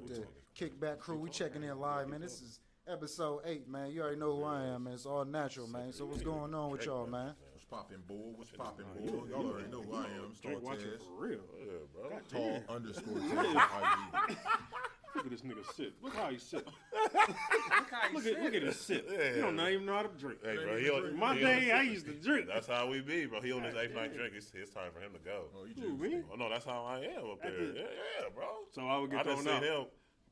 with the Kickback crew. We checking in live, man. This is episode 8, man. You already know who I am, man. It's all natural, man. So what's going on with y'all, man? What's poppin', bull? What's poppin', bull? Y'all already know who I am. Star watching Taz. for real. Yeah, bro. Tall underscore Taz on IG. Look at this nigga sit. Look how he sit. Look at his sit. Yeah. He don't even know how to drink. Hey, bro, he on, My he day, on I used to drink. That's how we be, bro. He on his 8th night drink. It's time for him to go. Oh, you Who, just me? Oh, no, that's how I am up there. Yeah, bro. So I would get I done thrown seen out. him.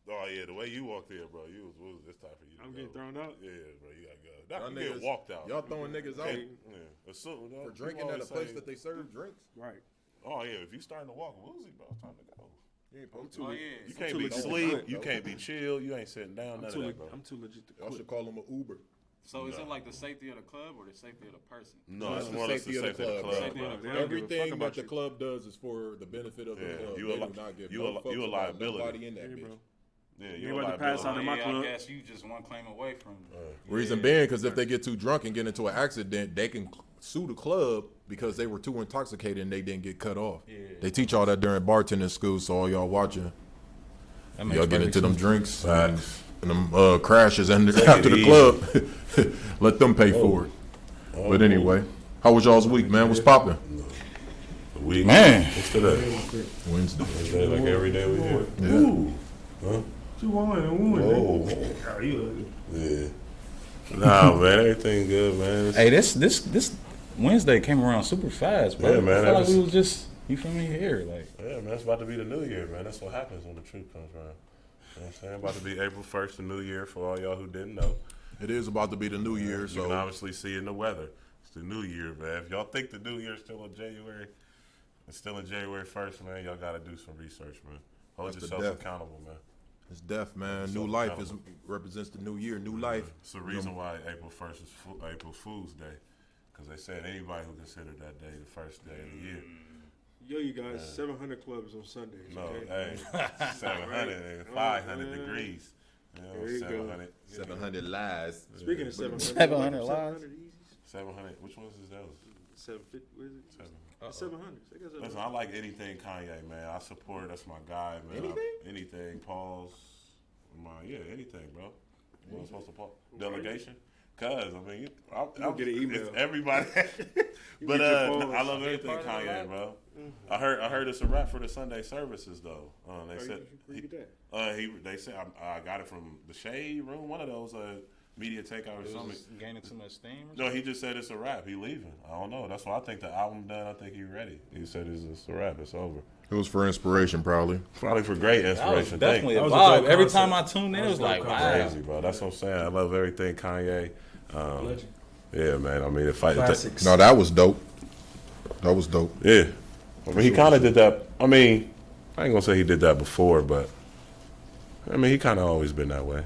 Oh, yeah, the way you walked in, bro. It's time for you to I'm go. getting thrown out. Yeah, bro, you gotta go. Y'all Not get niggas- walked out. Y'all throwing niggas out Yeah. for drinking at a place that they serve drinks? Right. Oh, yeah, if you starting to walk woozy, bro, it's time to go. You ain't supposed too- to. You can't too be legit to asleep. quit, You though. can't be chill. You ain't sitting down. None of that, bro. I'm too legit to Y'all quit. should call them an Uber. So is it like the safety of the club or the safety of the person? No, it's the more or less the safety of the safety of the club, club, Safety bro. of the They don't give a fuck Everything that about the you. club does is for the benefit of the Yeah, club. you They a li- do not give you no a- fucks you a about liability. nobody in that Yeah, bitch. bro. Yeah, You you're about to pass out in my I club. guess you just one claim away from. Reason being, because if they get too drunk and get into an accident, they can sue the club because they were too intoxicated and they didn't get cut off. Yeah. They teach all that during bartending school, so all y'all watching, y'all get into them drinks and them crashes and after the easy. club, let them pay for it. But anyway, how was y'all's week, man? What's popping? Week. Man. What's today? Wednesday. Wednesday, like every day we do. Yeah. Ooh. Huh? You won. Whoa. Oh, you Yeah. Nah, man, everything good, man. Hey, this Wednesday came around super fast, bro. Yeah, man, I that feel like was- we was just, you feel me, here, like. Yeah, man, it's about to be the new year, man. That's what happens when the truth comes around. You know what I'm saying? About to be April 1st, the new year, for all y'all who didn't know. It is about to be the new year, You can so obviously see in the weather. It's the new year, man. If y'all think the new year's still in January, it's still in January 1st, man, y'all got to do some research, man. Hold That's the yourself death. accountable, man. it's death, man. It's New so life accountable. represents the new year, new life. It's the reason why April 1st is April Fool's Day. Because they said anybody who considered that day the first day of the year. Yo, you guys, 700 clubs on Sundays. No, Okay? hey, 700 and 500 man. degrees. You know, There you go. 700. 700 lies. Speaking of 700, 700 lives. 700 Yeezys. 700. Which ones is those? 750. What is it? Seven. The 700s. They got Listen, 700. I like anything Kanye, man. I support. That's my guy, man. Anything? Anything. Pause. Anything, bro. You know, supposed to pause. Delegation. Cause I mean, I'll get an email. It's everybody. But get your pause. I love everything part of the Kanye, life? bro. I heard it's a wrap for the Sunday services though. They said Where you get that? they said I got it from the Shade Room, one of those media takeout or It something. was just gaining too much steam. Or No, he just said it's a wrap. He leaving. I don't know. That's why I think the album done. I think he ready. He said it's a wrap. It's over. It was for inspiration, probably. Probably for great that was inspiration. definitely a That was a vibe. dope Every concept. time I tuned in, it was like, wow. Crazy, bro. That's what I'm saying. I love everything Kanye. Legend. Yeah, man. I mean, the fight. Classics. No, that was dope. That was dope. Yeah. I mean, he kind of did that. I mean, I ain't gonna say he did that before, but I mean, he kind of always been that way.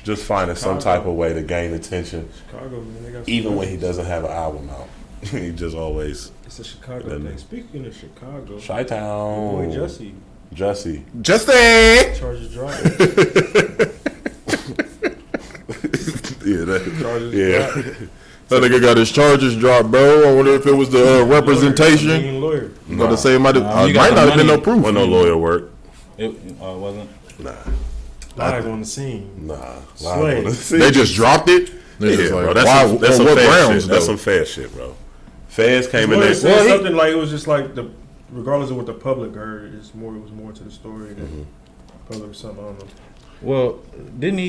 Just finding some type of way to gain attention, Chicago, man. They got some even when he legends. doesn't have an album out. He just always It's a Chicago Then- thing. Speaking of Chicago, Chi-Town. boy Jesse, Justin! Charges Drive. Yeah, Charges yeah. Drive. That nigga got his charges dropped, bro. I wonder if it was the representation. Being lawyer. But to say it might you might got not the have been no money. proof. Wasn't no lawyer work. It wasn't. Nah, Live on the scene. nah. Slay. They just dropped it. They Yeah, just bro. like, That's why, some, that's on some what fast grounds, shit. That's though? some fast shit, bro. Feds came in Lawyer there. said Well, he- something like it was just like regardless of what the public heard, it was more to the story than public or something. I don't know. Well, didn't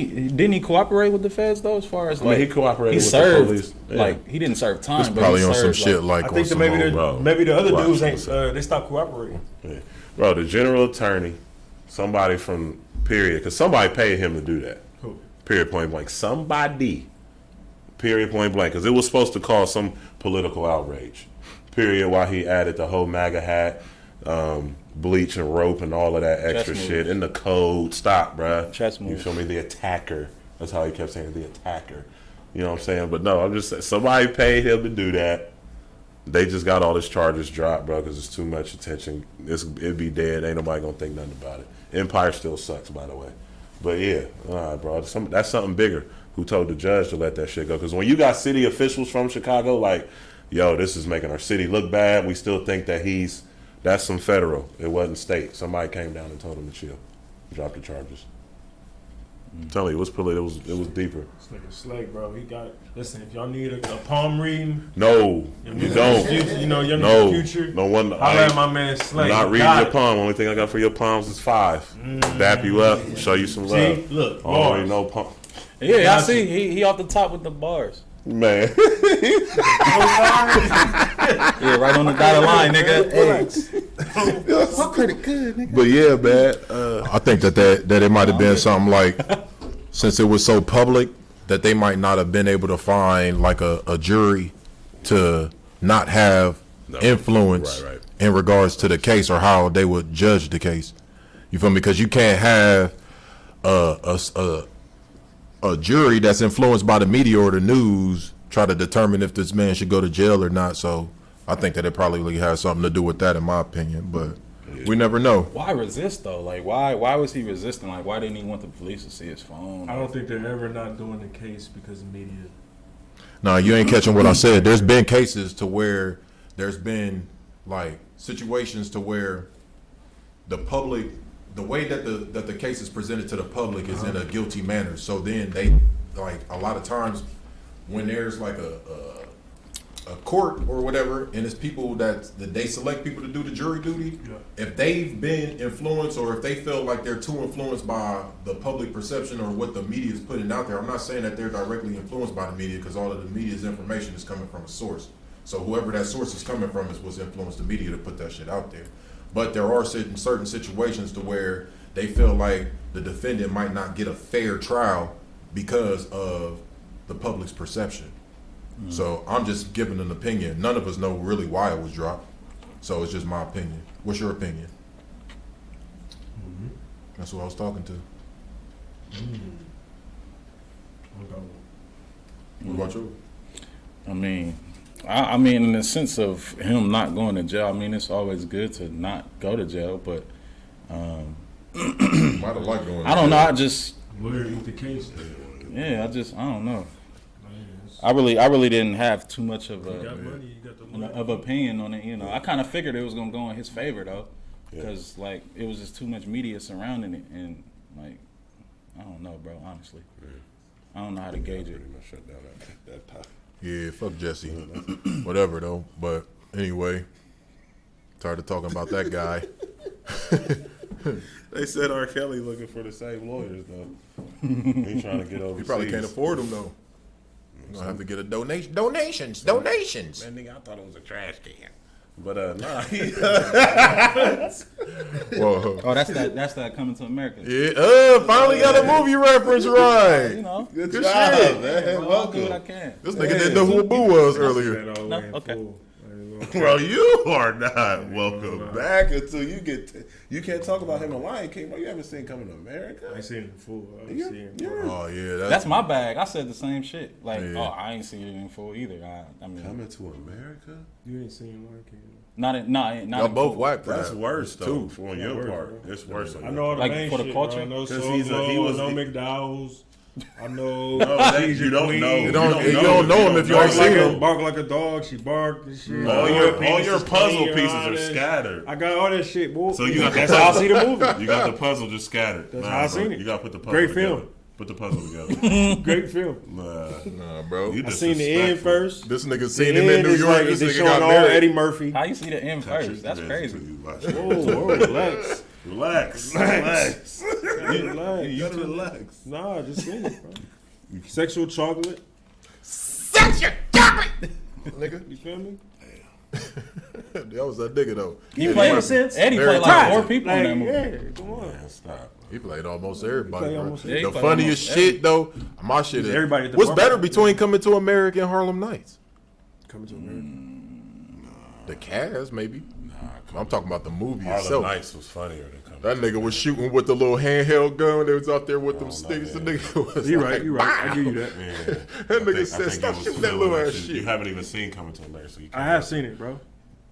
he cooperate with the feds though? As far as I mean, like he cooperated he with served, the police. Yeah. like he didn't serve time. It's but probably he on some served, shit like I on think that some maybe old- bro. maybe the other Watch dudes ain't yourself. they stopped cooperating. Yeah. Bro, the general attorney, somebody from period, because somebody paid him to do that. Who? Period, point blank. Somebody. Period, point blank. Because it was supposed to cause some political outrage. Period, while he added the whole MAGA hat, bleach and rope and all of that extra Chess shit moves. in the code. Stop, bruh. Chess You moves. feel me? The attacker. That's how he kept saying the attacker. You know what I'm saying? But no, I'm just saying, somebody paid him to do that. They just got all his charges dropped, bro, because it's too much attention. It'd be dead. Ain't nobody gonna think nothing about it. Empire still sucks, by the way. But yeah, all right, bro. That's something bigger. Who told the judge to let that shit go? Because when you got city officials from Chicago, like, yo, this is making our city look bad. We still think that that's some federal. It wasn't state. Somebody came down and told him to chill, drop the charges. I'm telling you, it was deeper. This nigga Slake, bro. He got. Listen, if y'all need a palm reading, No, you don't. you know, your No, future. no one. I let my man Slake. I'm not He reading got your it. palm. Only thing I got for your palms is 5. Dap you up, show you some love. See, look, I already bars. know palm. Yeah, I Got see. He off the top with the bars. Man, Yeah, right on the dotted line, nigga. Hey. My credit good, nigga. But yeah, man, I think that it might have been something like, since it was so public, that they might not have been able to find like a jury to not have influence Right. in regards to the case or how they would judge the case. You feel me? Because you can't have a jury that's influenced by the media or the news try to determine if this man should go to jail or not. So I think that it probably has something to do with that, in my opinion. But we never know. Why resist though? Like, why was he resisting? Like, why didn't he want the police to see his phone? I don't think they're ever not doing the case because of media. No, you ain't catching what I said. There's been cases to where there's been like situations to where the public, the way that the case is presented to the public is in a guilty manner. So then they, like, a lot of times when there's like a court or whatever, and it's people that they select people to do the jury duty. Yeah. If they've been influenced or if they feel like they're too influenced by the public perception or what the media is putting out there, I'm not saying that they're directly influenced by the media, because all of the media's information is coming from a source. So whoever that source is coming from is what's influenced the media to put that shit out there. But there are certain situations to where they feel like the defendant might not get a fair trial because of the public's perception. So I'm just giving an opinion. None of us know really why it was dropped. So it's just my opinion. What's your opinion? That's who I was talking to. What about you? I mean, I mean, in the sense of him not going to jail, I mean, it's always good to not go to jail, but Might have liked going to I don't know. jail. I just, Lawyer eat the case. yeah, I don't know. I really didn't have too much of You got a money, you got the money. of opinion on it. You know, I kind of figured it was gonna go in his favor though, because like it was just too much media surrounding it, and like I don't know, bro. Honestly, I don't know how to gauge it. Pretty much shut down that topic. Yeah, fuck Jesse. Whatever though. But anyway, tired of talking about that guy. They said R. Kelly looking for the same lawyers though. He trying to get over. He probably can't afford them though. You gonna have to get a donation. Donations. Man, nigga, I thought it was a trash can. But nah. Whoa. Oh, that's that Coming to America. Yeah. Finally got a movie reference right. You know, Good Good job, shit. man. I'll do what I can. This nigga didn't know who a boo was earlier. Okay. Bro, you are not welcome back until you get. You can't talk about him in Lion King, bro. You haven't seen Coming to America. I ain't seen it in full. I ain't You're- seen it. you're- Oh yeah, That's my bag. I said the same shit. Like, Yeah. oh, I ain't seen it in full either. I mean, Coming to America. You ain't seen Lion King. not Y'all in both full. whack for That's that. worse though. Too. On Yeah, your worse, part, bro. it's worse. On I your know all the Like, main for the shit, culture? bro. I know 'Cause Soul he Glow, was I know the- McDowell's. I know. No, that- She's you your don't queen. know. You don't know him if you Bark ain't like seen a him. bark like a dog. She barked and shit. All your puzzle clean, pieces all are that. scattered. I got all that shit, boy. So you got That's how I see the movie. You got the puzzle just scattered. That's how I seen it. You got to put the puzzle Great together. film. Put the puzzle together. Great film. Nah, bro. You I seen the end disrespectful. first. This nigga The seen him in end New is York. like This they nigga showing got all married. Eddie Murphy. How you see the end first? That's crazy. Whoa, relax. Relax. Relax. You Relax. gotta relax. Nah, just sing it, bro. Sexual chocolate. Nigga. You feel me? That was that nigga though. He played sense. Eddie Very played like talented. four people in that movie. Yeah, come on. Man, stop. He played almost everybody. played bro. almost everybody. The He played funniest almost shit though, my shit is Everybody at the what's bar. better between Coming to America and Harlem Nights? Coming to America. The cast, maybe. I'm talking about the movie Harlem itself. Nights was funnier than Coming. That nigga was shooting with the little handheld gun. They was out there with them Oh, no, sticks. The man. nigga was You like, right, you right. I give you that. Yeah. That nigga said, "Stop shooting that little ass You shit." haven't even seen Coming to America, so you can't. I have seen it, bro.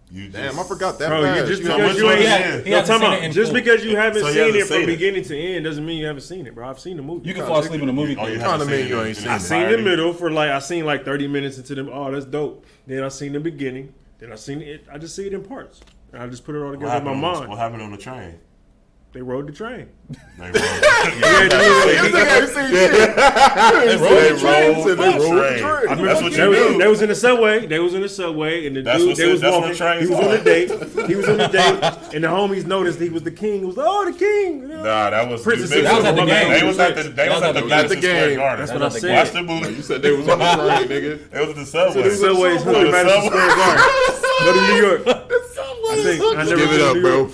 You Damn, just- I forgot that Bro, you fast. just You know, because which you one ain't he had- had? he No, hasn't time seen out. it in Just full. because you haven't So he seen hasn't it from seen it. beginning to end doesn't mean you haven't seen it, bro. I've seen the movie. You can fall asleep in the movie. Oh, you theater. haven't Kinda seen mean you it ain't in seen I it. seen the entirety? middle for like I seen like 30 minutes into them. Oh, that's dope. Then I seen the beginning. Then I seen it. I just see it in parts. And I just put it all What together in my happened, mind. what happened on the train? They rode the train. They This nigga ain't seen shit. rode the train. I remember That's what you do. They was in the subway. And the That's dude what they was that's what walking. trains He was are. on a date. And the homies noticed he was the king. He was like, oh, the king. You know? Nah, that was Princess you That was at the Silver. game. They was at the Madison Square game. Garden. That's what I said. Watch the movie. You said they was on the train, nigga. It was the subway. The subway is The Madison subway. Square Garden. Go to New York. I never Give been it to up, New bro. York.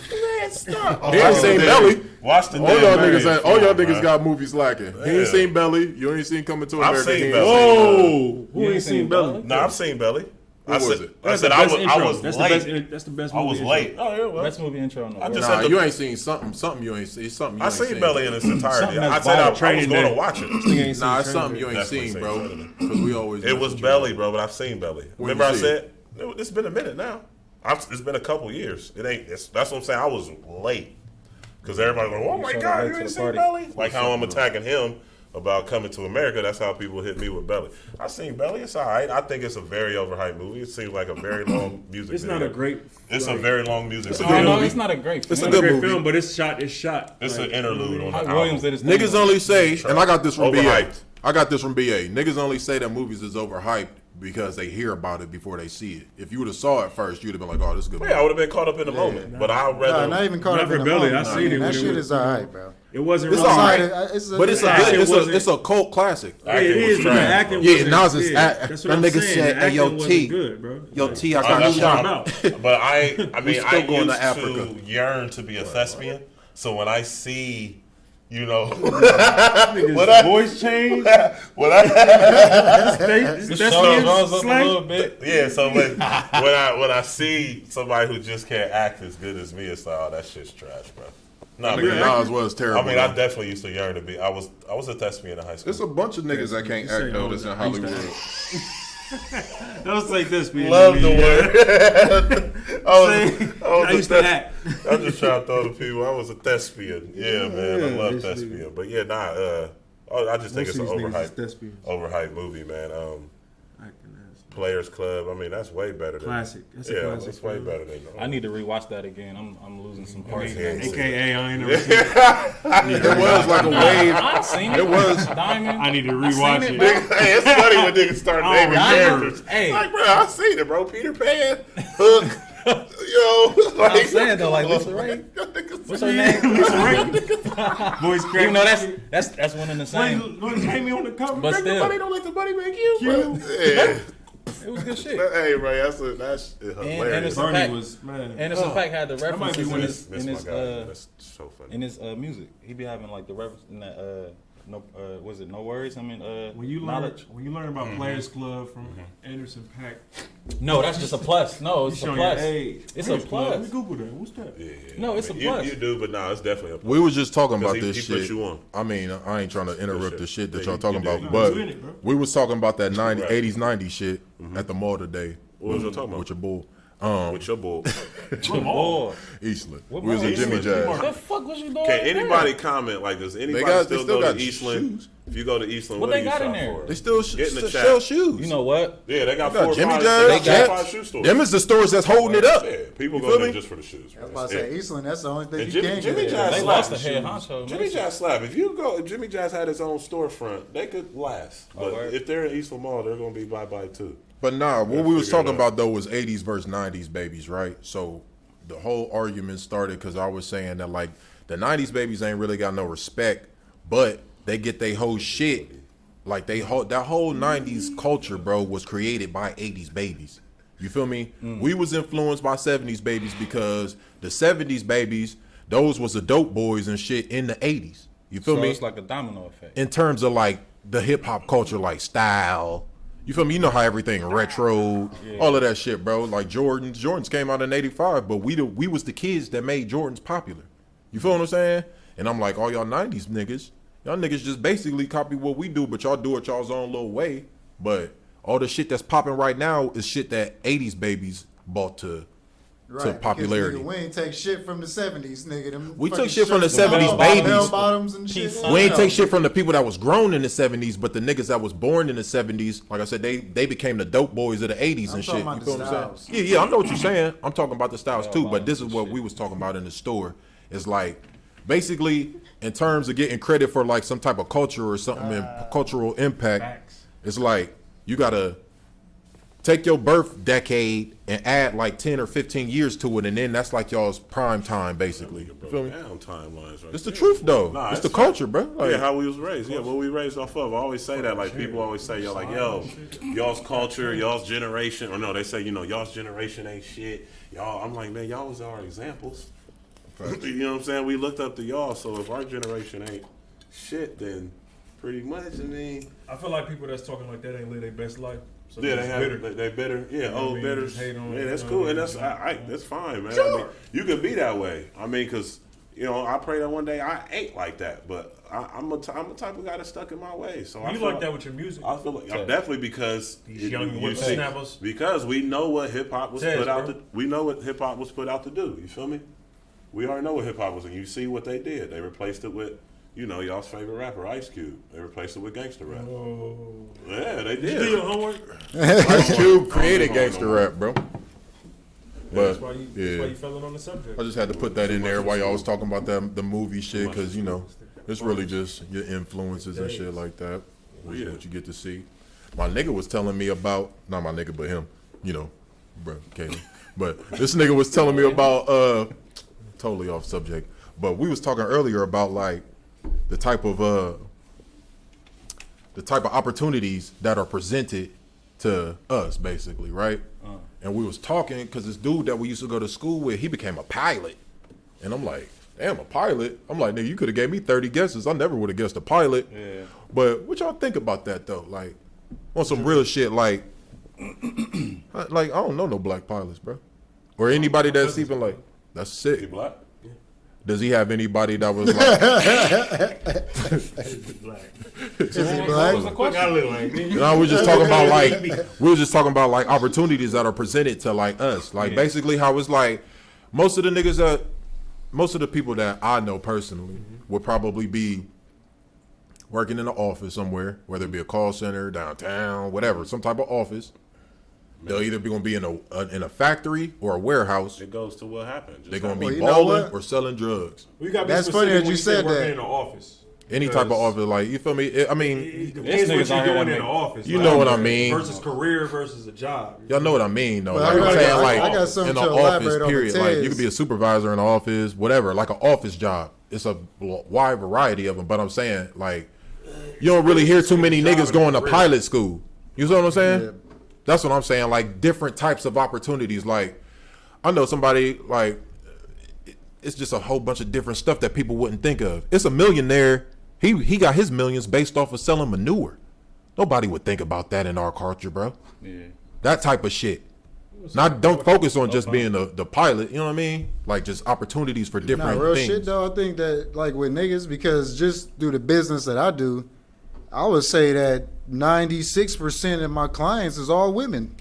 He ain't seen Belly. Watch the All y'all damn niggas, movie, all y'all bro. niggas got movies lacking. He Yeah. ain't seen Belly. You ain't seen Coming to I've America. seen He Belly. Whoa. Who You ain't seen Belly? No, I've seen Belly. What was it? I said I was That's late. the best I movie was intro. late. Oh yeah, well. Best movie intro in the I world. just Nah, said the- you ain't seen something you ain't seen. Something you I ain't seen seen. Belly in its entirety. Something I that's said I vital. was Training going to Day. watch it. Nigga ain't Nah, seen it's something you ain't Definitely seen, seen bro. Training Because we always. It was Belly, bro, but I've seen Belly. Where'd Remember you I see said it's been a minute now. It's been a couple years. It ain't. That's what I'm saying. I was late because everybody like, oh my showed god, up you late to ain't the seen party. Belly? Like how I'm attacking him about Coming to America. That's how people hit me with Belly. I seen Belly. It's all right. I think it's a very overhyped movie. It seems like a very long music. It's video. not a great. It's a very long music. It's a video. good No, movie. it's not a great film. It's a Not good a great movie. film, but it's shot. It's an interlude on the Hype album. Williams did his thing. Niggas only say, and I got this from BA. Overhyped. I got this from BA. Niggas only say that movies is overhyped because they hear about it before they see it. If you would have saw it first, you'd have been like, "Oh, this is a good." Yeah, I would have been caught up in the moment, but I'd Nah, rather. not even caught Not up for in the Belly, moment. I seen it That when it shit was, is alright, bro. It wasn't. It's wrong. alright. It's a, But it's a acting good. wasn't- It's a cult classic. Yeah, it is. But the trash, acting bro. wasn't- Yeah, Nas is yeah, act- that's what that I'm nigga saying. said, The "Hey, yo, acting wasn't T. good, bro. Yo, Like, T, I Oh, got that's shot. what I'm But I mean, still I going used to Africa. to yearn to be a thespian. So when I see, you know, Niggas voice change. when I, The shoulder rose up a little bit. yeah. So when I see somebody who just can't act as good as me, it's like, oh, that shit's trash, bro. No, Nigga, Nas was terrible. I mean, I though. definitely used to yearn to be. I was a thespian in high school. There's a bunch of niggas that can't act though that's in I used to Hollywood. Don't say this, man. Love the word. I used to act. I'm just trying to throw the people. I was a thespian. Yeah, man. I love this thespian. But yeah, I just think it's an overhyped thespians. overhyped movie, man. Players Club. I mean, that's way better than Classic. That's a yeah, classic, that's way bro. better than. I need to rewatch that again. I'm losing some parts. Yeah. AKA, I ain't never seen it. It was like a wave. I've seen it. It was. Diamond. I need to I seen rewatch it, it. bro. Hey, it's funny when niggas start Oh, naming Diamond. characters. Hey. Like, bro, I seen it, bro. Peter Pan, Hook, yo. Like, I'm saying though, like Lisa Ray. What's her name? Voice crack. Even though that's one and the same. What hang me on the cover? But still, Don't let the money make you. Yeah. it was good shit. Hey, Ray, that's hilarious. Anderson Bernie .Paak was, man. Anderson .Paak had the That might be references one in of his Miss in my his guy. That's so funny. in his music. He be having like the reference in that was it No Worries? I mean When you learn about Players Club from Anderson .Paak, No, that's just a plus. No, you it's a showing plus. your age. It's Players a Club, plus. Let me Google that. What's that? Yeah. No, it's a You- plus. You do, but no, it's definitely a plus. We was just talking about He this put shit. you on. I mean, I ain't trying to interrupt shit. the shit that Yeah, y'all you talking do. about, No, but you in it, bro. we was talking about that 90s, Right. 80s, 90s shit at the mall today. What was y'all talking about? With your bull. With your bull. Oh, Eastland. What We was at mall? Jimmy Eastland. Jazz. what the fuck was you doing? Can in there? anybody comment like this? Anybody they still still go got to Eastland? shoes. If you go to Eastland, What what, they do you got in shop there? for? They still Get in the chat. sell shoes. You know what? Yeah, they got They got 4 or Jimmy 5. Jazz, They got 4 or Jets. 5 shoe stores. Them is the stores that's holding it up. Yeah, people You go feel there me? just for the shoes. I was bro. about to That's say it. Eastland. That's the only thing And you Jimmy can get. Jazz at. They slap lost the the head shoes. honcho. Jimmy Jazz slap. If Jimmy Jazz had his own storefront, they could last. But word. if they're in Eastland Mall, they're gonna be bye too. But nah, what Yeah, we was figure it talking out. about though was 80s versus 90s babies, right? So the whole argument started because I was saying that like the 90s babies ain't really got no respect, but they get their whole shit. Like that whole 90s culture, bro, was created by 80s babies. You feel me? We was influenced by 70s babies because the 70s babies, those was the dope boys and shit in the 80s. You feel So me? it's like a domino effect. In terms of like the hip hop culture, like style. You feel me? You know how everything retro, all of that shit, bro. Like Jordans came out in '85, but we was the kids that made Jordans popular. You feel what I'm saying? And I'm like, all y'all '90s niggas, y'all niggas just basically copy what we do, but y'all do it y'all's own little way. But all the shit that's popping right now is shit that '80s babies bought to Right, popularity. Because, nigga, we ain't take shit from the 70s, nigga. Them We fucking took shit from the shirts, 70s bell babies. bottoms and shit. We ain't take shit from the people that was grown in the 70s, but the niggas that was born in the 70s, like I said, they became the dope boys of the 80s I'm and talking shit. about You feel the what I'm styles. saying? Yeah, I know what you're saying. I'm talking about the styles too, but this is bottoms what and we shit. was talking about in the store. It's like basically, in terms of getting credit for like some type of culture or something and cultural impact, Facts. it's like you gotta take your birth decade and add like 10 or 15 years to it, and then that's like y'all's prime time, basically. You feel me? Down timelines, right? It's the truth, though. Nah, it's the it's culture, bro. Like, Yeah, how we was raised. Yeah, what we raised off of. I always say that. Like, people always say, yo, like, yo, y'all's culture, y'all's generation. Or no, they say, you know, y'all's generation ain't shit. Y'all, I'm like, man, y'all was our examples. You know what I'm saying? We looked up to y'all. So if our generation ain't shit, then pretty much, I mean. I feel like people that's talking like that ain't live their best life. So Yeah, it's they have bitter. they better. Yeah, You know what I old mean? better. Just hate on Yeah, it, that's you know cool, what and I that's mean? that's fine, man. I mean, you can be that way. I mean, because you know, I pray that one day I ain't like that, but I'm a type of guy that's stuck in my ways. So I You feel like that with your music? I feel like definitely because These young whippersnappers. because we know what hip hop was Tez, put out bro. to. We know what hip hop was put out to do. You feel me? We already know what hip hop was, and you see what they did. They replaced it with, you know, y'all's favorite rapper, Ice Cube. They replaced it with gangster rap. Oh. Yeah, they You do did. your homework? Ice Cube created I don't know gangster no rap, bro. That's But why you yeah, fell on the subject. I just had to put that in there while y'all was talking about the movie shit, because you know it's really just your influences and shit like that. What you get to see. My nigga was telling me about, not my nigga, but him, you know, bro, Caleb. But this nigga was telling me about totally off subject, but we was talking earlier about like the type of opportunities that are presented to us, basically, right? And we was talking because this dude that we used to go to school with, he became a pilot, and I'm like, damn, a pilot? I'm like, nigga, you could have gave me 30 guesses. I never would have guessed a pilot. Yeah. But what y'all think about that though? Like, on some real shit, like I don't know no black pilots, bro, or anybody that's even like, that's He sick. black? Does he have anybody that was like? Is he What black? was the question? No, we were just talking about like opportunities that are presented to like us. Like basically how it's like most of the people that I know personally would probably be working in an office somewhere, whether it be a call center, downtown, whatever, some type of office. They'll either be going to be in a factory or a warehouse. It goes to what happened. They're going to be Well, you know balling what? or selling drugs. We got That's funny that you said working that. in the office. Any type of office, like, you feel me? I mean, It depends what niggas out you're here doing that in the office. you know what I mean. Versus career versus a job. Y'all know what I mean, though. Well, Like, I'm I saying, got- like, I got something in to an elaborate office, on the period. Like, you Tez. could be a supervisor in an office, whatever, like an office job. It's a wide variety of them, but I'm saying, like, you don't really hear too many niggas going to pilot school. You see what I'm saying? Yeah. That's what I'm saying. Like, different types of opportunities. Like, I know somebody, like, it's just a whole bunch of different stuff that people wouldn't think of. It's a millionaire. He got his millions based off of selling manure. Nobody would think about that in our culture, bro. Yeah. That type of shit. Don't focus on just being the pilot. You know what I mean? Like just opportunities for Nah, different real things. shit though. I think that like with niggas, because just through the business that I do, I would say that 96% of my clients is all women,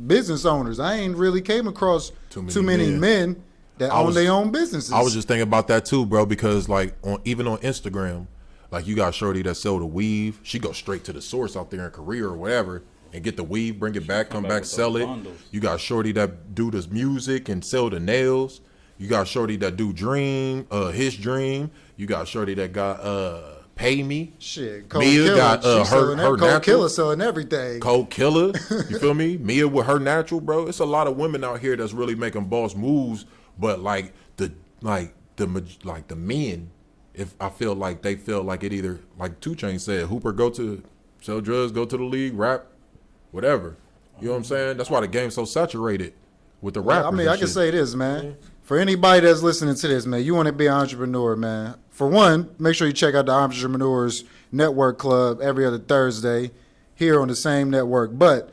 business owners. I ain't really came across too many men that own their own businesses. I was just thinking about that too, bro. Because like even on Instagram, like you got shorty that sell the weave. She go straight to the source out there in Korea or whatever. And get the weave, bring it back, come back, with sell those it. bundles. You got shorty that do the music and sell the nails. You got shorty that do dream, his dream. You got shorty that got pay me. shit. Cold Mia Killer, got, she her selling that. Cold natural. Killer selling everything. Cold Killer, you feel me? Mia with her natural, bro. It's a lot of women out here that's really making boss moves, but like the men, if I feel like they feel like it either like 2 Chainz said, Hooper go to sell drugs, go to the league, rap, whatever. You know what I'm saying? That's why the game's so saturated with the rappers. I mean, and I can shit. say this, man. For anybody that's listening to this, man, you want to be an entrepreneur, man. For one, make sure you check out the Entrepreneurs Network Club every other Thursday here on the same network. But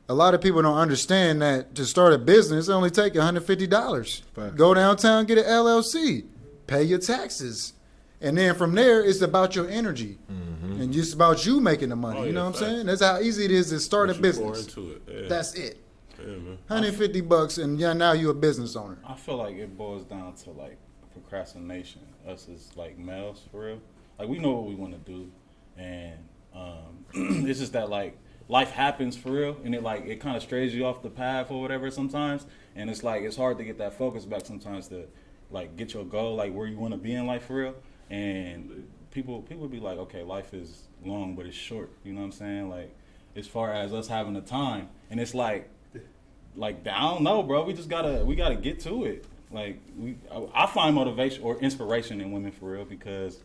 a lot of people don't understand that to start a business, it only take $150. Facts. Go downtown, get an LLC, pay your taxes. And then from there, it's about your energy. And just about you making the money. Oh, you know yeah, what I'm facts. saying? That's how easy it is to start a What you pour business. into it. Yeah. That's it. Yeah, man. $150 and yeah, now you're a business owner. I feel like it boils down to like procrastination. Us as like males, for real. Like we know what we want to do, and it's just that like life happens for real, and it kind of strays you off the path or whatever sometimes, and it's like it's hard to get that focus back sometimes to like get your goal, like where you want to be in life for real. And people be like, okay, life is long, but it's short. You know what I'm saying? Like as far as us having the time, and it's like I don't know, bro. We gotta get to it. Like I find motivation or inspiration in women for real because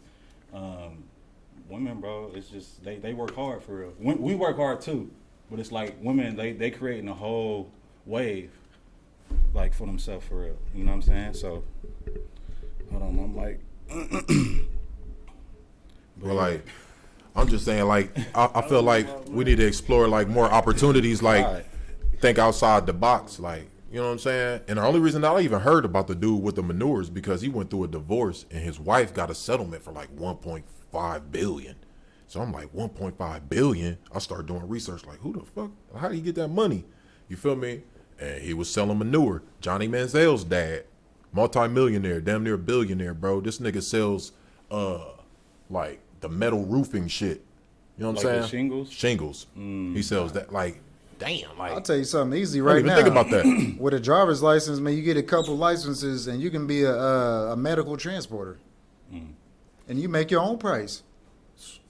women, bro, it's just they work hard for real. We work hard too, but it's like women they creating a whole wave like for themselves for real. You know what I'm saying? So hold on, I'm like Well, like, I'm just saying, like, I feel like we need to explore like more opportunities, like Right. think outside the box, like, you know what I'm saying? And the only reason I even heard about the dude with the manures because he went through a divorce and his wife got a settlement for like 1.5 billion. So I'm like 1.5 billion. I started doing research, like, who the fuck? How do you get that money? You feel me? And he was selling manure. Johnny Manziel's dad, multi-millionaire, damn near billionaire, bro. This nigga sells like the metal roofing shit. You know what I'm Like saying? the shingles? Shingles. He sells that. Like, damn. Like, I'll tell you something easy I right didn't now. even think about that. With a driver's license, man, you get a couple licenses and you can be a medical transporter. And you make your own price.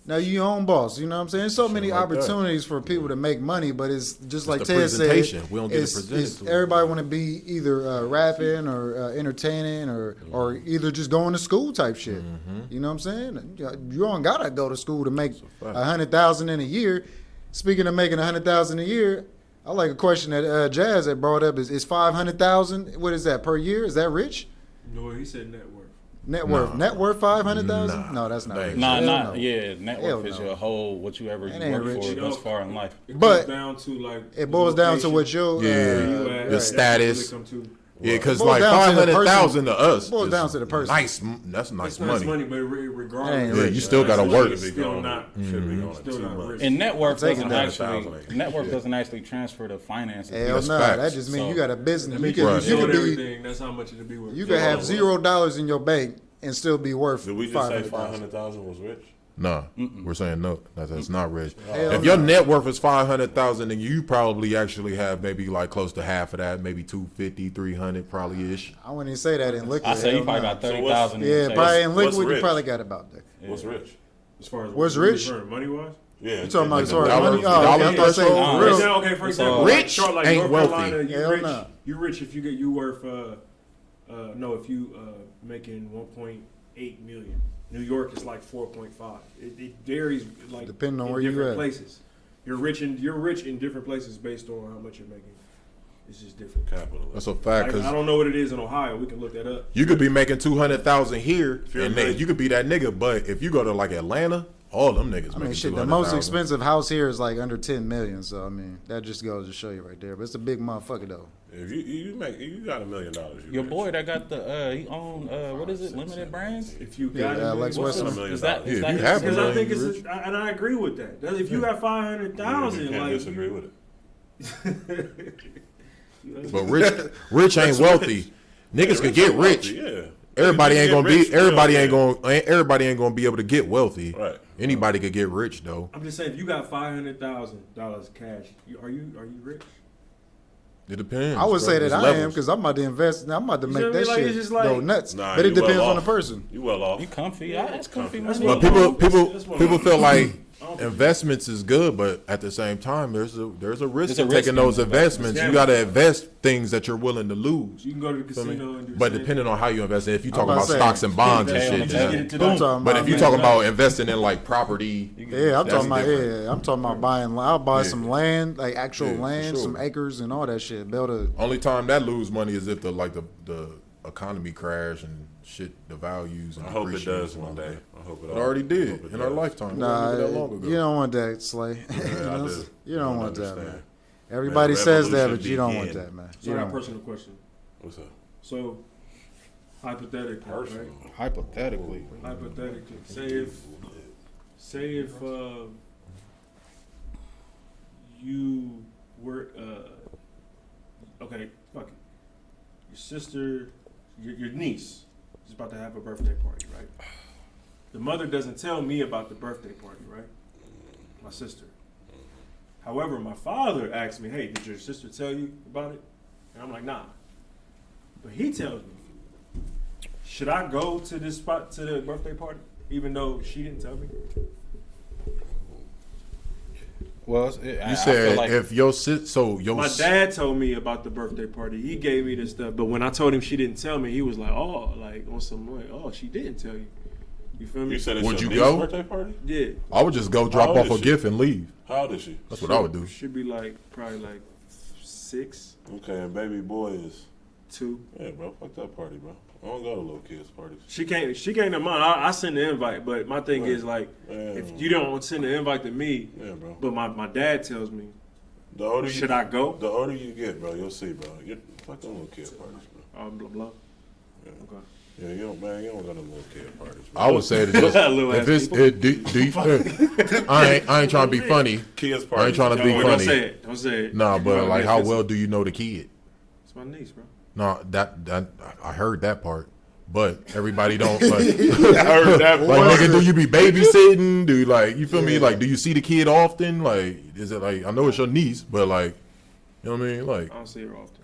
Now you your own boss, you know what I'm saying? There's so many like that. opportunities for people to make money, but it's just like the Ted said. presentation. We don't get it presented to us. Everybody want to be either rapping or entertaining or either just going to school type shit. You know what I'm saying? You don't gotta go to school to make $100,000 in a year. Speaking of making $100,000 a year, I like a question that Jazz had brought up. Is $500,000? What is that per year? Is that rich? No, he said net worth. Net worth. Nah. Net worth $500,000? Nah. No, that's not That rich. ain't Nah, Hell nah, no. yeah. Net Hell worth is no. your whole whatever That you ain't work rich. for thus far in life. It But goes down to like It boils down to what location, your Yeah. where you right. at, Your that's status. what they come to. Yeah, because boils like down to the 500,000 to us. It boils is down to the person. Nice. That's nice It's nice money. money, but That regardless, ain't Yeah, rich. you still gotta work. It's still not. Should be going Still 2 not months. rich. And net worth I'm taking doesn't that. actually net worth doesn't actually transfer to finances. Hell That's no, facts. that just means So- you got a business. That You means can, Right. you build can be, everything. That's how much it'll be worth. you can have $0 in your bank and still be worth Did we just say 500,000. 500,000 was rich? Nah, we're saying no. That's not rich. Hell If your net worth is 500,000, then you probably actually have maybe like close to half of that, maybe 250, 300, probably ish. I wouldn't even say that in liquid. I say you hell probably no. got 30,000. Yeah, probably in what's liquid you rich? probably got about there. What's rich? As far as What's rich? money wise. Yeah. You talking about as far as dollar- money? the Oh, dollar okay, I thought saying threshold? for real. Now, okay, for example, Rich like, Charlotte, like ain't North wealthy. Carolina, Hell rich. no. You rich if you worth if you making 1.8 million. New York is like 4.5. It varies like Depending on in where you different at. places. You're rich in different places based on how much you're making. It's just different. Capital. That's a fact. Like, I Because don't know what it is in Ohio. We can look that up. you could be making 200,000 here, you're and a you could be that nigga. But if you go to like Atlanta, all them niggas I making mean, shit, the 200,000. most expensive house here is like under 10 million. So I mean, that just goes to show you right there. But it's a big motherfucker though. If you got $1 million, you Your rich. boy that got the he owned what is it? Limited Brands. If you Yeah, got it, Lex What's Western. the- $1 million. Is that Yeah, is if that you his- have because it, I think you it's and I agree with that. If you got 500,000, You can't like disagree with it. But rich ain't wealthy. Niggas can get rich. Yeah. Everybody You ain't can gonna get be. rich, Everybody ain't gonna be able to get wealthy. Right. Anybody could get rich though. I'm just saying, if you got $500,000 cash, are you rich? It depends. I would say There's that I am levels. because I'm about to invest. I'm about to You make feel that me? Like, shit it's just like- go nuts. Nah, But it you well depends on the off. person. You well off. You comfy? Yeah, that's comfy. That's money. But people That's feel like investments is good, but at the same time, there's a risk There's a in risk taking in those investments. investments. Yeah. You got to invest things that you're willing to lose. You can go to the Feel me? casino and do the But same depending on how you invest, if you I'm talk about about to say, stocks and bonds and K on shit, the yeah. back. Get it to I'm them. talking But about, if you man, talking about investing in like property, yeah, I'm that's talking about different. I'm talking about buying. I'll buy Yeah. some land, like actual Yeah, for land, sure. some acres and all that shit. Build a. Only time that lose money is if the economy crash and shit, the values. And I hope it depreciate does and one all day. that. I hope it It already I hope did it in our does. lifetime. Nah, It wasn't that long ago. you don't want that, Slay. Yeah, I do. You don't I want that, understand. man. Everybody Man, says that, revolution but you don't want begin. that, man. So You I got don't a want personal question. What's up? So, hypothetically, Personal. right? Hypothetically, Hypothetically, say if you were okay, fuck it. Your sister, your niece is about to have a birthday party, right? The mother doesn't tell me about the birthday party, right? My sister. However, my father asked me, "Hey, did your sister tell you about it?" And I'm like, "Nah." But he tells me, Should I go to this spot to the birthday party, even though she didn't tell me? Well, You said if your My dad told me about the birthday party. He gave me this stuff, but when I told him she didn't tell me, he was like, "Oh, like on some way. Oh, she didn't tell you." You feel me? You said it's Would your you niece's go? birthday party? Yeah. I would just go drop old off is a she? gift and leave. How old is she? That's what I would do. Should be like probably like 6, Okay, and baby boy is 2. yeah, bro. Fuck that party, bro. I don't go to little kids' parties. She came to mine. I send the invite, but my thing is like, if you don't send the invite to me, Yeah, bro. but my dad tells me, The older should I go? The older you get, bro, you'll see, bro. You fuck them little kid parties, bro. Blah blah. Yeah. Okay. Yeah, you don't go to little kid parties, bro. I would say that just, Little if ass it's people. I ain't trying to be funny. Kids parties. I ain't trying to be Don't funny. say it. Don't say it. Nah, You but know, like, it's how just- well do you know the kid? It's my niece, bro. No, that I heard that part, but everybody don't. Like, I heard that like, nigga, do you be babysitting? Do you, like, you feel me? Like, do you see the kid often? Like, is it like, I know it's your niece, but like, you know what I mean? Like, I don't see her often.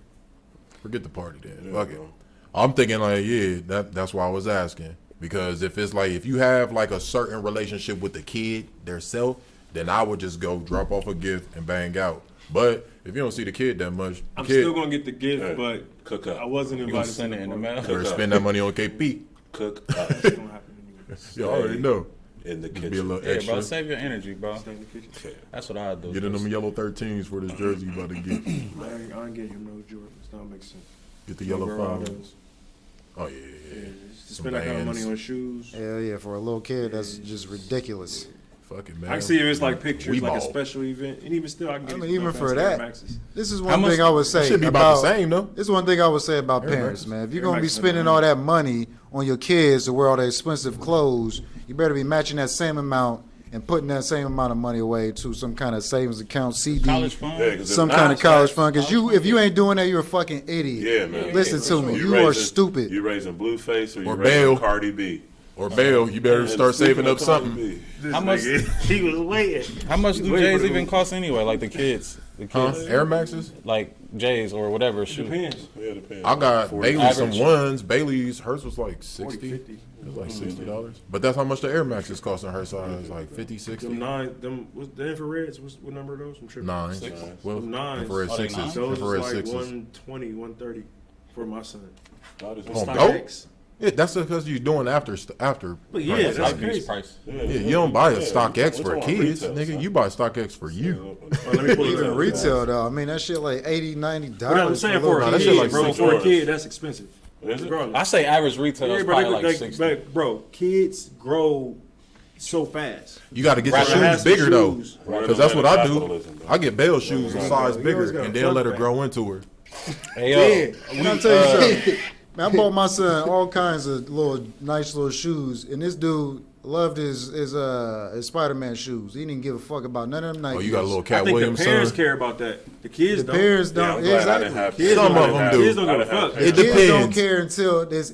forget the party then. Yeah, Fuck it. bro. I'm thinking like, yeah, that's why I was asking. Because if it's like, if you have like a certain relationship with the kid theirself, then I would just go drop off a gift and bang out. But if you don't see the kid that much, I'm kid, still gonna get the gift, Hey, but cook up. I wasn't you gonna invited. send it in the mail? better spend that money on KP. Cook It's up gonna happen anyway. You already know. in the Just be a kitchen. little Yeah, extra. bro, save your energy, bro. Stay in the kitchen. Okay. That's what I do. Get in them yellow 13s for this jersey you about to get. I ain't getting him no Jordans. That don't make sense. Get the No yellow Verados. fives. Oh yeah, Yeah, just to Some spend that kind of Vans. money on shoes. Hell yeah, for a little kid, that's just ridiculous. Fuck it, man. I can see if it's like pictures, We like a ball. special event, and even still, I can get. I you mean, some even dope for ass that, Air Maxes. This is How one much- thing I would It say should be about the about. same though. This is one thing I would say about Air parents, Maxes. man. If you're Air gonna be Maxes spending all that money on your kids to wear all the expensive clothes, you better be matching that same amount and putting that same amount of money away to some kind of savings account, CD, College fund. Yeah, 'cause if some not, kind of college it's fund. Because if you ain't doing that, you're a fucking idiot. Yeah, man. Listen to me. You raising- are stupid. You raising Blueface or you Or raising Bale. Cardi B? Or bail, you better start saving up something. How much? He was waiting. How much do Wait J's for the- even cost anyway? Like the kids, Huh? Air Maxes? like J's or whatever shoe. Depends. Yeah, depends. I got 40. Bailey's some Average. ones. Bailey's hers was like 60. 50. It was like $60. But that's how much the Air Maxes cost on her size, like 50, 60. Them 9, what's the infrareds? What number are those? I'm tripping. 9. Six. Well, Them 9s. infrared Oh, they 6s. nines? Those Infrared is like 6s. 120, 130 for my son. How does On Oh, Stock dope? X. Yeah, that's because you're doing after. But yeah, prices. that's Like crazy. these price. Yeah, you don't buy a Yeah, StockX we're for talking kids, retail, nigga. son. You buy StockX for you. Oh, let me pull it Even up. retail though, I mean that shit like $80, $90. But I'm saying for a that shit kid, like bro. $6. For a kid, that's expensive. Is it? Regardless. I say average retail Yeah, is bro, probably they- like they- 60. but, bro, kids grow so fast. You got to get the Rather have shoes some bigger though, shoes. because that's what I do. Capitalism, bro. I get Bell shoes a size You bigger, always gotta and then let her fuck grow into her. Hey, yo, And I'll tell you something. Man, I bought my son all kinds of little nice little shoes, and this dude loved his Spider-Man shoes. He didn't give a fuck about none of them Nikes. Oh, you got a little I Cat think Williams the parents son. care about that. The kids The don't. parents Yeah, don't. I'm glad I Exactly. didn't have Kids Some don't of give a- them do. Kids don't give a I didn't have fuck. It Kids don't depends. care until it's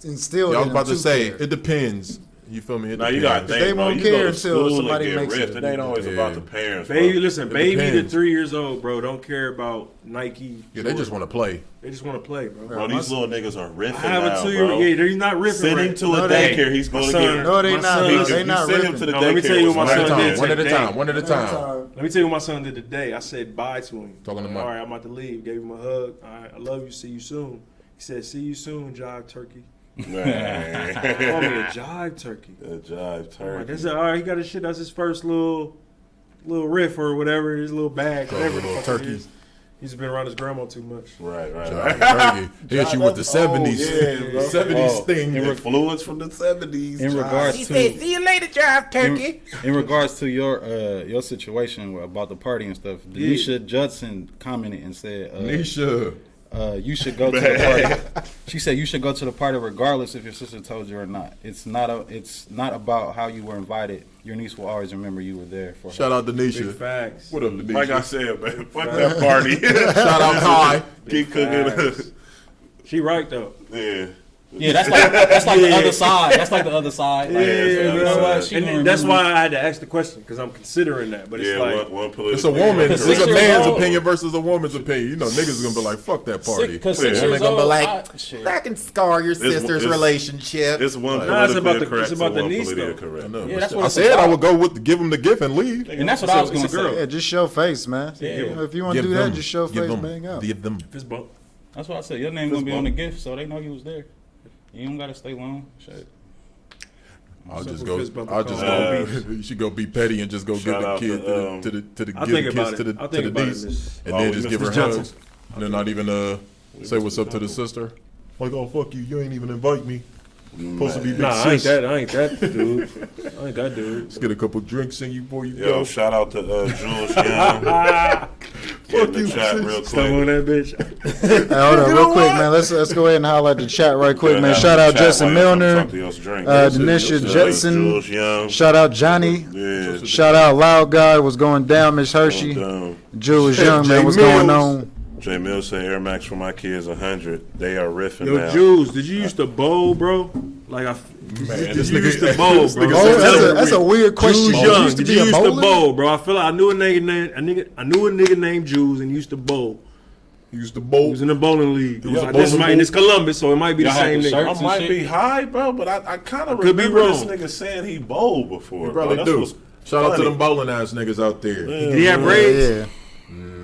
instilled Yeah, I was in about them to say care. it depends. You feel me? It Now you got to depends. think, They bro. won't You care go to until school and somebody get makes ripped. it. It ain't always Yeah. about the parents, bro. Baby, listen, baby to depends. 3 years old, bro, don't care about Nike. Yeah, they just want to play. They just want to play, bro. Bro, these little niggas are riffing I have now, a 2-year. bro. Yeah, they're not riffing. Send him right. to a No, they- daycare. He's my going to son- get. No, they My not. son- They You not send him ripping. to the No, let me daycare. tell you with what my One at a son time. did One at a today. time. One at a time. Let me tell you what my son did today. I said bye to him. Talking to All Mike. right, I'm about to leave. Gave him a hug. All right, I love you. See you soon. He said, "See you soon, Jive Turkey." Call me a Man. Jive Turkey. The jive I'm like, turkey. that's all right. He got his shit. That's his first little riff or whatever. His little bag. Got a Whatever the little fuck it turkey. is. He's been around his grandma too much. Right, right, Turkey. right. Hit you with the 70s. yeah, bro. 70s Oh, thing. Influence from the 70s. in regards to "See you later, Jive Turkey." in regards to your situation about the party and stuff, Denisha Judson commented and said, Nisha. you should go to the party. She said you should go to the party regardless if your sister told you or not. It's not about how you were invited. Your niece will always remember you were there for her. Shout out to Big Nisha. facts. What up, Nisha? Like I said, man, fuck that party. Shout out Kai. Keep cooking. She right though. Yeah. Yeah, that's like the other side. That's like the other side. Like, Yeah, you know what? She and gonna that's remember- why I had to ask the question because I'm considering that. But it's Yeah, like one It's political. a woman. It's a 6 years man's old. opinion versus a woman's opinion. You know, niggas is gonna be like, "Fuck that party." Because Yeah. 6 And years they gonna be old, like, shit. That can scar your sister's it's- relationship. It's one Nah, it's politically about the- correct, it's about the one niece, politically though. correct. I know, Yeah, but that's what I it's said I about. would go with give him the gift and leave. And that's what I was It's gonna a girl. say. Yeah, just show face, man. Yeah. You know, if you want to do that, just show face, bang up. Give them. fist bump. That's what I said. Your name gonna be on the gift, so they know you was there. You don't gotta stay long. Shit. I'll just Simple go. fist bump I'll call. just go. You should go be petty and just go give Shout the out kid to, to the I'll give think the about kiss it. to the I'll think about it, niece, miss. and Oh, then we just give her Miss Johnson. hugs. And then not even say what's up to the sister. Like, oh fuck you, you ain't even invite me. Supposed to be big Nah, I ain't sis. that. I ain't that dude. I ain't that dude. Let's get a couple drinks in you before you Yo, go. shout out to Jules Young. Get in the you, chat sis. real Stop on quick. that bitch. Hey, hold on, real quick, man. Let's go ahead and highlight the chat right quick, man. Shout out Justin Milner, Denisha Jetson. Jules Young. Shout out Johnny. Yeah. Shout out Loud Guy. What's going down, Miss Hershey? Jules Young, man. What's going on? Jay Mills said Air Max for my kids 100. They are riffing Yo, now. Jules, did you used to bowl, bro? Like Man, did you used to bowl, this bro? nigga Oh, said- that's a weird question. Jules You Young, used to did be you a used to bowler? bowl, bro? I feel like I knew a nigga named Jules and used to bowl. He used to He bowl. was in the bowling league. It was Yeah, like, this bowling might, and it's Columbus, so it might be the Y'all had same the nigga. shirts I might and be shit? high, bro, but I kind of Could be remember this wrong. nigga saying he bowled before. He bro. probably That's do. what's Shout out to funny. them bowling ass niggas out there. Did he have braids? Yeah.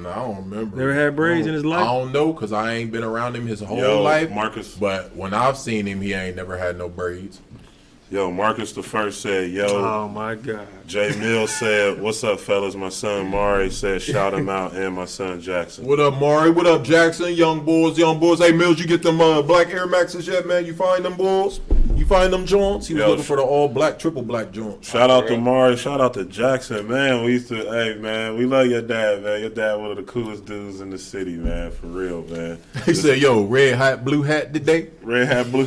I don't remember. Never had braids in his I life? don't know because I ain't been around him his whole Yo, life. Marcus. But when I've seen him, he ain't never had no braids. Yo, Marcus the First said, yo. Oh my God. Jay Mills said, what's up, fellas? My son Mari said, shout him out, and my son Jackson. What up, Mari? What up, Jackson? Young boys, young boys. Hey, Mills, you get them black Air Maxes yet, man? You find them bulls? You find them joints? He was Yo, looking for the all black, triple black joints. Shout out to Mari. Shout out to Jackson, man. We used to, hey, man, we love your dad, man. Your dad, one of the coolest dudes in the city, man. For real, man. He said, yo, red hat, blue hat today? Red hat, blue.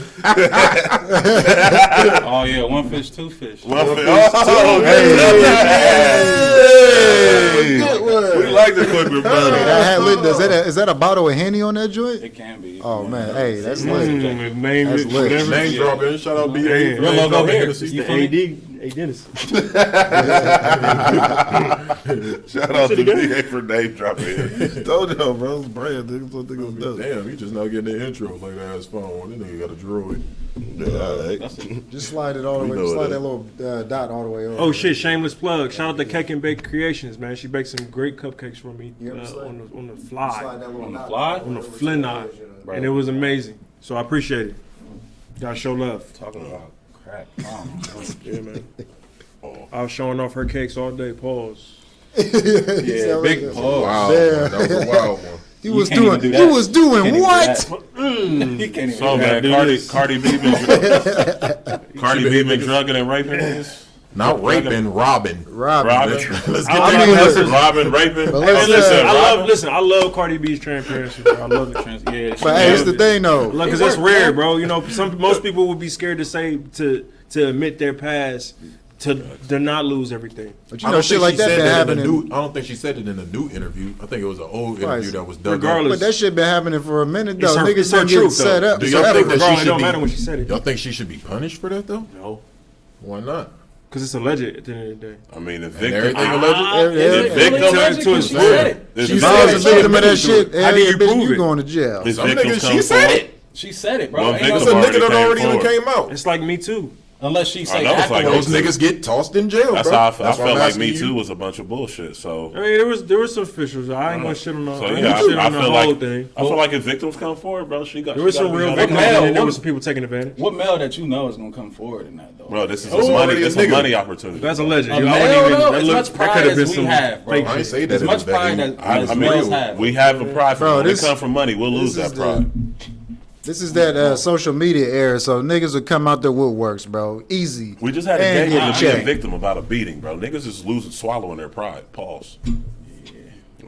Oh yeah, one fish, two fish. Oh, hey. Good one. We like the quick rebuttal. That hat lit. Is that a bottle of Henny on that joint? It can be. Oh man, hey, that's lit. Name That's it, lit. whatever. Name dropping. Shout out BA. Your Name logo dropping here. Hennessy. It's You the feel me? AD Dennis. Shout out to BA for name dropping. Told y'all, bro. It's brand. Niggas what niggas do. Damn, he just now getting the intro like that ass phone. This nigga got a droid. That's it. Just slide it all the We way. know Slide that. that little dot all the way over. Oh shit! Shameless plug. Shout out to Cake and Bake Creations, man. She baked some great cupcakes for me You understand? on the Slide fly, that little On the dot. fly? on the Flynn eye, and it was amazing. So I appreciate it. Gotta show love. Talking about crack. Yeah, man. I was showing off her cakes all day. Pause. Yeah, big pause. Wow, Damn. that was a wild one. He was can't even doing. do He that. was Can't doing even do what? that. He can't even So, do that. man, do this. Cardi B been drugging and raping niggas? Not raping, robbing. Robbie. Robbing? Let's get I that mean, message. listen, Robbing, raping? But let's, Listen, I love Cardi B's transparency. Bro. I love it. Yeah, But hey, it's the thing though. Because that's rare, bro. You know, most people would be scared to say to admit their past to not lose everything. But I you know, don't shit think like she that said been that in happening. I don't think she said it in a new interview. I think it was an old Right. interview that was dug Regardless. up. But that shit been happening for a minute though. It's her- Niggas it's her been getting truth, set though. up. Do So y'all that think was- that Regardless, she it should don't be? matter when she said it. Y'all think she should be punished for that though? No, Why not? because it's alleged at the end of the day. I mean, the And victim. everything alleged. Yeah, victim to his She said it. This If victim- I was a victim of that shit, How do hey, you bitch, prove you it? going to jail. His Some victims niggas, come she said forward. it. She said it, bro. One Ain't victim no- It's a already nigga that came already done forward. came out. It's like Me Too. Unless she say know it's like Those afterwards. niggas get tossed in jail, That's bro. how I That's why felt I'm like asking Me you. Too was a bunch of bullshit. So, I mean, there was some officials. I ain't gonna shit on the, so I ain't yeah, gonna shit I on the feel whole like thing. I feel like if victims come forward, bro, she got. There was she some gotta be real held victims, accountable. and there was some people taking advantage. What male that you know is gonna come forward in that though? Bro, this is Oh, a money. already a This is a nigga. money opportunity. That's a legend. A You know, I male, wouldn't even- though, that as look- much that pride could have as been we some have, bro. fake I ain't shit. say that. As it much was that pride easy. as I males mean, have. we have a pride. Bro, When it this- comes from money, we'll lose this that is pride. This is that social media era, so niggas would come out their woodworks, bro. Easy. We just had a And game get to the be a check. victim about a beating, bro. Niggas is losing, swallowing their pride. Pause.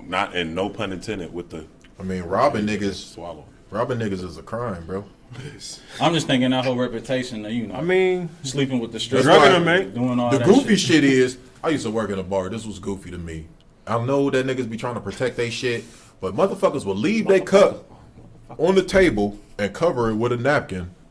Not, and no pun intended with the I mean, robbing niggas. swallow. Robbing niggas is a crime, bro. I'm just thinking that whole reputation that, you know, I mean, sleeping with the strippers, drugging them, man. doing all The that goofy shit. shit is, I used to work in a bar. This was goofy to me. I know that niggas be trying to protect their shit, but motherfuckers will leave their cup on the table and cover it with a napkin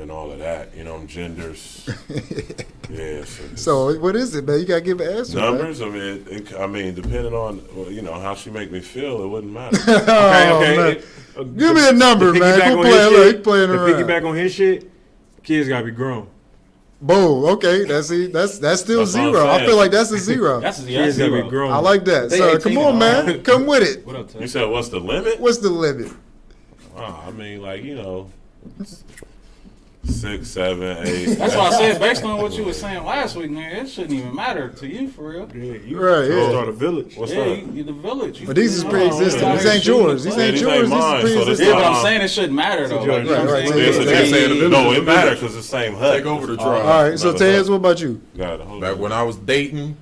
and all of that. You know, genders. Yeah. So what is it, man? You gotta give an answer. Numbers. I mean, depending on how she make me feel, it wouldn't matter. Okay. Give me a number, To man. piggyback Quit on playing, his look, shit, he playing to around. piggyback on his shit, kids gotta be grown. Boom. Okay, that's still That's what I'm zero. I saying. feel like that's a zero. That's Kids gotta be zero. grown. I like that. They So 18 come on, and man. all. Come with it. What up, Ted? You said what's the limit? What's the limit? I mean, 6, 7, 8. That's why I said, based on what you were saying last week, man, it shouldn't even matter to you for real. Yeah, you Right, yeah. start a village. What's Yeah, up? you the village. You But these is know, pre-existing. you These out ain't here yours. shooting These ain't the yours. These mine, is so this pre-existing. Yeah, but Nah. I'm saying it shouldn't matter though. Like, you know what I'm Right, saying? It's a Right. different- no, it matters because it's the same hut. Take over the All drive. right. So Another Tez, hut. what about you? God, hold Back on. when I was dating,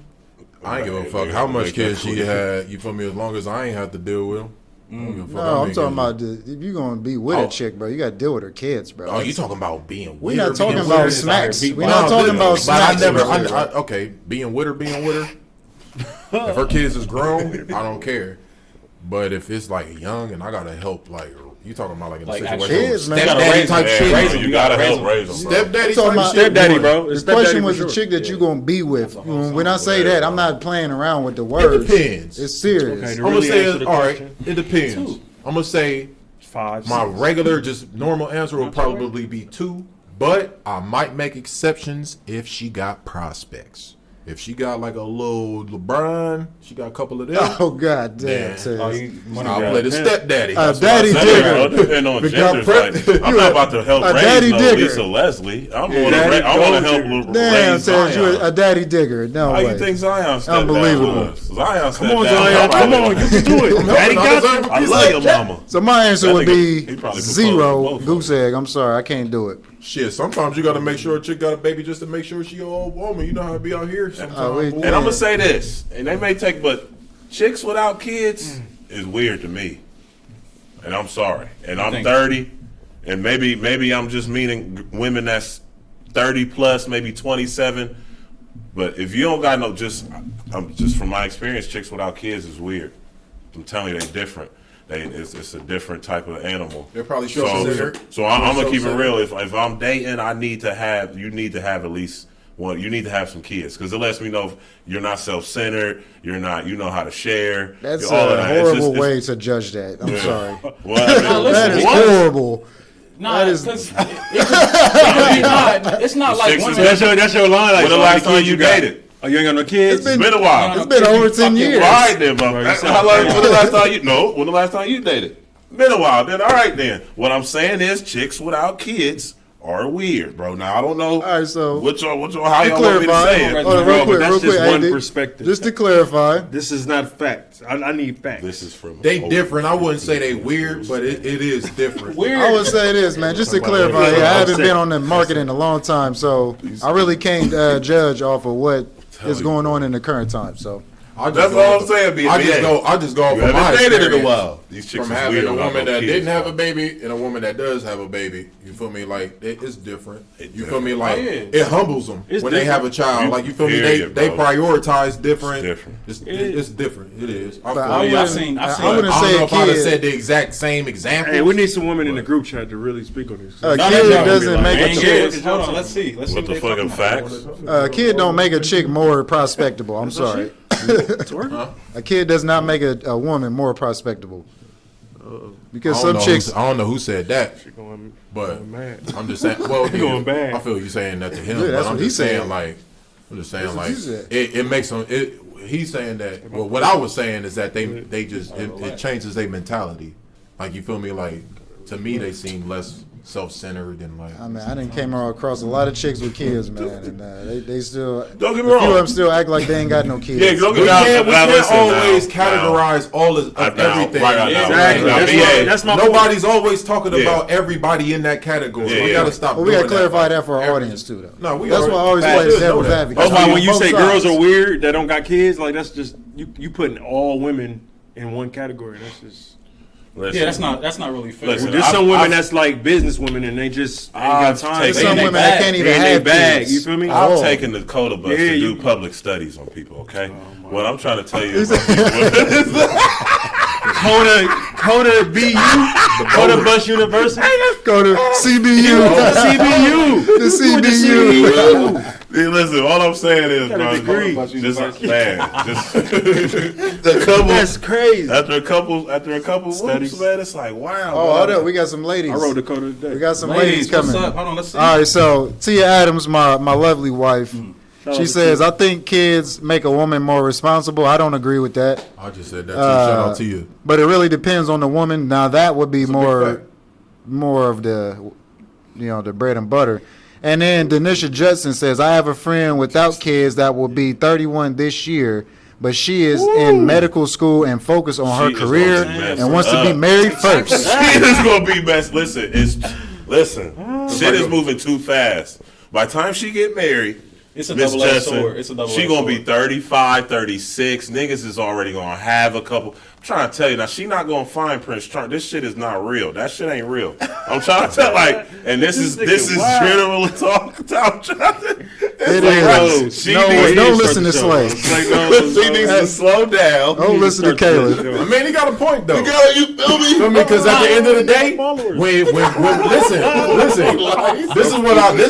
I ain't give a fuck how much Make kids that she clear. had. You feel me? As long as I ain't have to deal with them. I don't give a fuck how No, I'm many talking kids about if you're gonna be with Oh. a chick, bro. You gotta deal with her kids, bro. Oh, you talking about being We're with her? not talking being about with her? smacks. We're No, not talking listen, about but smacks. I never. bro. Okay, being with her. If her kids is grown, I don't care. But if it's like young and I gotta help, like you talking about like in a Like, situation, kids, man. gotta stepdaddy raise type them. shit, Raise them. You gotta raise help them. raise them, bro. stepdaddy I'm talking type about shit. stepdaddy, bro. The It's stepdaddy question for was sure. the chick that you gonna be with. When I say Yeah, that, bro. I'm not playing around with the words. depends. It's serious. Okay, I'm to gonna really say answer the all right. question, It depends. Two. I'm gonna say 5, my 6. regular, just normal answer will probably be 2, but I might make exceptions if she got prospects. If she got like a little LeBron, she got a couple of them. Oh God damn, Man. Tez. Oh, you money I'll guy. play the stepdaddy. Daddy It digger. depends on Become genders. prep- Like, I'm not about to help a raise daddy no digger. Lisa Leslie. I want Daddy to gold help digger. Damn, raise Tez, you Zion. a daddy digger. No How way. you think Zion stepped Unbelievable. down? Zion stepped Come on, down. Zion. Come on, you can do it. Daddy got you. I love your mama. So my answer That would nigga, be he probably proposed to zero. both of Goose egg. I'm sorry, I can't do it. Shit, sometimes you gotta make sure a chick got a baby just to make sure she an old woman. You know how it be out here sometimes. wait. boy. And I'm gonna say this, and they may take, but chicks without kids is weird to me. And I'm sorry. And I'm think- 30, and maybe I'm just meaning women that's 30 plus, maybe 27. But if you don't got no, just from my experience, chicks without kids is weird. I'm telling you, they're different. It's a different type of animal. They're probably So self-centered. I'm gonna keep it Self-centered. real. If I'm dating, you need to have at least one. You need to have some kids because it lets me know if you're not self-centered. You know how to share. That's all of a that. It's horrible just- way to judge that. I'm sorry. Well, I mean, listen, That is what? horrible. Nah, That is- because it's not like chicks is- women. That's your line. Like, when the so last how many time you kids got? dated? Oh, you ain't got no kids? It's been a while. It's been over 10 years. All right then, but Right, you sound how long? crazy. When the last time you? No, when the last time you dated? Been a while. Then all right then. What I'm saying is, chicks without kids are weird, bro. Now I don't know. All right, so how y'all want me to clarify. say it? Hold on, Bro, real but quick, that's real just quick. one AD. perspective. Just to clarify, This is not facts. I need facts. This is from They different. I wouldn't say they weird, but it is different. Weird. I would say this, man. Just to clarify, I haven't been on the market in a long time, so I really can't judge off of what is going on in the current time. So That's all I'm saying, B. I just go off You of my haven't dated in a experience. while. These chicks From is having weird a without woman no that kids, didn't have bro. a baby and a woman that does have a baby. You feel me? Like it's different. You feel me? Oh, Like yeah. it humbles them It's when they have a child. Like you feel me? Period, They bro. prioritize different. It's different. It's different. It is. I, But feel I you. wouldn't- seen I it. wouldn't I don't say know a if I'd have kid. said the exact same example. Hey, we need some women in the group chat to really speak on this. A No, kid that's doesn't not make gonna a be chick. like- Hold on, let's see. Let's see What the they fucking talking about. facts? A kid don't make a chick more prospectable. I'm sorry. A kid does not make a woman more prospectable. Because some chicks. I don't know who said that, She going, but going mad. I'm just saying. Well, yeah, Going bad. I feel you saying that to him, Yeah, that's but I'm what he just saying said. like, I'm just saying That's what like, he said. it makes them. He's saying that. Well, what I was saying is that they just it changes their mentality. Like you feel me? Like to me, they seem less self-centered and like. I mean, I didn't came across a lot of chicks with kids, man, and they still. Don't get me a few of wrong. them still act like they ain't got no kids. Yeah, don't We get me can't, wrong. Listen, always now, categorize all of now, everything. right now, Exactly. now, That's BA, that's my point. Nobody's always talking Yeah. about everybody in that category. Yeah, we yeah. gotta stop. But we gotta doing clarify that that for our Every- audience too, though. No, we That's why I always already- play the should know devil's that. advocate. That's why when you Both say sides. girls are weird that don't got kids, like that's just you putting all women in one category. That's just. listen. Yeah, that's not really fair. Listen, There's I've- some women I've- that's like business women and they just ain't got I've time. taken- There's some They women bag. that can't even They in have they bag. kids. You feel me? I've Oh. taken the Coda bus Yeah, to you- do public studies on people, okay? What I'm trying to tell you is Coda Coda BU, Coda Bus University, Go to CBU. CBU, The CBU. Hey, listen, all I'm saying is, Got a bro, degree. just man, just the couple. That's crazy. After a couple Studies. whoops, man, it's like wow. Oh, hold up. We got some ladies. I wrote the Coda today. We got some ladies coming. What's up? Hold on, let's see. All right, so Tia Adams, my lovely wife, Shout out she to says, Tia. I think kids make a woman more responsible. I don't agree with that. I just said that. Shout out to you. But it really depends on the woman. Now that would be It's a big more fact. of the, the bread and butter. And then Denisha Judson says, I have a friend without kids that will be 31 this year, but she is in medical school and focused on her She is career gonna be messed and wants to be up. married first. She is gonna be best. Listen, shit is moving too fast. By the time she get married, It's a Miss double-edged Judson, sword. It's a double-edged she gonna be sword. 35, 36. Niggas is already gonna have a couple. I'm trying to tell you now, she not gonna find Prince Charming. This shit is not real. That shit ain't real. I'm trying to tell and this is general talk. I'm trying to. It bro, is. she No, needs- don't listen to Slay. she needs to slow down. Don't listen to Caleb. I mean, he got a point though. You feel me? Feel me? Because at the end of the day, Followers. when listen, this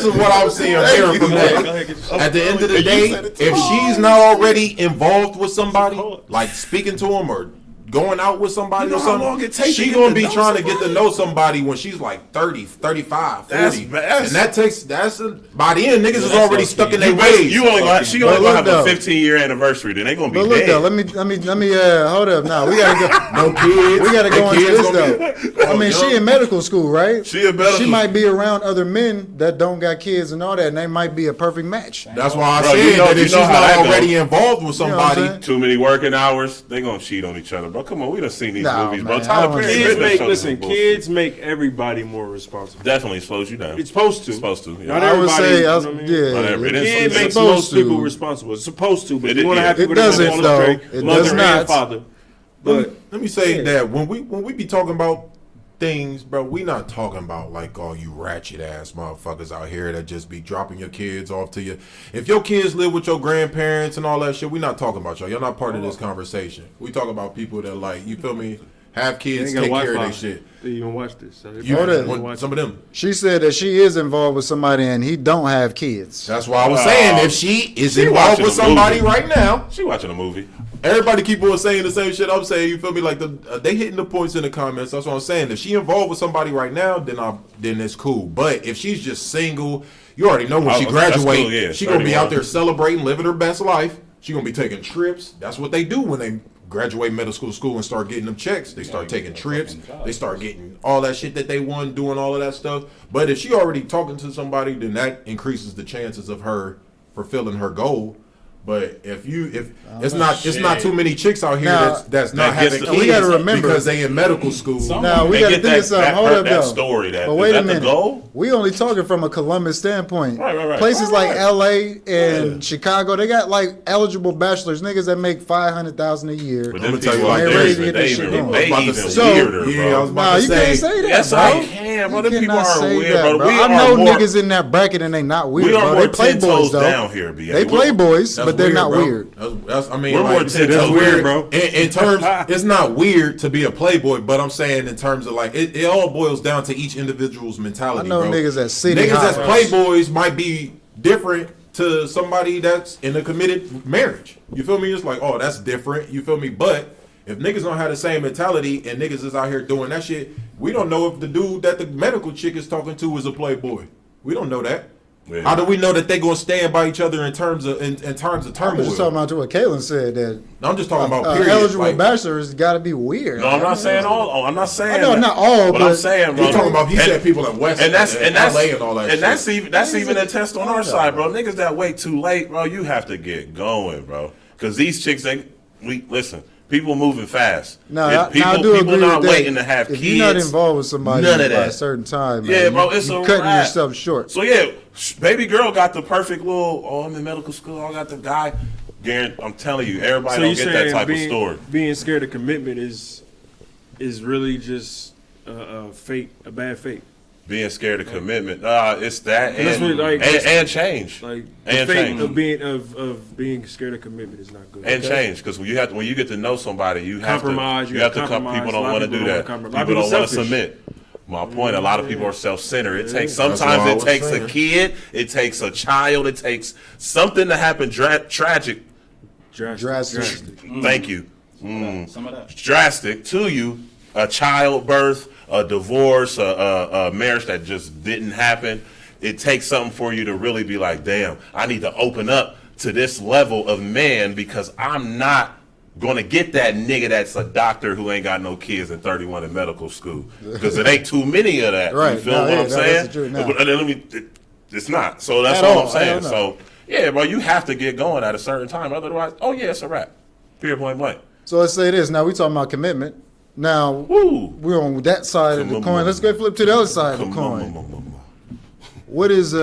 is what I'm seeing. I'm hearing from that. At the end of the day, if she's not already involved with somebody, like speaking to him or going out with somebody You know or how something, long it takes to she get gonna to be know trying to get to somebody? know somebody when she's like 30, 35, 40. That's- and by the end, niggas is already stuck in their ways. You only gonna, she only But gonna have look, a though. 15-year anniversary. Then they gonna be But look dead. though, let me hold up now. We gotta go. No kids. We gotta go They into kids this gonna though. I mean, she in medical school, right? She in medical She might be around other men that don't got kids and all that, and they might be a perfect match. That's why I Bro, said you know- that you if know she's how not that go. already involved with know what I'm somebody, saying? Too many working hours. They gonna cheat on each other, bro. Come on, we done seen these Nah, movies, man, bro. I Tyler don't Perry. Kids been make showing listen. some bullshit. Kids make everybody more responsible. Definitely slows you down. It's supposed to. It's supposed to. Yeah. Not I would everybody. say, You know what I mean? yeah, Whatever, it is. Kid It's makes supposed most to. people responsible. It's supposed to, but It- you want to yeah. have It people that doesn't, want though. to It mother does and not. father. But let me say that when we be talking about things, bro, we not talking about like all you ratchet ass motherfuckers out here that just be dropping your kids off to you. If your kids live with your grandparents and all that shit, we not talking about y'all. Y'all not part of this conversation. We talk about people that like, you feel me, have they kids, ain't got take care of Wi-Fi. their shit. They even watch this. So they You, Hold it. when- some of them. She said that she is involved with somebody and he don't have kids. That's why I was saying if she is She involved watching with a somebody movie. right now, She watching a movie. everybody keep on saying the same shit I'm saying. You feel me? Like they hitting the points in the comments. That's what I'm saying. If she involved with somebody right now, then it's cool. But if she's just single, you already know when she Oh, that's graduates, cool, yeah, she gonna be out 31. there celebrating, living her best life. She gonna be taking trips. That's what they do when they graduate medical school and start getting them checks. They start taking trips. They start getting all that shit that they want, doing all of that stuff. But if she already talking to somebody, then that increases the chances of her fulfilling her goal. But if it's not too many chicks out here Now, that's not that gets having the- kids we gotta remember- because they in medical school. Now we They got to get think of something. that Hold up, that though. story. That But is wait that a minute. the goal? We only talking from a Columbus standpoint. Right. Places like Right. L.A. and Chicago, they got like eligible bachelors, niggas that make $500,000 a year. But I'ma them tell you people like out this. there, Ready to get they this shit even, going. they I was about to even say- weirder, Yeah, I bro. was about Nah, to you say, can't say that, Yes, bro. I can, bro. You Them people cannot are say weird, that, bro. bro. We I are know more- niggas in that bracket and they not weird, We are bro. more They play 10 boys toes though. down here, B. They play boys, That's but they're not bro. weird. I mean, We're like, more that's 10 toes weird, bro. In terms, it's not weird to be a playboy, but I'm saying in terms of like, it all boils down to each individual's mentality. I know bro. niggas that city niggas high. that's playboys might be different to somebody that's in a committed marriage. You feel me? It's like, oh, that's different. You feel me? But if niggas don't have the same mentality and niggas is out here doing that shit, we don't know if the dude that the medical chick is talking to is a playboy. We don't know that. Yeah. How do we know that they gonna stand by each other in terms of I'm turmoil? just talking about what Kaylin said that I'm just talking about period. eligible Like, bachelors got to be weird. No, I'm not saying all. Oh, I'm not saying. I know that. not all, But but I'm saying, bro. He's talking about. He and- said people in West and that's LA and all that. and shit. that's even a test on our side, bro. Niggas that wait too late, bro. You have to get going, bro. Because these chicks, we listen. People moving fast. No, If I people do people agree not with that. waiting to have if kids. you're not involved with somebody none of by a that. certain time, Yeah, man, bro, it's you a cutting wrap. yourself short. So yeah, baby girl got the perfect little. Oh, I'm in medical school. I got the guy. I'm telling you, everybody so don't you get that saying type of story. being scared of commitment is really just a fate, a bad fate. Being scared of commitment. It's that And that's and, what, like, and change. Like And the fate change. of being scared of commitment is not good. And change, because when you get to know somebody, you have Compromise, to you you have gotta to come. compromise. People A don't lot want of to do people that. don't wanna compromise. A lot of People don't people want to selfish. submit. My point. A lot of people are self-centered. It takes That's sometimes what I it was takes a saying. kid, it takes a child, it takes something to happen tragic. Drastic. Thank you. Some of that. Drastic to you, a childbirth, a divorce, a marriage that just didn't happen. It takes something for you to really be like, damn, I need to open up to this level of man because I'm not going to get that nigga that's a doctor who ain't got no kids and 31 in medical school because it ain't too many of that. Right. You feel No, what yeah, I'm no, saying? that's the truth. No. But it's not. So that's At all all. I'm saying. Hell no. So, yeah, bro, you have to get going at a certain time. Otherwise, oh, yeah, it's a wrap. Period, point blank. So let's say this. Now we talking about commitment. Now Woo. we're on that side of the coin. Let's go flip to the other side of the coin. What is we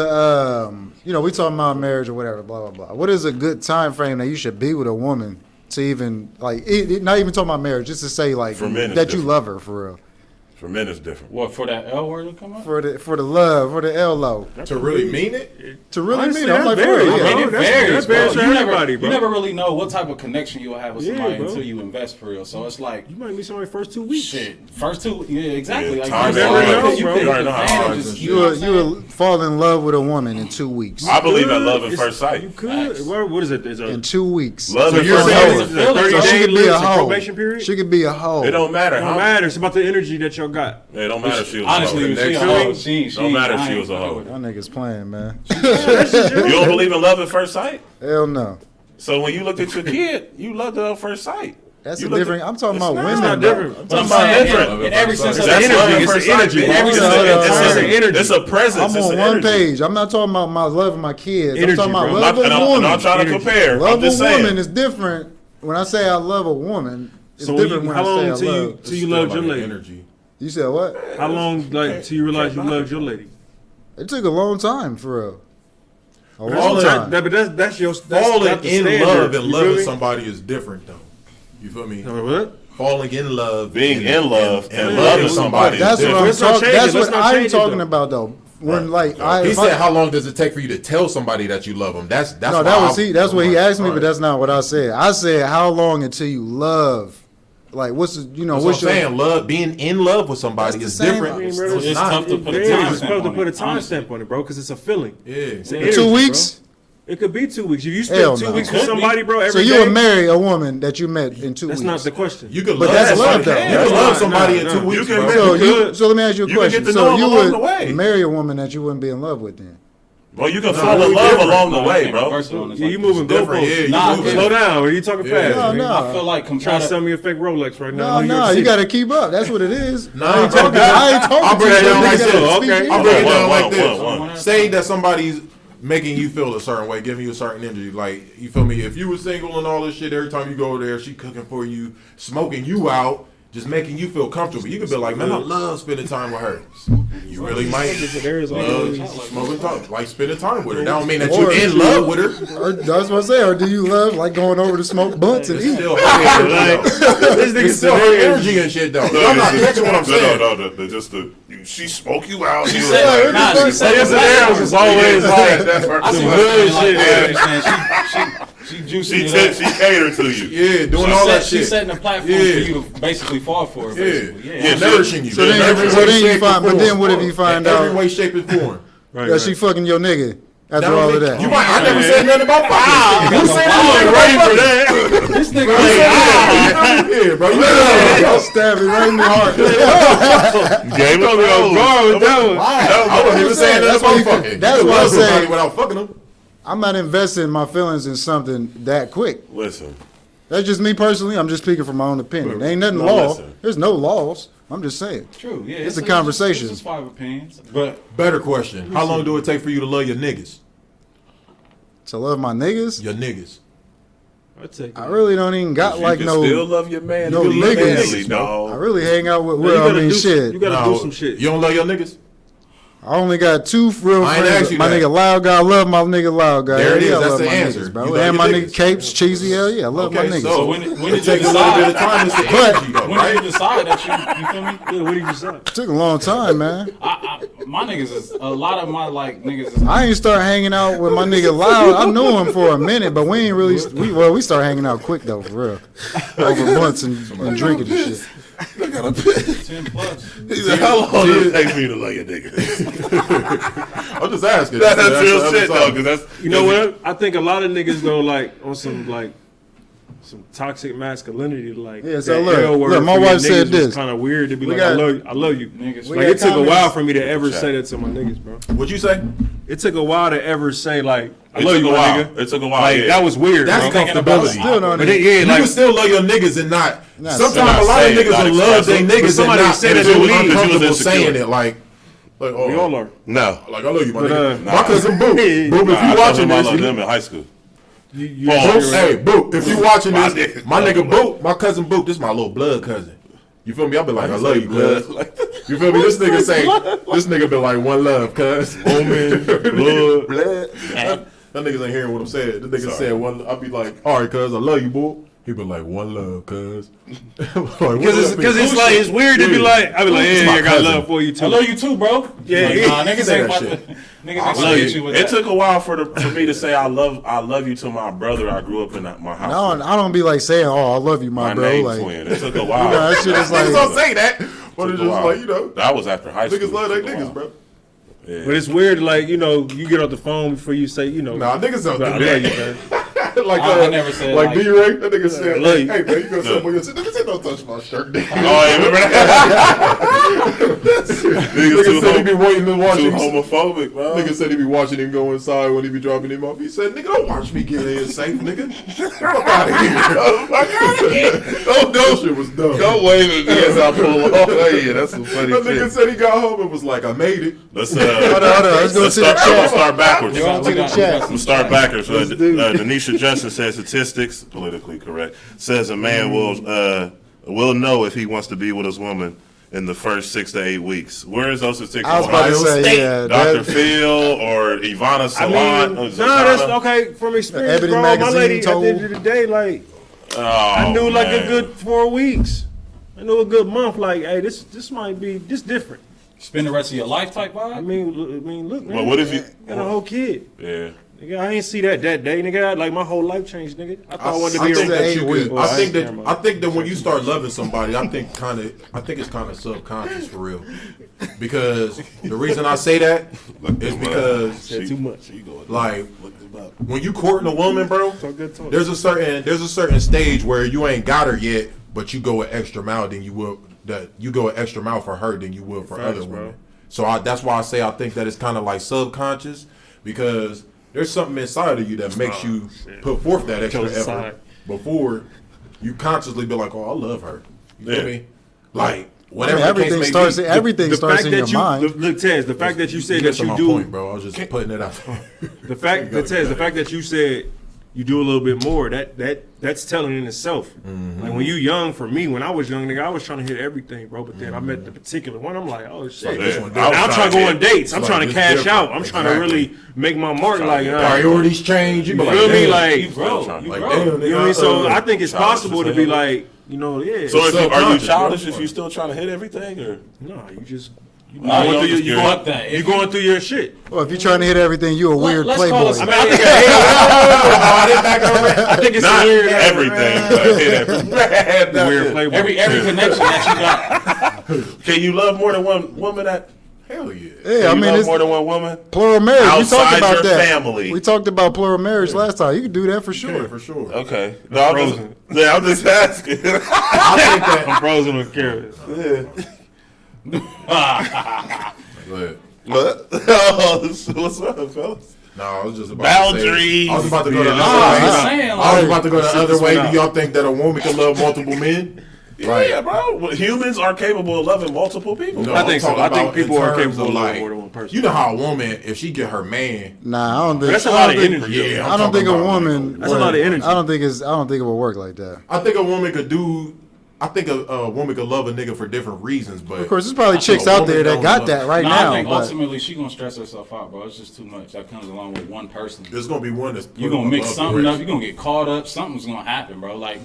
talking about marriage or whatever, blah blah blah. What is a good time frame that you should be with a woman to even like not even talking about marriage, just to say like For men, it's that you different. love her for real. For men, it's different. What, for that L word to come up? For the love, for the LO. To really mean it? To really Honestly, mean it. I'm that like, for real, varies, yeah. bro. I mean, it That's- varies, that varies bro. for You everybody, never, bro. you never really know what type of connection you'll have with Yeah, somebody bro. until you invest for real. So it's like, You might meet somebody first 2 weeks. shit. First two, yeah, exactly. Yeah, like time first is two, hard, you bro. could You already know how hard just, this you know what I'm You will fall in love with a woman in 2 weeks. I believe in Could. love at It's- first sight. You could. Facts. What is it? It's a In 2 weeks. Love so at you're first saying sight. it's a 30 So she day could be a list, a hoe. probation period? She could be a hoe. It don't matter. It don't matter. It's about the energy that y'all got. It don't matter if she was Honestly, a hoe. if she a Next hoe, week, she don't matter if I she ain't was a fucking hoe. with her. Y'all niggas playing, man. You don't believe in love at first sight? Hell no. So when you looked at your kid, you loved her at first sight. That's You a looked different. at- I'm talking It's about not. women. It's not bro. different. But I'm It's not saying, different. in every sense of It's the energy. energy. It's First the sight, energy. bitch. bro. It's No, no, It's no. the energy. It's a presence. I'm It's on an one energy. page. I'm not talking about my love of my kids. Energy, I'm talking about bro. love And of I'm woman. not trying to Energy. compare. I'm Love just a woman saying. is different. When I say I love a woman, it's So when different you, when how I long say I till love. you loved your lady? Energy. You said what? How long till you realize you loved your lady? It took a long time for real. A long Falling- time. That's your Falling that's the in standard. love and You loving feel me? somebody is different, though. You feel me? What? Falling in love, Being in love and Yeah. loving But somebody. That's is what different. I'm Let's not talking. change it. That's Let's what not I'm change it, talking though. about though. When like He if said, I- "How long does it take for you to tell somebody that you love them?" That's no, why that was I- he. That's what he asked me, All but right. that's not what I said. I said how long until you love. Like what's the, That's what I'm saying. Love, being in love with somebody That's is the same- different. I mean, bro, it's tough to put a Yeah, time you're stamp supposed to on put a it, time honestly. stamp on it, bro, because it's a feeling. Yeah. It's an In energy, 2 bro. weeks. It could be 2 weeks. If you Hell spend 2 no. weeks with Could be. somebody, bro, So every you day, would marry a woman that you met in 2 that's weeks. not the question. You can But love that's somebody. love, though. You can That's love not- somebody nah, in nah. 2 weeks. You can bro. So could. so let me ask you a You can question. get to So know you them along would the way. marry a woman that you wouldn't be in love with then? Well, you can fall in love along the way, bro. Yeah, you moving different. goalposts. Yeah, you Nah, moving. Slow down. Are you talking fast? No, man? no. I feel like Trying to compared sell me a fake Rolex right now. No, no, you got to keep up. That's what it is. Nah, I ain't bro, talking. I ain't talking I'll break to it you. down You like gotta this. speak Okay. in. I'll break it down One, like this. one. Say that somebody's making you feel a certain way, giving you a certain energy. Like, you feel me? If you were single and all this shit, every time you go over there, she cooking for you, smoking you out, just making you feel comfortable. You could be like, man, I love spending time with her. You really might There is love always smoking time, like spending time with her. That don't mean that Or you're in she- love with her. Or, that's what I say. Or do you love like going over to smoke blunts and It's eat? still her energy, though. this It's nigga still her said energy and shit, though. I'm not catching what I'm saying. No, just she spoke you out. She You said, Yeah, nah, what she the said Yes, the it black is. woman- It's always like I see some what good you're saying, shit. like, I understand. She juicing it up. she catered to you. Yeah, doing all that She's shit. setting a platform Yeah. for you to basically fall for. Basically, Yeah, yeah. nourishing you. So then, Every so way, then you shape, find. and But then form. what if you find In every out way, shape, and form. that she fucking your nigga after That all don't of make- that? You might. I never said nothing about fucking. You said I'm nothing ready about for fucking. that. This nigga, Yeah, bro. You know, I'll stab it right in the heart. Game of Thrones. I wasn't even saying That's that's why about you- fucking. that's You can why I love say- somebody without fucking them. I'm not investing my feelings in something that quick. Listen, That's just me personally. I'm just speaking from my own opinion. Ain't nothing No, law. listen. There's no laws. I'm just saying. true. Yeah, It's a conversation. It's just 5 opinions, but Better question. How long do it take for you to love your niggas? To love my niggas, Your niggas. I really don't even got you like can no. still love your man. no You can live niggas, manly, I dog. really hang out with. You Well, I gotta mean, do, shit. You gotta No, do some shit. You don't love your niggas? I only got 2 real I ain't friends. asked you My that. nigga Loud Guy, I love my nigga Loud Guy. There it is. I That's love the my answer. niggas, bro. You love And your my niggas. nigga Capes, Cheesy, hell yeah, I love my Okay, niggas. so when it did you takes a little bit of decide? time to see But- energy, though, When did right? you decide that you feel me? Yeah, what did you say? Took a long time, man. My niggas is a lot of my like niggas is I ain't start hanging out with my nigga Loud. I knew him for a minute, but we ain't really. We started hanging out quick though, for real. Over months and drinking and shit. 10 plus. He said, "How long does it take for you to love your nigga?" I'm just asking. That's real shit though, because that's You know what? I think a lot of niggas go like on some toxic masculinity, like Yeah, so that look, L word look, my for your wife said niggas was this. kind of weird to be We like, got- I love you. Niggas. We Like got it took a comments. while for me to ever say that to my niggas, bro. What'd you say? It took a while to ever say like, I It love took you, a my while. nigga. It took a while. Like yeah. that was weird, That's bro. comfortability. Still don't. But then, yeah, You like can still love your niggas and not. Not Sometimes say- a lot of say it, niggas not will love their express it. But niggas and somebody not said and it feel to me. uncomfortable You was insecure. saying it. Like oh, we all are. No. Like I love you, my But, nigga. nah. My cousin Boo. Boo, if Nah, you I watching love this, them in high school. You Pause. Hey, Boo, if you watching My this, nigga. my nigga Boo, my cousin Boo, this my little blood cousin. You feel me? I be like, I love you, cuz. You feel me? This nigga say, this nigga be like, one love, cuz. Woman, blood. That niggas ain't hearing what I'm saying. This nigga said one. I be like, all right, cuz, I love you, boo. He be like, one love, cuz. Because it's like it's weird to be like, I be like, It's yeah, my I got cousin. love for you too. I love you too, bro. Yeah, Like, yeah. nah, niggas Say ain't that about shit. to. Niggas I ain't love gonna you. hit you with It that. took a while for me to say I love you to my brother. I grew up in my house. No, I don't be like saying, "Oh, I love you, my my bro." name Like, twin. It took a while. you know, that shit is like. Niggas don't say that, but Took it's a just while. like, you know, That was after high school. niggas love their It took a niggas, while. bro. Yeah. But it's weird, like, you know, you get off the phone before you say, you know, Nah, niggas don't I do love you, that. man. Like, I never said like like- D-Ray, that nigga said, love hey, you. man, you got something on your shit. Nigga said, don't touch my shirt, nigga. Oh, yeah, remember that? Nigga said he be waiting to watch Too him. homophobic, bro. Nigga said he be watching him go inside when he be dropping him off. He said, nigga, don't watch me get in safe, nigga. Fuck out of here. Oh, that shit was dumb. Don't wave at me as I pull off. Yeah, that's some funny That nigga shit. said he got home and was like, I made it. Let's Hold on, let's go to the I'm gonna chat. start backwards. We got- to we the got- we chat. got I'm some start backwards. do it. Denisha Justin says statistics, politically correct, says a man will know if he wants to be with his woman in the first 6 to 8 weeks. Where is those statistics? I was about to Ohio say, State? yeah, Dr. that- Phil or Ivana I Salon? mean, no, that's okay from experience, Ebony bro. My Magazine lady, at told- the end of the day, like, Oh, I knew like man. a good 4 weeks. I knew a good month. Like, hey, this might be this different. Spend the rest of your life type vibe. I mean, look, man. But what if you? got a whole kid? Yeah. Nigga, I ain't see that day, nigga. Like my whole life changed, nigga. I thought I wanted to I be think a that 8 you weeks. could, Well, I think never that mind. I think that when you start loving somebody, I think it's kind of subconscious for real. Because the reason I say that is because Said too much. like when you courting a woman, bro, Talk good talk. there's a certain stage where you ain't got her yet, but you go an extra mile than you will an extra mile for her than you will for Facts, other bro. women. So that's why I say I think that it's kind of like subconscious because there's something inside of you that makes you put forth that extra Goes effort inside. before you consciously be like, oh, I love her. You Yeah. feel me? Like I mean, whatever the everything case may starts. be. Everything starts in your mind. Look, Tez, the fact that you said You that get to you my do point, bro. I was just putting it out. the fact that you said you do a little bit more, that's telling in itself. Mm-hmm. Like when you young, for me, when I was young, nigga, I was trying to hit everything, bro. But then I met the particular one. I'm like, oh shit. this Yeah. one I was Now I'm trying to go on dates. I'm Like, trying to this cash different. out. I'm trying to Exactly. really make my mark. Like, Priorities change. You be you like, feel me? damn. Like, You grow. Like, You like, grow. damn, you know what I mean? So I think it's Childish possible as to be hell. like, you know, yeah. So if you, are you subconscious, childish bro. if you still trying to hit everything or? no, you just you Nah, going yo, through your, just you fuck going, that. you going through your shit. Well, if you're trying to hit everything, you a weird let's playboy. call us- I mean, I think it's Not a weird, everything, but hit everything. weird playboy. Every connection that you got. Can you love more than one woman? Hell yeah. Yeah, I Can you mean, love it's more than one woman? plural marriage. We Outside talked about your that. family. We talked about plural marriage last time. You can do that for Yeah, sure. for sure. Okay. No, I'm just asking. I think that. I'm frozen with carrots. But, What? Oh, what's up, fellas? no, I was just about Boundaries. To say, I was about to go the Yeah, other way. I'm saying, I was like, about to go the other this way. one Do out. y'all think that a woman can love multiple men? Yeah, bro. Well, humans are capable of loving multiple people. No, I I'm think so. talking I think about in people are terms capable of loving like, more than one person. You know how a woman, if she get her man, Nah, I don't think. That's a I lot don't of think- energy. Yeah, I'm I don't think a talking about, woman. That's a lot of energy. I don't think it will work like that. I think a woman could do I think a woman could love a nigga for different reasons, but Of course, there's probably I chicks think a out there woman that don't got love- that right I now. think But ultimately she gonna stress herself out, bro. It's just too much. That comes along with one person. There's gonna be one that's You're gonna mix above the something rest. up. You're gonna get caught up. Something's gonna happen, bro. Like,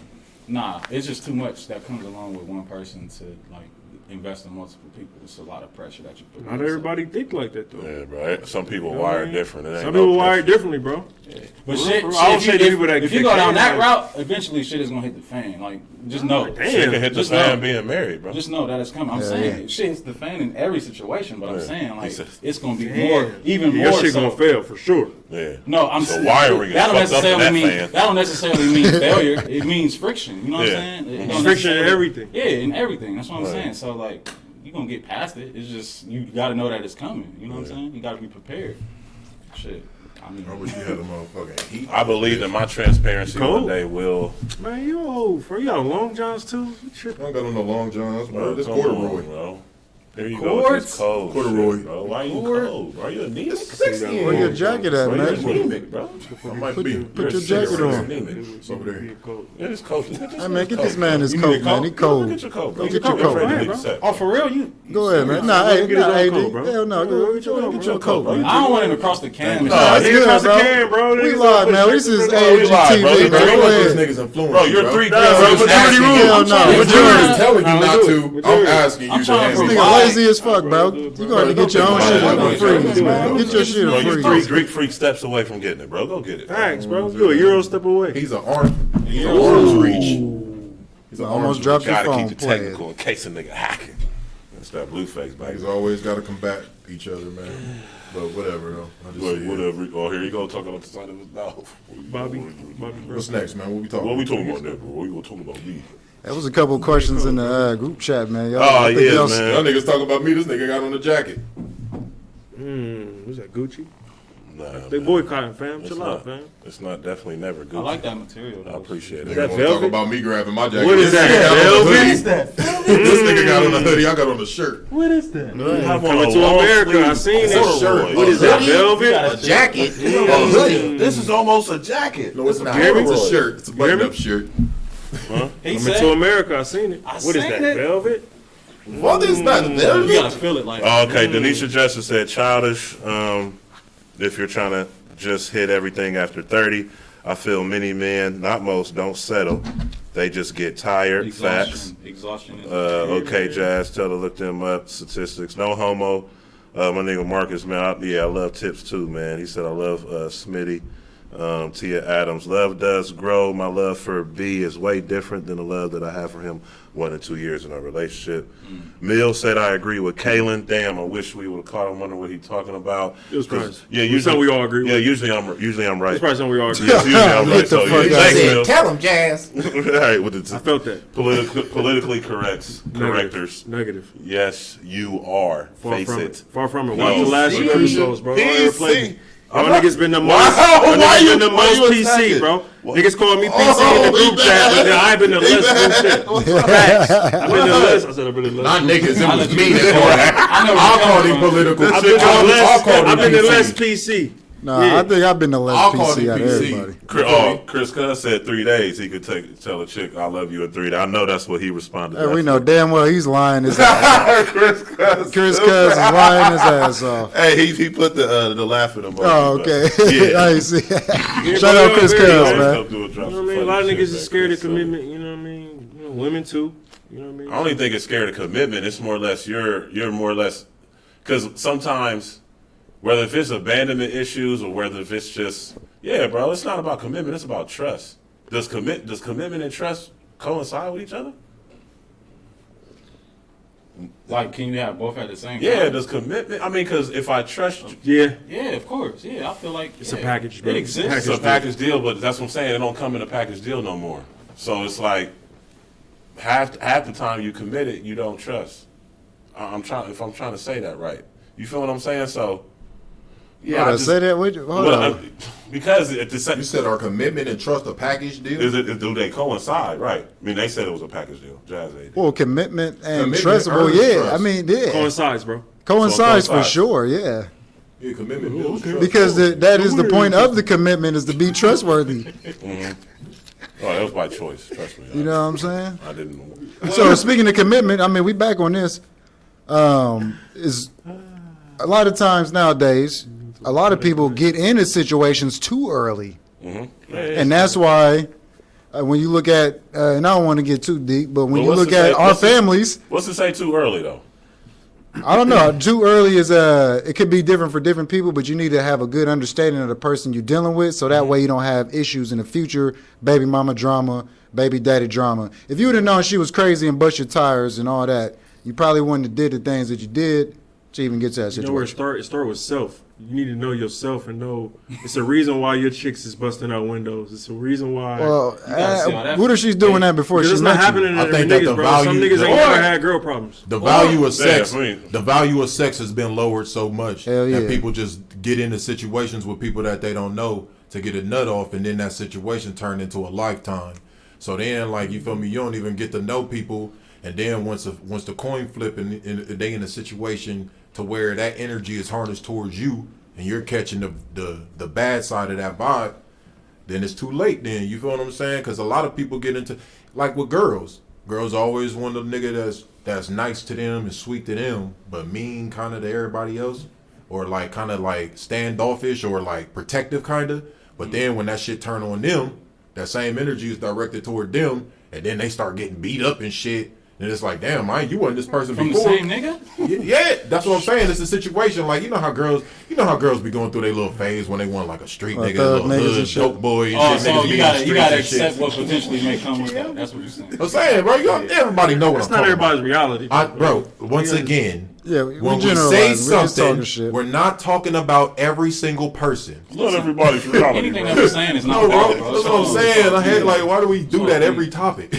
nah, it's just too much that comes along with one person to like invest in multiple people. It's a lot of pressure that you put. on Not yourself. everybody think like that though. Yeah, bro. Some people You know what I wired mean? different. It ain't Some no people wired pressure. differently, bro. But For shit, real, shit, I would if say you, the people that if you get go down came that like- route, eventually shit is gonna hit the fan. Like, just know. Damn. Shit can hit the Just fan know. being married, bro. Just know that it's coming. I'm Yeah, saying yeah. shit hits the fan in every situation, but I'm Yeah. saying He like said- it's gonna be Damn. more, even Yeah, more. your shit so. gonna fail for sure. Yeah. No, I'm The saying wiring is that don't fucked up in necessarily that mean fan. that don't necessarily mean failure. It means friction. You know what Yeah. I'm saying? It Mhm. don't Friction in necessarily- everything. Yeah, in everything. That's what I'm Right. saying. So like, you gonna get past it. It's just you got to know that it's coming. You know what I'm Yeah. saying? You got to be prepared. Shit. I mean, I wish you had a motherfucking heat. I believe that my transparency Cold. one day will. Man, you old, bro. You got long johns too? You I tripping? don't got on the long johns, bro. This Come on, corduroy. bro. Here you go with Cords? this cold Corduroy. shit, bro. Why you Cord? cold? Are you anemic? where your jacket at, Bro, you're man? anemic, bro. I might Put be. your You're jacket cigarette on. anemic. It's over there. Yeah, it's cold. Hey, man, get this man his You coat, need a man. He coat? cold. Get your coat, bro. Go get your coat. Go ahead, bro. oh, for real? You Go ahead, man. serious? Nah, Go hey, get his nah, own AD. coat, bro. Hell no. Go Go get your get your own coat, coat, man. I don't want him to cross the can. No, Nah, nigga, nigga across the bro. can, bro. We Niggas live, put man. shit This is in the- we live, bro. AGTV, You bro. Don't Go let these ahead. niggas influence Bro, you, you're bro. 3 Nah, grams. bro, I'm just majority asking rule. you. Hell I'm no. trying to- Majority. I'm telling you Nah, not do to. it. I'm Majority. asking I'm you to trying to handle This it. nigga Why? lazy as fuck, bro. You gonna get your own shit in the freeze, man. Get your shit Bro, in you the three freeze. Greek freak steps away from getting it, bro. Go get it. Facts, bro. You a Euro step away. He's an arm's reach. He's an Almost arm's dropped reach. your Gotta phone. keep the Play technical in case a nigga hacking. That's that blue face, baby. Niggas always got to combat each other, man. But whatever, though. I just Wait, see it. whatever. Oh, here you go talking about the side of his mouth. Bobby, bro. What's next, man? What we talking What we about? talking about there, bro? We gonna talk about me. That was a couple questions in the group chat, man. Y'all, Oh, I think yeah, y'all- man. Y'all niggas talking about me. This nigga got on the jacket. Who's that, Gucci? Nah, They man. boycotting, fam. It's Chill not. out, fam. It's not definitely never good. I like that material. I Though. appreciate Is it. that Nigga wanna talk velvet? about me grabbing my jacket. What is This that, nigga got on the velvet? hoodie. Is that? This nigga got on the hoodie. I got on the shirt. What is that? Have on Coming a to long America. I sleeve seen corduroy. it. What is that? Hoodie? Velvet? A jacket. A hoodie. This is almost a jacket. No, it's not. hear me? It's a shirt. It's a You hear me? button-up shirt. He Coming said, to America. I seen it. I What is seen that? it. Velvet? What is that? you Velvet? gotta feel it like. Okay, Denisha Justice said childish. If you're trying to just hit everything after 30, I feel many men, not most, don't settle. They just get tired. Facts. Exhaustion. Is Okay, Jazz, tell her look them up. Statistics. No homo. My nigga Marcus, man. I love Tips too, man. He said I love Smitty. Tia Adams. Love does grow. My love for B is way different than the love that I have for him 1 and 2 years in our relationship. Mill said I agree with Kalen. Damn, I wish we would have caught him. Wondering what he's talking about. It was 'Cause- probably- Yeah, it was usually something we all agree with. Yeah, usually I'm right. That's probably something we all agree Yeah, with. usually I'm right. Get the So fuck yeah, out thanks, of here. Mill. Tell him, Jazz. All right, with I the felt that. politically correctors. Negative. Yes, you are. Far Face from it. it. Far from it. No. Watch the last See? episodes, bro. Don't ever play me. Y'all I'm not- niggas been the Wow, most, y'all why niggas you- been the why most you PC, attacking? bro. What? Niggas call me PC in the group chat, but then I've been the less group chat. Facts. I've been the less. I said I've been the less. Not niggas. It I was let me you- that called him. I know where I'll you're call coming him from. political. I've been the I'll less. call him I've been the PC. less PC. Nah, Yeah. I think I've been the less I'll call PC him out of PC. everybody. Chris Cuz said 3 days he could tell a chick I love you in 3 days. I know that's what he responded. Hey, we back know to. damn well he's lying his ass. Chris Cuz. Chris Cuz is lying his ass off. Hey, he put the laughing emoji. Oh, okay. but- Yeah. I see. Yeah, Shout out bro, Chris yeah, Cuz, yeah. man. Come through and drop You know some what I mean? A funny lot of shit niggas is back scared there, of so- commitment. You know what I mean? You know, women too. You know what I mean? I don't even think it's scared of commitment. It's more or less you're more or less because sometimes whether if it's abandonment issues or whether if it's just bro, it's not about commitment. It's about trust. Does commitment and trust coincide with each other? Like, can you have both at the same time? Yeah. Does commitment? I mean, because if I trust you, Yeah. Yeah, of course. Yeah, I feel like It's a package, bro. It It's a exists. it's a package deal, but that's what I'm saying. It don't come in a package deal no more. So it's like half the time you commit it, you don't trust. I'm trying to say that right. You feel what I'm saying? So yeah, Hold I on, just, say that. Hold well, on. because at the same, You said our commitment and trust a package deal? do they coincide? Right. I mean, they said it was a package deal. Jazz did. Well, commitment and Commitment trust. Well, earns yeah. trust. I mean, yeah. Coincides, bro. Coincides for coincides. sure. Yeah. Yeah, commitment builds trust. Because that is the point of the commitment is to be trustworthy. Oh, that was by choice. Trust me. You know what I'm saying? I didn't. So speaking of commitment, I mean, we back on this. Is a lot of times nowadays, a lot of people get into situations too early, and that's why when you look at, and I don't want to get too deep, but when you look at our families, What's to say too early though? I don't know. Too early is it could be different for different people, but you need to have a good understanding of the person you're dealing with, so that way you don't have issues in the future, baby mama drama, baby daddy drama. If you would have known she was crazy and bust your tires and all that, you probably wouldn't have did the things that you did to even get to that You know where it situation. start with self. You need to know yourself and know it's a reason why your chicks is busting out windows. It's a reason why. Well, gotta see how that what if she's doing that before Because she it's not met you? happening to I every think that niggas, the bro. Some value- niggas ain't Or- never had girl problems. The value of sex, Yeah, I mean- the value of sex has been lowered so much Hell yeah. that people just get into situations with people that they don't know to get a nut off, and then that situation turned into a lifetime. So then, like, you feel me? You don't even get to know people, and then once the coin flip and they in a situation to where that energy is harnessed towards you, and you're catching the bad side of that vibe, then it's too late. Then you feel what I'm saying? Because a lot of people get into, like with girls always want a nigga that's nice to them and sweet to them, but mean kind of to everybody else, or like kind of like standoffish or like protective kind of. But then when that shit turn on them, that same energy is directed toward them, and then they start getting beat up and shit. And it's like, damn, man, you wasn't this person From the before. same nigga? Yeah, that's what I'm saying. It's a situation like you know how girls be going through their little phase when they want like a street Like nigga, thug a little niggas and hood shit. dope boy. And Oh, shit, so niggas you be in the gotta streets and accept shit. what potentially may come with that. That's what you're saying. I'm saying, bro, everybody know what It's I'm not talking everybody's about. reality. Bro, once again, Yeah, we when we generalize. say We're just talking something, shit. we're not talking about every single person. It's not everybody's reality. Anything bro. that we're saying is not No, bro, valid, bro. that's what I'm saying. I had like, why do we do that every topic?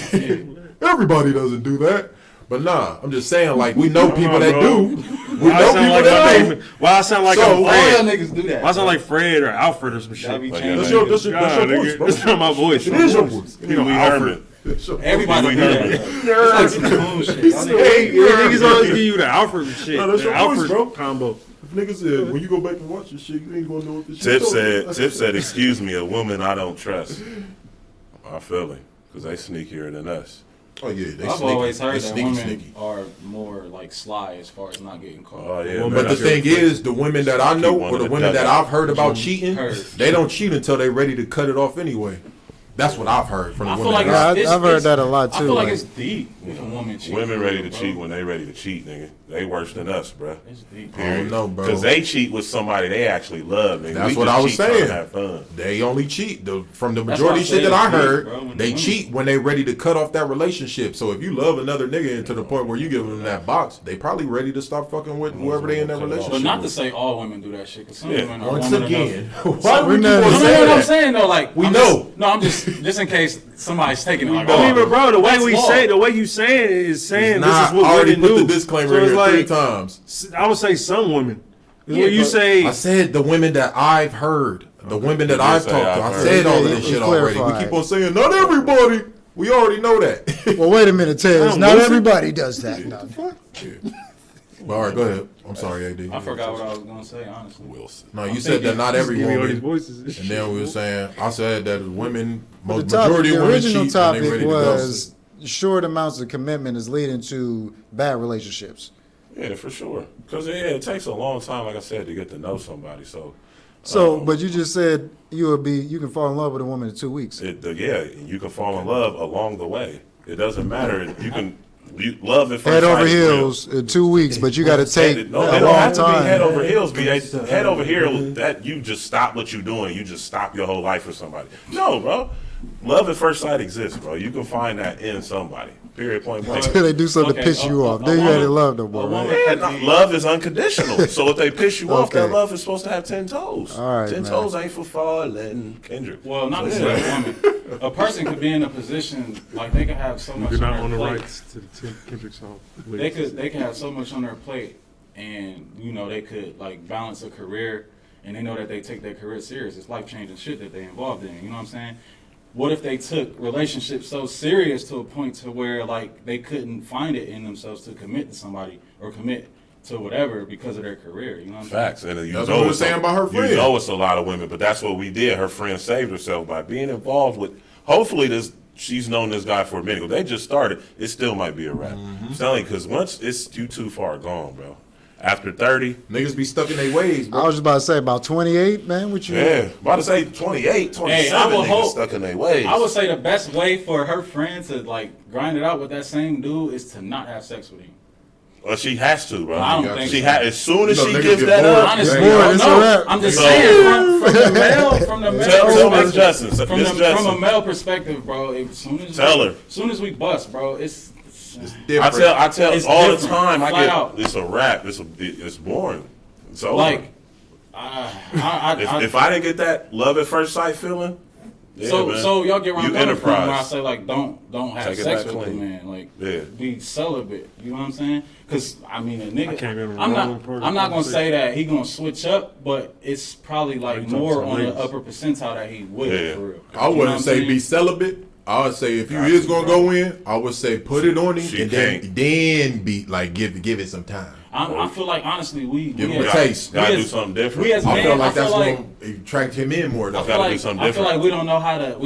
Everybody doesn't do that. But nah, I'm just saying, like, we know people on, that bro. do. We Why I know sound people like that my do. name? Why I sound like So, I'm All y'all Fred? niggas do that. Why I sound like Fred or Alfred or some shit? That be Like, changing. That's yeah, your, that's your, God, that's your nigga, voice, bro. that's not my voice. It is your voice. You know, Pee Wee Alfred. Herman. That's your voice. Everybody do that. Nerd. It's like some cool shit. Y'all niggas- Hey, Niggas always give you the Alfred shit. No, that's the your voice, Alfred bro. combo. If nigga said, when you go back and watch this shit, you ain't gonna know what this shit Tip said, excuse me, a woman I don't trust. I feel it, because they sneakier than us. Oh yeah, they I've sneaky. always heard They that sneaky, women sneaky. are more like sly as far as not getting caught. Oh, yeah. Well, man, But the I- thing is, the women that I know Keep one or the of women the that I've heard about cheating, Heard. they don't cheat until they're ready to cut it off anyway. That's what I've heard from the I women. feel like that Yeah, I've heard that a lot, I too, feel like like- it's deep if a woman cheats. Women ready to bro. cheat when they ready to cheat, nigga. They worse than us, bro. It's deep. I don't know, bro. Because they cheat with somebody they actually love, nigga. That's We what just I was cheat trying to saying. have fun. They only cheat. From the That's majority why I shit say that I it's deep, heard, bro, when they women- cheat when they ready to cut off that relationship. So if you love another nigga and to the point where you give them that box, they probably ready to stop fucking with whoever they in that Cut it off. relationship. But not to with. say all women do that shit, because some Yeah. women are Once women again, enough- why do we We're keep not- on No, no, saying no, what I'm that? saying though, like We I'm know. I'm just in case somebody's taking it like, I mean, but bro, the way that's we law. say, the way you saying it is saying Nah, this is what I already women put do. the disclaimer So in it's here like, 3 times. I would say some women. Yeah, when you but- say I said the women that I've heard, the women that You did I've say talked to. I've I heard. said all of Yeah, this you shit already. We clarified. keep on saying not everybody. We already know that. Well, wait a minute, Tez. Damn, Not Wilson. everybody does that. No. All right, go ahead. I'm sorry, AD. I forgot what I was gonna say, honestly. Wilson. No, you I'm said that thinking- not every give me all these woman. voices. And then we were saying, I said that women, But most the topic, majority of the women original cheat when they ready topic to was short amounts of commitment is leading to bad relationships. Yeah, for sure. Because it takes a long time, like I said, to get to know somebody. So, So, but you just said you can fall in love with a woman in 2 weeks. you can fall in love along the way. It doesn't matter. Love at first Head over sight is real. heels in 2 weeks, but you got to take No, a they don't long have to be head time. over heels. Head over heels. That you just stop what you're doing. You just stop your whole life for somebody. No, bro. Love at first sight exists, bro. You can find that in somebody. Period. Point blank. Until they do something to Okay, piss you a off. Then you ain't in woman- love no more, a woman- right? Yeah, no, love is unconditional. So if they piss you off, that Okay. love is supposed to have 10 toes. All right, 10 man. toes ain't for falling, Kendrick. Well, not So, to say a woman. A person could be in a position like they could have so much You're not on on the their plate. rights to the Tim Kendrick song. They could have so much on their plate, and they could like balance a career, and they know that they take their career serious. It's life changing shit that they involved in. You know what I'm saying? What if they took relationships so serious to a point to where like they couldn't find it in themselves to commit to somebody or commit to whatever because of their career? You know what I'm saying? Facts. And you That's know what we were it's saying about her friend. You know it's a lot of women, but that's what we did. Her friend saved herself by being involved with hopefully she's known this guy for a minute. If they just started, it still might be a wrap. I'm telling you, because once you too far gone, bro. After 30, Niggas be stuck in their ways, I bro. was just about to say about 28, man. What you? yeah, about to say 28, 27 Hey, I would niggas hope- stuck in their ways. I would say the best way for her friend to like grind it out with that same dude is to not have sex with him. Well, she has to, bro. I don't think she so. as soon as You know, she niggas gives get that bored. up. Honestly, bored, no, it's a no, wrap. I'm just So- saying from the male Tell perspective, Miss Justin. from Miss the Justin. from a male perspective, bro. As soon as we bust, bro, it's Different. I tell It's all the different, time. I flat get out. it's a wrap. It's boring. It's over. like if I didn't get that love at first sight feeling, yeah, man. so y'all get where I'm You coming from when I enterprise. say like don't have Take it sex back with the clean. man, like Yeah. be celibate. You know what I'm saying? Because I mean, a nigga. I can't remember I'm the not. wrong part of I'm not the gonna say that he gonna switch up, but it's probably like you talking more to on the ladies. upper percentile that he would Yeah. for real. I You know wouldn't what say I'm be saying? celibate. I would say if you Got is you, gonna bro. go in, I would say put it on him She and can't. then be like give it some time. I feel like honestly we Give we him a as- taste. Gotta we do as- something different. we as I men, feel like I feel that's like gonna attract him in more though. I feel Gotta like do something I feel different. like we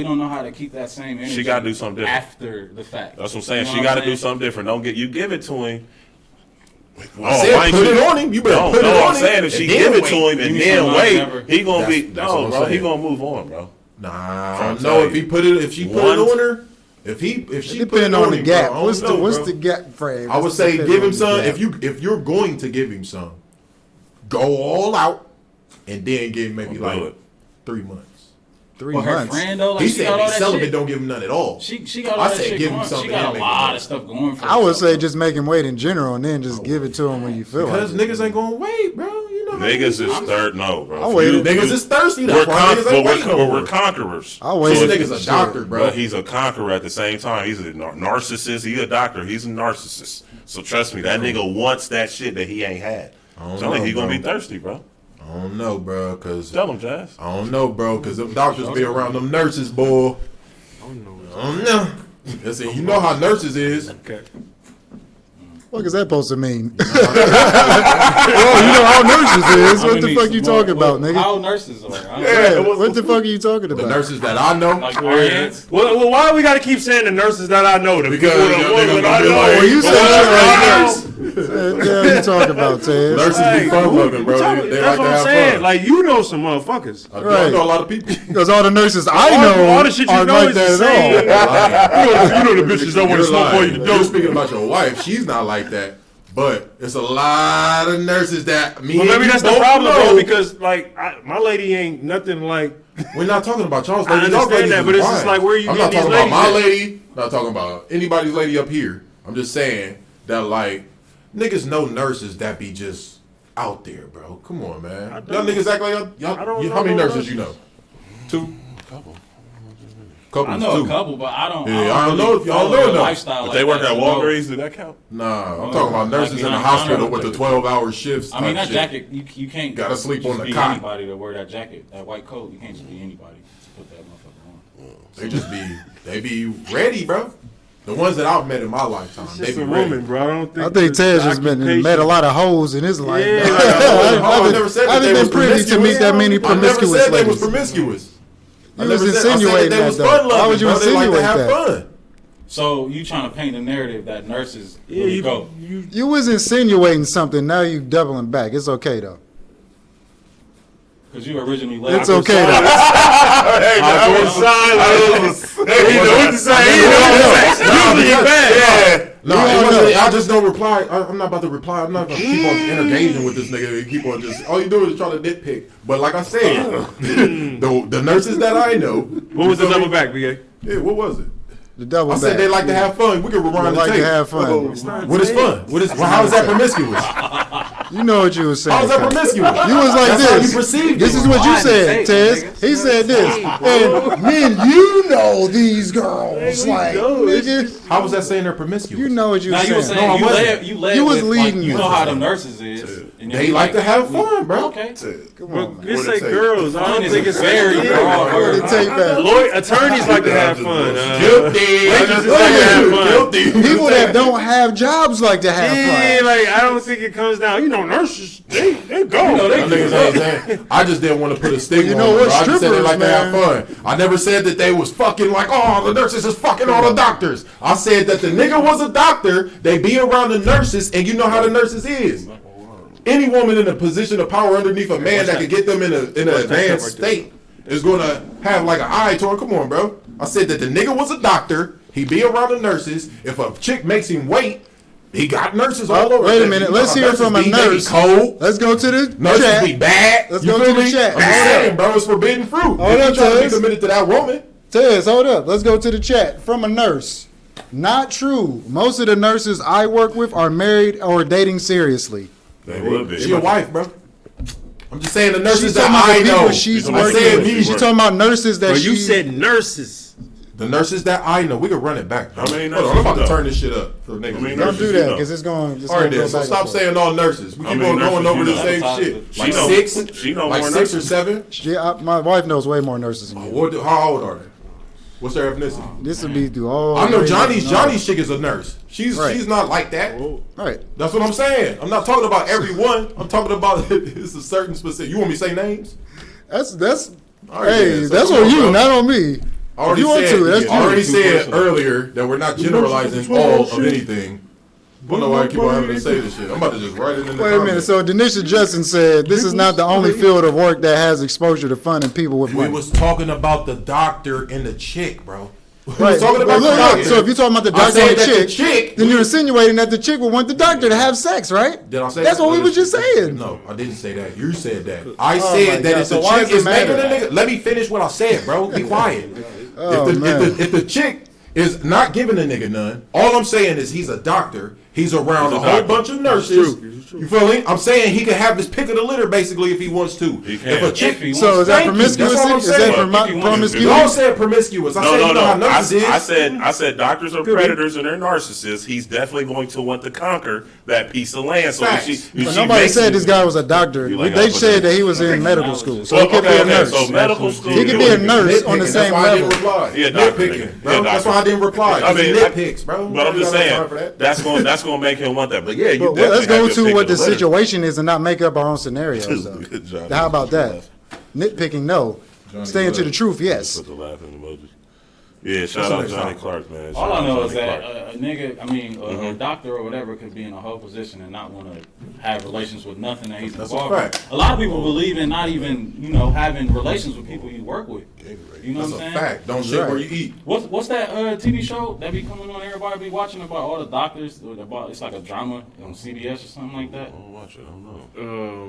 don't know how to keep that same energy. She gotta do something different. after the fact. That's what I'm saying. You know She what got to I'm do saying? something different. Don't get you give it to him. I said mind put you- it on him. You better No, put it on I'm him. saying if she and then give it wait. to him and Give me then some wait, never. he gonna be That's no, what I'm bro. He saying. gonna move on, bro. Nah, Trying I don't to know tell if you. he put it. If she put it Once- on her, if she put it Depending on the him, gap. bro, I What's don't know, what's bro. the gap frame? I would What's say depending give on him the some. gap? If you're going to give him some, go all out, and then give him maybe Don't do like it. 3 months. 3 But her months. friend though, like He she said got all be that celibate, shit. don't give him none at all. She got all I that said shit give him going. something She got and a make lot it of stuff going for I would herself, say bro. just make him wait in general, and then just give it to him when you feel Because like it. niggas ain't gonna wait, bro. You know how Niggas niggas is third. No, bro. I waited. Niggas is thirsty. We're, That's why niggas ain't waiting no we're more. conquerors. I waited. This nigga's a doctor, bro. But he's a conqueror at the same time. He's a narcissist. He's a doctor. He's a narcissist. So trust me, that nigga wants that shit that he ain't had. don't Tell him know, he gonna bro. be thirsty, bro. I don't know, bro. Cause Tell him, Jazz. I don't know, bro. Cause them doctors be around them nurses, boy. I don't know. Listen, you know how nurses is. Okay. What is that supposed to mean? Well, you know how nurses is. I'm What gonna the need fuck some you more- talking about, nigga? How nurses are? I don't know. Yeah, what the fuck are you talking The about? nurses that I know. Like RNs? Well, why do we got to keep saying the nurses that I know? The Because people, y'all the ones niggas that I gonna be know. like, Well, you the said ones shit that I like know. What the hell you talking about, Tez? Nurses be fun loving, bro. That's They like what to I'm have saying. fun. Like, you know some motherfuckers. I Right. know a lot of people. Because all the nurses I All- know all the shit you aren't know like is the that same. at all. You know the bitches don't want to You're smoke for you lying. to You're do. speaking about your wife. She's not like that. But it's a lot of nurses that me But and maybe you that's the both problem, know. bro. Because like my lady ain't nothing like. We're not talking about y'all's I lady. Y'all's understand ladies that, is but it's just fine. like, where you I'm not getting talking these about my ladies lady. Not talking about anybody's lady up here. I'm just saying that like niggas know nurses that be just out there, bro. Come on, man. Y'all niggas act like y'all. I don't How many know nurses nurses. you know? 2. Couple. I know two. a couple, but I don't. Yeah, I don't know if y'all follow know their enough. lifestyle If like they work that at to know. Walgreens, do that count? Nah, I'm talking about nurses in the behind hospital counter. with the 12-hour shifts. I mean, type that shit. jacket, you can't Gotta sleep just on the be cot. anybody to wear that jacket, that white coat. You can't just be anybody to put that motherfucker on. They just they be ready, bro. The ones that I've met in my lifetime, It's they just be a ready. woman, bro. I don't think. I think the Tez has been occupation- met a lot of hoes in his life. Yeah, man. like, I never said I that they haven't was been privy to meet that many I never promiscuous said they was ladies. promiscuous. I You never was said- I said insinuating they that, was though. fun Why loving, would you bro. They like to insinuate have that? fun. So you trying to paint a narrative that nurses Yeah, really go? you You was insinuating something. Now you doubling back. It's okay though. Because you originally left. It's okay though. awkward silence. He know what to say. He know what to say. Usually he bad. No, it wasn't, I just don't reply. I'm not about to reply. I'm not going to keep on engaging with this nigga. Keep on just all you do is try to nitpick. But like I said, the nurses that I know. What was the double back, BA? Yeah, what was it? The double I back. said they like to have fun. We can rewind They the like tape. to have fun. What is fun? How is that promiscuous? You know what you was saying. How is that Cuz. promiscuous? You was like That's how you this. perceive This it. is what you said, Say, Tez. nigga. He said this. And men, you know these girls. Like, nigga, How was that saying they're promiscuous? you know what you Now was you were saying. saying No, I you wasn't. led. You led. You was with, leading Like, you with know how it. the nurses is. And They you like to have fun, bro. Okay. Come But on, man. this What say it girls. I Fun don't is think a it's very broad Put word. the tape back. Attorneys like to have fun. Skip People that don't have jobs like to have Yeah, fun. like I don't think it comes down. You know, nurses they go. You know, they Them niggas ain't saying. I just didn't want to put a stigma you know on what? it, bro. I just said they like to have Strippers, fun. I never said that they was fucking like, oh, the nurses is fucking all the doctors. I said that the nigga was a doctor. They be around the nurses, and you know how the nurses is. Any woman in a position of power underneath a man that could get them in an advanced state is gonna have like an eye toward. Come on, bro. I said that the nigga was a doctor. He be around the nurses. If a chick makes him wait, he got nurses all over. Wait a minute. Let's hear from a They be nurse. cold. Let's go to the Nurses chat. be bad. Let's You go feel to the me? chat. I'm Hold saying, up. bro, it's forbidden fruit. Hold If up, you trying to be Tez. committed to that woman, Tez, hold up. Let's go to the chat. From a nurse. Not true. Most of the nurses I work with are married or dating seriously. They would be. she a wife, bro. I'm just saying the nurses She's that talking about I the people know. she's I working said with. me. She's talking about nurses that But she you said nurses. The nurses that I know. We can run it back. How many Hold on, I'm about to nurses, turn this shit up for niggas. How many don't nurses do you that know? because it's going. All right, then. So stop saying all nurses. We How keep many on going nurses over you the know? same shit. She Like know- six, she know like more 6 or nurses. 7. My wife knows way more nurses than you. How old are they? What's their ethnicity? This would be through all. I know grades. Johnny's chick is a nurse. She's Right. not like that. Right. That's what I'm saying. I'm not talking about everyone. I'm talking about it's a certain specific. You want me to say names? That's. All right, Hey, then. So that's come on you, bro. not on me. I already If you want said, to, that's I already you. said earlier that we're not generalizing all of anything. I don't know why I keep on having to say this shit. I'm about to just write it in the Wait a minute. comments. So Denisha Justin said this is not the only field of work that has exposure to fun and people with We money. was talking about the doctor and the chick, bro. We Right. was talking But about the look, doctor. so if you're talking about the I doctor said and the that the chick, chick- then you're insinuating that the chick would want the doctor to have sex, right? Did I say That's that? what we were just saying. No, I didn't say that. You said that. I Oh said my that God. if So the why chick does it is making a matter? nigga, let me finish what I said, bro. Be quiet. Oh, if, man. if the chick is not giving a nigga none, all I'm saying is he's a doctor. He's around He's a a whole doctor. bunch of nurses. You feel me? I'm saying he can have his pick of the litter basically if he wants to. He can. If a chick, If he So is that Thank you. promiscuous? That's all I'm Is that saying. If you want- promiscuous? Y'all said promiscuous. I said you know how nurses is. I said doctors are predators and they're narcissists. He's definitely going to want to conquer that piece of land. So Facts. if But she nobody makes said it- this guy was a doctor. You like They how I said put that it? he was in medical school, so Well, he could be okay, a okay, nurse. so medical school. He could be a nurse on the Nitpicking. same That's why I didn't level. reply. Yeah, doctor, Nitpicking, nigga. bro. Yeah, That's doctor. why I didn't reply. I mean, Nitpicks, bro. But I'm just You got time for saying that. that's going to make him want that. But yeah, you But definitely let's go have your to pick what of the litter. situation is and not make up our own scenarios. Though. Good job. How about that? Nitpicking, no. Johnny Staying to Clark. the truth, yes. Put the laughing emoji. Yeah, shout the out next Johnny topic? Clark, man. All Shout I out know is Johnny that Clark. a nigga, I mean, a doctor or whatever could be in a whole position and not want to have relations with nothing that he's That's a involved in. fact. A lot of people believe in not even, having relations with people you work with. You know That's what I'm a saying? fact. Don't shit where you eat. What's that TV show that be coming on? Everybody be watching about all the doctors. It's like a drama on CBS or something like that. I don't watch it. I don't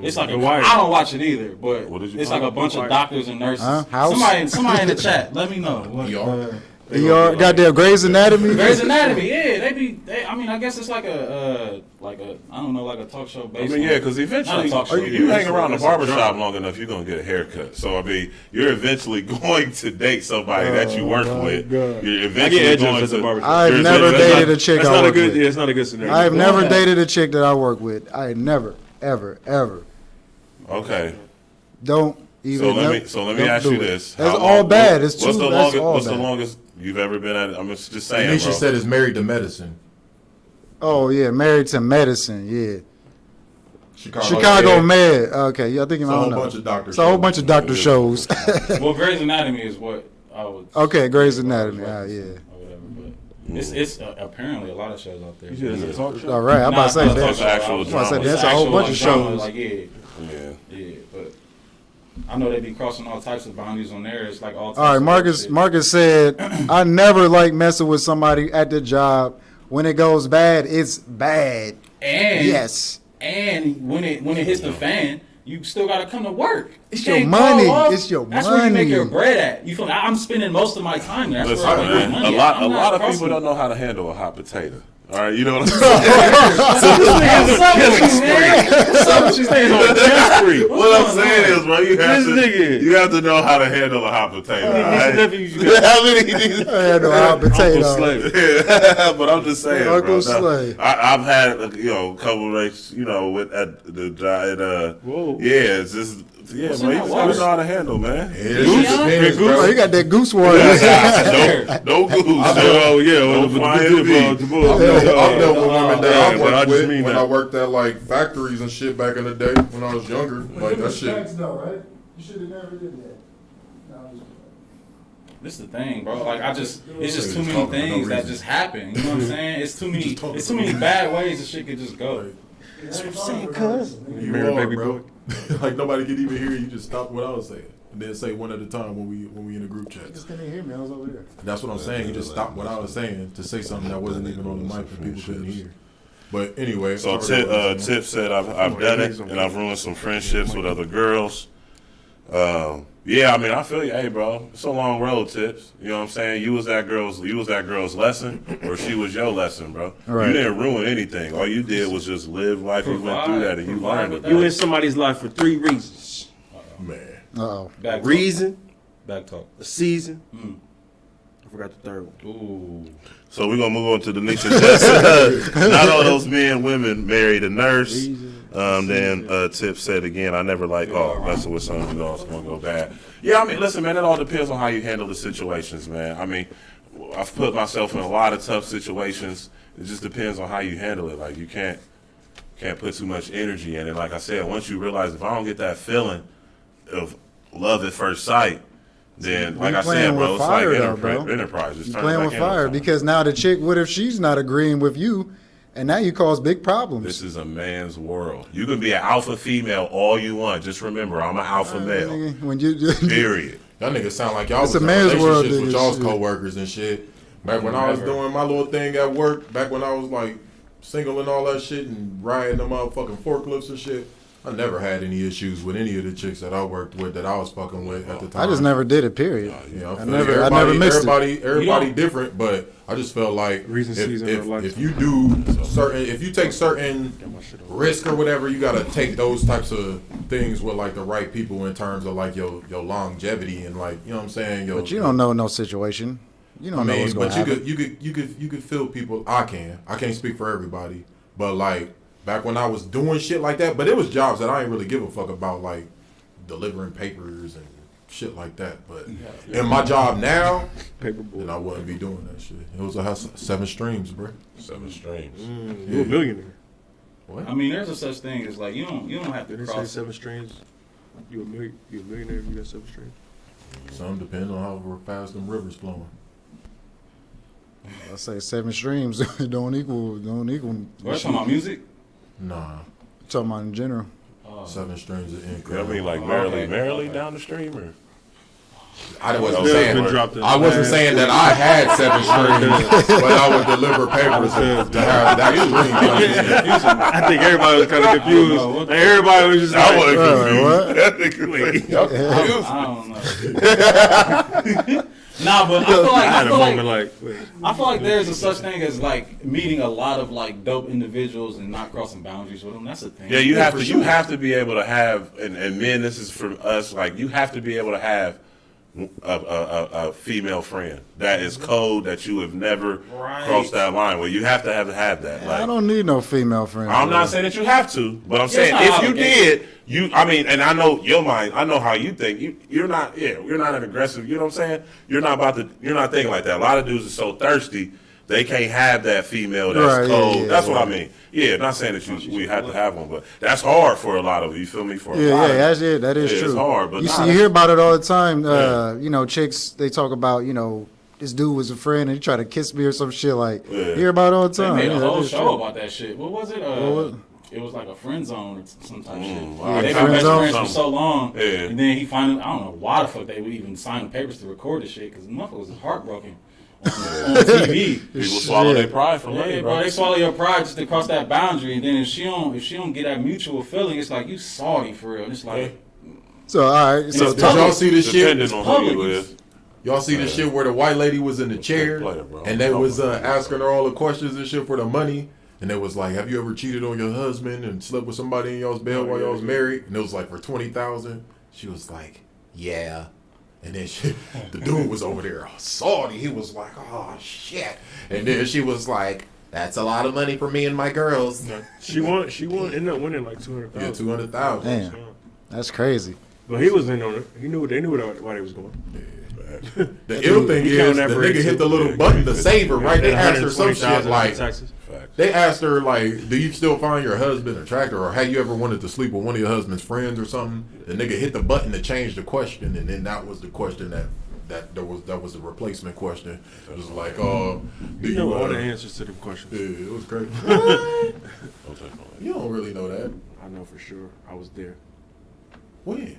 know. It's like The a, Wire. I don't watch it either, but What did you it's call like a it? bunch The of Wire. doctors and nurses. House? Somebody in the chat, let me know. Y'all. ER, goddamn Grey's Anatomy. Grey's Anatomy, yeah, I mean, I guess it's like a I don't know, like a talk show I based. mean, on- yeah, because eventually, Not a talk show, you yeah. hang around the That's a barbershop drama. long enough, you're going to get a haircut. So, I mean, you're eventually going to date somebody that you work with. God. You're I eventually get going edges at the to... barbershop. I've There's never a- dated a chick That's I not a work good. with. Yeah, it's not a good scenario. I've never Yeah. dated a chick that I work with. I never, ever. Okay. Don't even. So let me don't ask do you it. this. That's How all long- bad. It's what's too. the That's longest, all What's the bad. longest you've ever been at it? I'm just saying, Anisha bro. said is married to medicine. Oh yeah, married to medicine. Yeah, Chicago Yeah. Med. Okay, yeah, I think It's I a don't whole know. bunch of doctor It's a whole shows. bunch of doctor shows. Well, Grey's Anatomy is what I would. Okay, Grey's Anatomy. Yeah. Yeah. Or whatever, but it's apparently a lot of shows out there. You said it's a talk show. All right, I'm about to say Nah, it's not a that. talk Actual show. drama. I said It's that's a whole actual, bunch like, of drama, shows. Like Yeah. but I know they be crossing all types of boundaries on there. It's like all. Types All right, of Marcus. shit. Marcus said, "I never like messing with somebody at the job. When it goes bad, it's bad. And Yes, And when it hits the fan, you still gotta come to work. It's You your can't money. call off. It's your That's where you make money. your bread at. You feel me? I'm spending most of my time there. That's Listen, where I make man, my money. a lot I'm not of people crossing- don't know how to handle a hot potato. All right, you know what I'm saying? What's up with you, man? What's up with you? Stays on chest free. What I'm saying is, bro, This nigga. you have to know how to handle a hot potato. all right? How many these- I had no hot potato. Yeah, but I'm just saying, Uncle bro. Now, Slay. I've had a couple races, with at the job. Whoa. Yeah, it's just Yeah, What's bro, in you that just gotta water? know how to handle, man. It just depends, Oh, bro. you got that goose water. No goose. Oh yeah, Don't with fly the in the good beach. I've dealt with women that Yeah, I but I worked just with mean when that. I worked at like factories and shit back in the day when I was younger. Like that shit. though, right? You should have never did that. This is the thing, bro. Like it's just too Talking many for no things that reason. just happen. You know what I'm saying? It's too many bad ways that shit could just go. You Married are, baby bro. Like nobody could even hear you. Just stop what I was saying and then say one at a time when we in a group chat. Just couldn't hear me. I was over there. That's what I'm saying. You just stopped what I was saying to say something that wasn't even on the mic and people couldn't hear. But anyway, So Tip said I've done it and I've ruined some friendships with other girls. Yeah, I mean I feel you, hey bro. It's a long road, Tips. You know what I'm saying? You was that girl's lesson, or she was your lesson, bro. Right. You didn't ruin anything. All you did was just live life and went through that, and you learned it. You in somebody's life for 3 reasons: man. Uh-oh. Back reason, back talk. a season. I forgot the third one. Ooh. So we're gonna move on to the niche of justice. Not all those men, women married a nurse. Then Tip said again, I never like messing with someone who else gonna go bad. Yeah, I mean, listen, man, it all depends on how you handle the situations, man. I mean, I've put myself in a lot of tough situations. It just depends on how you handle it. Like you can't put too much energy in it. Like I said, once you realize if I don't get that feeling of love at first sight, then like I said, bro, it's like enterprise. Just You turn playing it with back fire in. because now the chick, what if she's not agreeing with you, and now you cause big problems? This is a man's world. You can be an alpha female all you want. Just remember, I'm an alpha male. When you Period. Y'all niggas sound like y'all It's was a in man's world, relationships with nigga, y'all's shit. coworkers and shit. Back when I was doing my little thing at work, back when I was like single and all that shit and riding the motherfucking forklifts and shit, I never had any issues with any of the chicks that I worked with that I was fucking with at the time. I just never did it. Period. Yeah, I never mixed it. everybody different, but I just felt like Reason, season, or life. if you take certain risk or whatever, you gotta take those types of things with like the right people in terms of like your longevity and like, you know what I'm saying. But you don't know no situation. You don't know what's going to happen. you could feel people. I can't speak for everybody, but like back when I was doing shit like that, but it was jobs that I ain't really give a fuck about, like delivering papers and shit like that. But in my job now, then I wouldn't be doing that shit. It was a 7 streams, bro. 7 streams. You a millionaire. What? I mean, there's a such thing as like you don't have to Did they say cross. 7 strings? You a millionaire if you got 7 strings? Some depends on how fast them rivers flowing. I say 7 streams don't equal. We're talking about music. Nah, Talking about in general. 7 streams of I income. mean, like merrily down the stream, or I wasn't Bill's saying been dropped in I wasn't the saying that I had 7 streams, but I would deliver papers to have that stream. I think everybody was kind of confused. know. Like, everybody was just I like, wasn't confused. I don't know. Nah, but I had a moment like, wait. I feel like there's a such thing as like meeting a lot of like dope individuals and not crossing boundaries with them. That's a thing. Yeah, you have for to. sure. You have to be able to have, and men, this is for us. Like you have to be able to have a female friend that is code that you have never crossed that line with. You have to have that. Like, I don't need no female friends. I'm bro. not saying that you have to, but I'm It's saying not if you obligated. did, I mean, and I know your mind, I know how you think. You're not an aggressive, you know what I'm saying? You're not thinking like that. A lot of dudes are so thirsty, they can't have that female that's Right, cold. yeah, That's yeah. what I mean. Yeah, not saying that we have to have one, but that's hard for a lot of you feel me? For a Yeah, lot yeah, of that's it. That is Yeah, true. it's hard, but you nah, see, you hear about it all the time. You know, chicks they talk about, you know, this dude was a friend and he tried to kiss me or some shit. Like, Yeah. you hear about it all the They time. made Yeah, a that whole is show true. about that shit. What was it? was- It was like a friend zone or some type shit. wow. They've Friend been best zone? friends for so long, Yeah. and then he finally, I don't know why the fuck they would even sign the papers to record the shit because the motherfucker was heartbroken on TV. people swallow their pride for money, Yeah, bro. bro, they swallow your pride just to cross that boundary, and then if she don't get that mutual feeling, it's like you salty for real. And it's like So all right, so it's Did y'all see the shit? Depending on who you is. Y'all see the shit where the white lady was in the chair Player, bro. and they was asking her all the questions and shit for the money. And it was like, have you ever cheated on your husband and slept with somebody in y'all's bed while y'all was married? And it was like for 20,000. She was like, yeah. And then the dude was over there salty. He was like, oh shit. And then she was like, that's a lot of money for me and my girls. She won, ended up winning like 200,000. Yeah, 200,000. damn, that's crazy. But he was in on it. He knew they knew why they was going. The ill thing He is counting the that bread nigga hit too. the little button to save her, right? They asked her some shit $120,000 like, in taxes. they asked her like, do you still find your husband attractive, or have you ever wanted to sleep with one of your husband's friends or something? The nigga hit the button to change the question, and then that was the question that was the replacement question. It was like, do You know all the answers to the questions. Yeah, it was crazy. You don't really know that. I know for sure. I was there. When?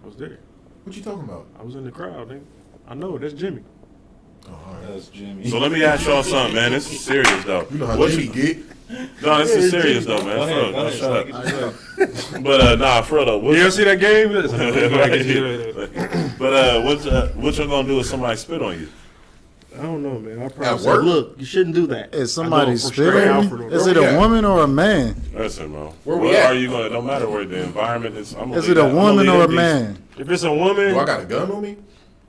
I was there. What you talking about? I was in the crowd, nigga. I know. That's Jimmy. Oh, all right. That's Jimmy. So let me ask y'all something, man. This is serious though. You know how What Jimmy get? No, this is serious though, man. Go ahead, For real. go No, ahead. shut up. But nah, for real though. You ever see that game? But what you gonna do if somebody spit on you? I don't know, man. I At probably said, work? look, you shouldn't do that. Is I somebody go for straight spitting? Alfred on Is Where it we a at? woman or a man? Listen, bro. Where we What at? are you gonna? Don't matter where the environment is. Is it a woman or a man? If it's a woman, Do I got a gun on me?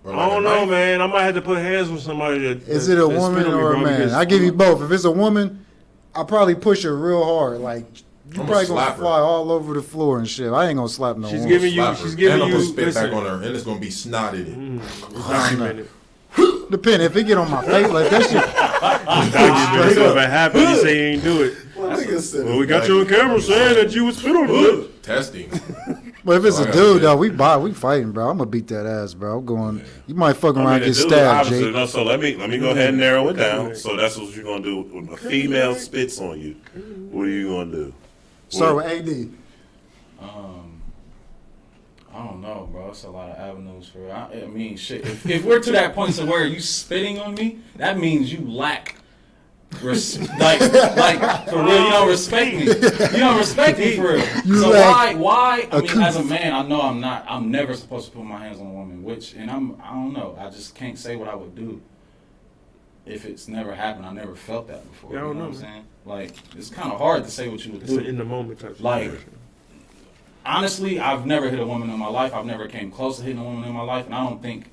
Or like I don't a know, knife? man. I might have to put hands with somebody. Is it a woman or a man? I give you both. If it's a woman, I'll probably push her real hard. Like you I'ma probably slap gonna her. fly all over the floor and shit. I ain't gonna slap no She's woman. giving you. Slap her. She's giving and I'm you. gonna spit Listen, back on her, and it's gonna be snotted. documented. Depend if it get on my face like that shit. Documented. So if it happened, you say you ain't do it. Well, we got you on camera saying that you was spit on you. Testing. But if it's Oh, I a gotta dude say. though, we fighting, bro. I'm gonna beat that ass, bro. I'm going. You might fuck around and get the dude, stabbed, obviously, Jake. no, so let me go ahead and narrow it down. So that's what you're gonna do. When a female spits on you, what are you gonna do? Start with AD. I don't know, bro. It's a lot of avenues for it. I mean, shit. If we're to that point to where you spitting on me, that means you lack, like for real. You don't respect me. You don't respect me for real. You So lack why? I mean, a as a man, I know I'm not. I'm never supposed to put my hands on a woman. I don't know. I just can't say what I would do. If it's never happened, I never felt that before. Yeah, I you don't know know, what I'm man. saying? Like, it's kind of hard to say what you would It's do. an in the moment type. Like, situation. Honestly, I've never hit a woman in my life. I've never came close to hitting a woman in my life, and I don't think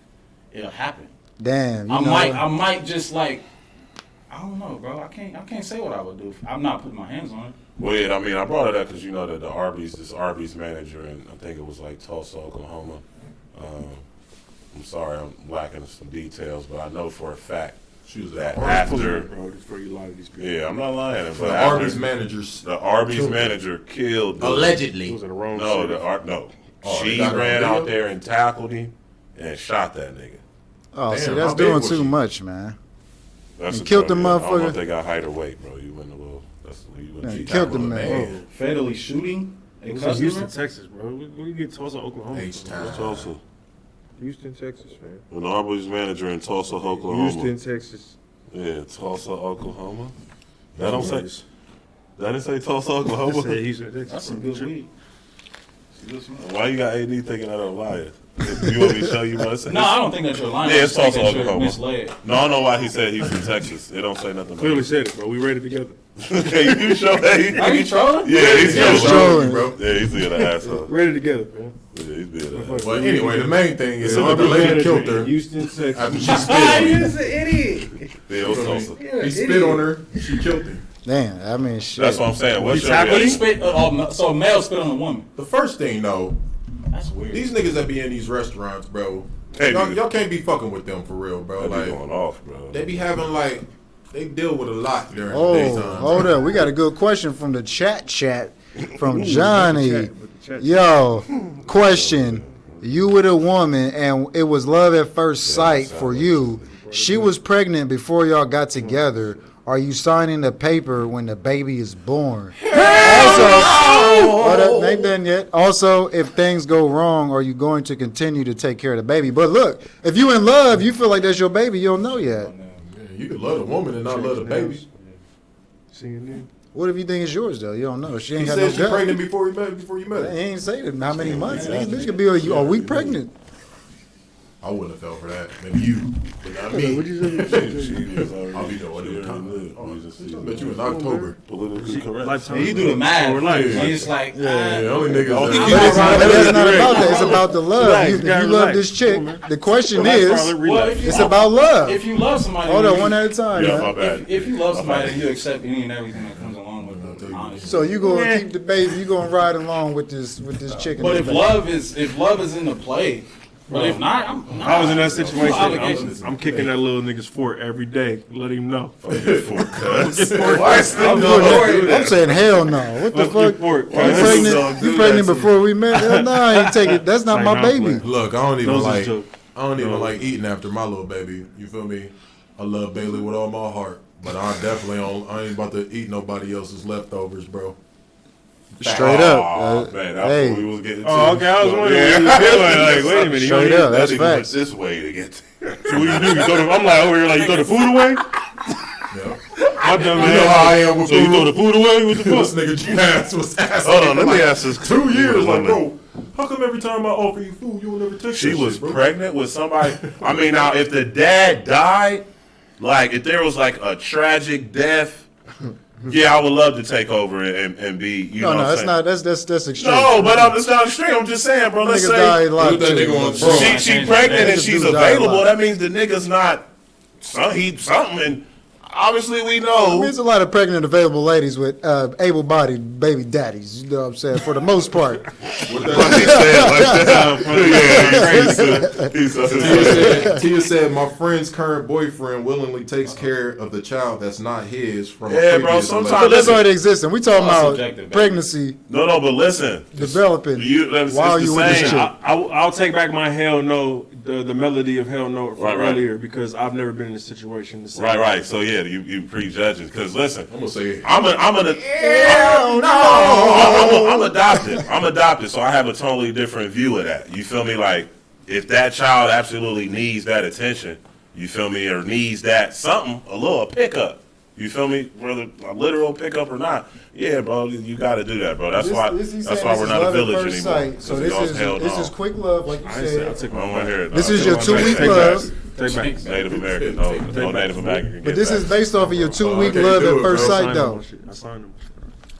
it'll happen. Damn. You I might just like, I don't know, bro. I can't say what I would do. I'm not putting my hands on it. Well, yeah, I mean, I brought it up because you know that this Arby's manager, and I think it was like Tulsa, Oklahoma. I'm sorry, I'm lacking some details, but I know for a fact She was that at after, bro, before you lie to these people. yeah, I'm not lying, the but Arby's after managers. the Arby's killed her. manager killed the, It Allegedly. was in the wrong. No, city. no. Oh, they She got it on ran video? out there and tackled him and shot that nigga. Oh, Damn, see, how that's big doing was too she? much, man. That's You a killed the drug, yeah. I don't know motherfucker. if they got height or weight, bro. You went a little. You went Yeah, cheap. you killed the Tackle a man. Fatally shooting a It was in customer. Houston, Texas, bro. We get Tulsa, Oklahoma. H-Town. from, Tulsa. Houston, Texas, man. An Arby's manager in Tulsa, Oklahoma. Houston, Texas. Yeah, Tulsa, Oklahoma. That don't say. That didn't say Tulsa, Oklahoma. Said Houston, Texas. That's some good weed. Some good smoke. Why you got AD thinking that I'm lying? You want me to show you what it says? No, I don't think that you're lying. Yeah, I it's just think Tulsa, that you're Oklahoma. misled. No, I know why he said Houston, Texas. It don't say nothing. Clearly About said it, bro. We read it together. it. Can you show that? Are you trolling? Yeah, he's Yeah, trolling. trolling. bro. Yeah, he's being an asshole. Read it together, man. Yeah, he's being an asshole. But anyway, the main thing is So the lady killed her Houston, Texas. after she spit on him. an idiot. Yeah, it was Tulsa. He spit on her. She killed him. Damn, I mean, shit. That's what I'm saying. What's You your tackled He reaction? spit. So a male spit on a woman. The first thing though, That's weird. these niggas that be in these restaurants, bro. Hey, y'all, nigga. y'all can't be fucking with them for real, bro. That be Like going off, bro. they be having like they deal with a lot during the Oh, daytime. hold up. We got a good question from the chat from Johnny. With the chat. Yo, question. You with a woman and it was love at first sight for you. She was pregnant before y'all got together. Are you signing the paper when the baby is born? Also, hold up, ain't done yet. Also, if things go wrong, are you going to continue to take care of the baby? But look, if you in love, you feel like that's your baby, you don't know yet. Yeah, you can love the woman and not love the baby. Singing in. What if you think it's yours though? You don't know. She He ain't got said no she gut. pregnant before you met He her. ain't say that. How many months? This could be a week pregnant. I wouldn't have fell for that. Maybe you, but not me. What you say? She was already- I'll be doing she it. already knew. We just see I bet you in October. politically correct. Lifetime. You do the math. Relax. It's like, Yeah, only niggas. But that- that's not about that. It's about the love. Relax, You, you if gotta you love relax. this chick, Come on, man. the question Relax, is, Carla, relax. if you- it's about love. if you love somebody, Hold on, you- one at a time, Yeah, my man. bad. if you love somebody, you accept any and everything that comes along with it. Honestly. So you gonna keep the baby? You gonna ride along with this chick? But if love is in the play, but if not, I was in that situation. Obligations. I'm kicking that little nigga's fort every day. Let him know. I'm saying hell no. What the fuck? Fort. You pregnant? You pregnant before we met? Hell no, I ain't taking. That's not Like, my nah, baby. play. Look, I don't even Those are like. jokes. I don't even No. like eating after my little baby. You feel me? I love Bailey with all my heart, but I definitely don't. I ain't about to eat nobody else's leftovers, bro. Straight up. Oh, man, that's hey. what we was getting to. Oh, okay. I was wondering. What you feeling like, wait a minute. You Straight don't up. That's That nigga went facts. this way to get there. So what you do? You throw the, I'm like over here like you throw the food away. Yeah. My dumb You know how I am with So you food. throw the food away with the This food. nigga Jazz was asking. Hold on, me let for me like ask this. 2 years, like, woman. bro, how come every time I offer you food, you don't ever take She that was shit, bro? pregnant with somebody. I mean, now if the dad died, like if there was like a tragic death, yeah, I would love to take over and be. You know No, what I'm that's saying? not. That's extreme. No, but it's not extreme. I'm just saying, bro. Let's Niggas say died a lot Put that too. nigga on, bro. she pregnant and Niggas she's do die a available. lot. That means the nigga's not. Something. And obviously, we know. There's a lot of pregnant available ladies with able-bodied baby daddies. You know what I'm saying? For the most part. What he said like that. Yeah, Tia said, my friend's current boyfriend willingly takes care of the child that's not his from a Yeah, bro, previous sometimes- But relationship. that's already existing. We talking That's about subjective, baby. pregnancy No, but listen. developing It's while the you with the same. chick. I'll take back my hell no, the melody of hell no from Right. earlier because I've never been in this situation. The same Right. way. So yeah, you prejudging. Because listen, I'm gonna say, I'm adopted. I'm adopted, so I have a totally different view of that. You feel me? Like, if that child absolutely needs that attention, you feel me, or needs that something, a little pickup. You feel me? Whether a literal pickup or not, yeah, bro, you got to do that, bro. That's why. he's That's saying why this we're is not a love at village first anymore. sight. So 'Cause y'all's held this on. is quick love, like you I ain't say I said. took I my don't want to hear it. This No, is your take 2-week back. love. Take back. Native American. No Native American. But this is based off of your 2-week okay, love do at it, first bro. sight, though. I signed them.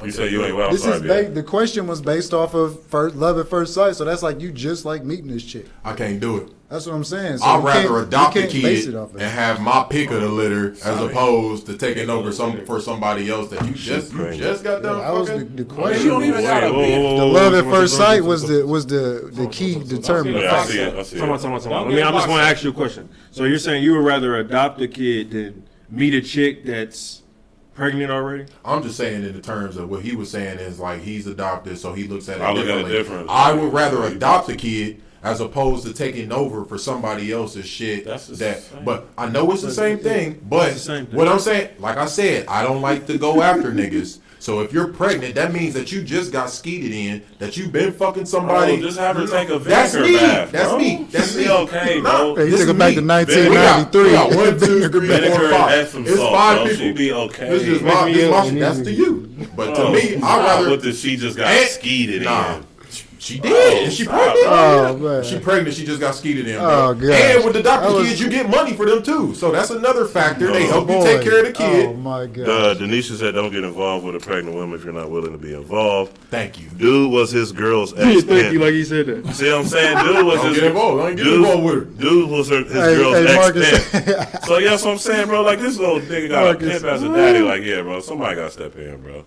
You said you ain't well. I'm This is sorry, the question was based off of love at first sight. So that's like you just like meeting this chick. I can't do it. That's what I'm saying. So I'd you can't- rather adopt you a can't base kid it off of and that. have my pick of the litter as opposed to taking over for somebody else that you just got done That was fucking. the Man, question. you don't even gotta be. The love at first sight was the key determining Yeah, I factor. see it. I see Time out, it. time out, time Don't out. get I'm just boxed going to up. ask you a question. So you're saying you would rather adopt a kid than meet a chick that's pregnant already? I'm just saying in the terms of what he was saying is like he's adopted, so he looks at it I look at it differently. different. I would rather adopt a kid as opposed to taking over for somebody else's shit. That's the That, same. but I know it's the same thing. But It's the same thing. what I'm saying, like I said, I don't like to go after niggas. So if you're pregnant, that means that you just got skeeted in, that you've been fucking somebody. Bro, just have her take a That's vinegar me. bath, That's bro. me. That's Be me. okay, bro. Hey, you This took is it back me. to We 1993. got 1, 2, 3, 4, Vinegar and 5. some It's salt, 5 bro. people. She be okay. This is Make my, me this ill my and that's easy. to you. But to Oh, me, nah, I'd rather. What did she just got And- skeeted Nah. in? She did. Is she pregnant? Oh man. She pregnant. She just got skeeted in. Oh, Bro. gosh. And with the adopted That was- kids, you get money for them too. So that's another factor. They help you Boy. take care of the kid. Oh my god. Denisha said, "Don't get involved with a pregnant woman if you're not willing to be involved." Thank you. Dude was his girl's Thank you, ex. like he said that. See what I'm saying? Dude was Don't his. get involved. Don't get Dude- involved with her. Dude was his Hey, girl's hey, ex. Marcus. So yeah, that's what I'm saying, bro. Like this little nigga got Marcus. a pimp as a daddy. Like yeah, bro. Somebody got to step in, bro.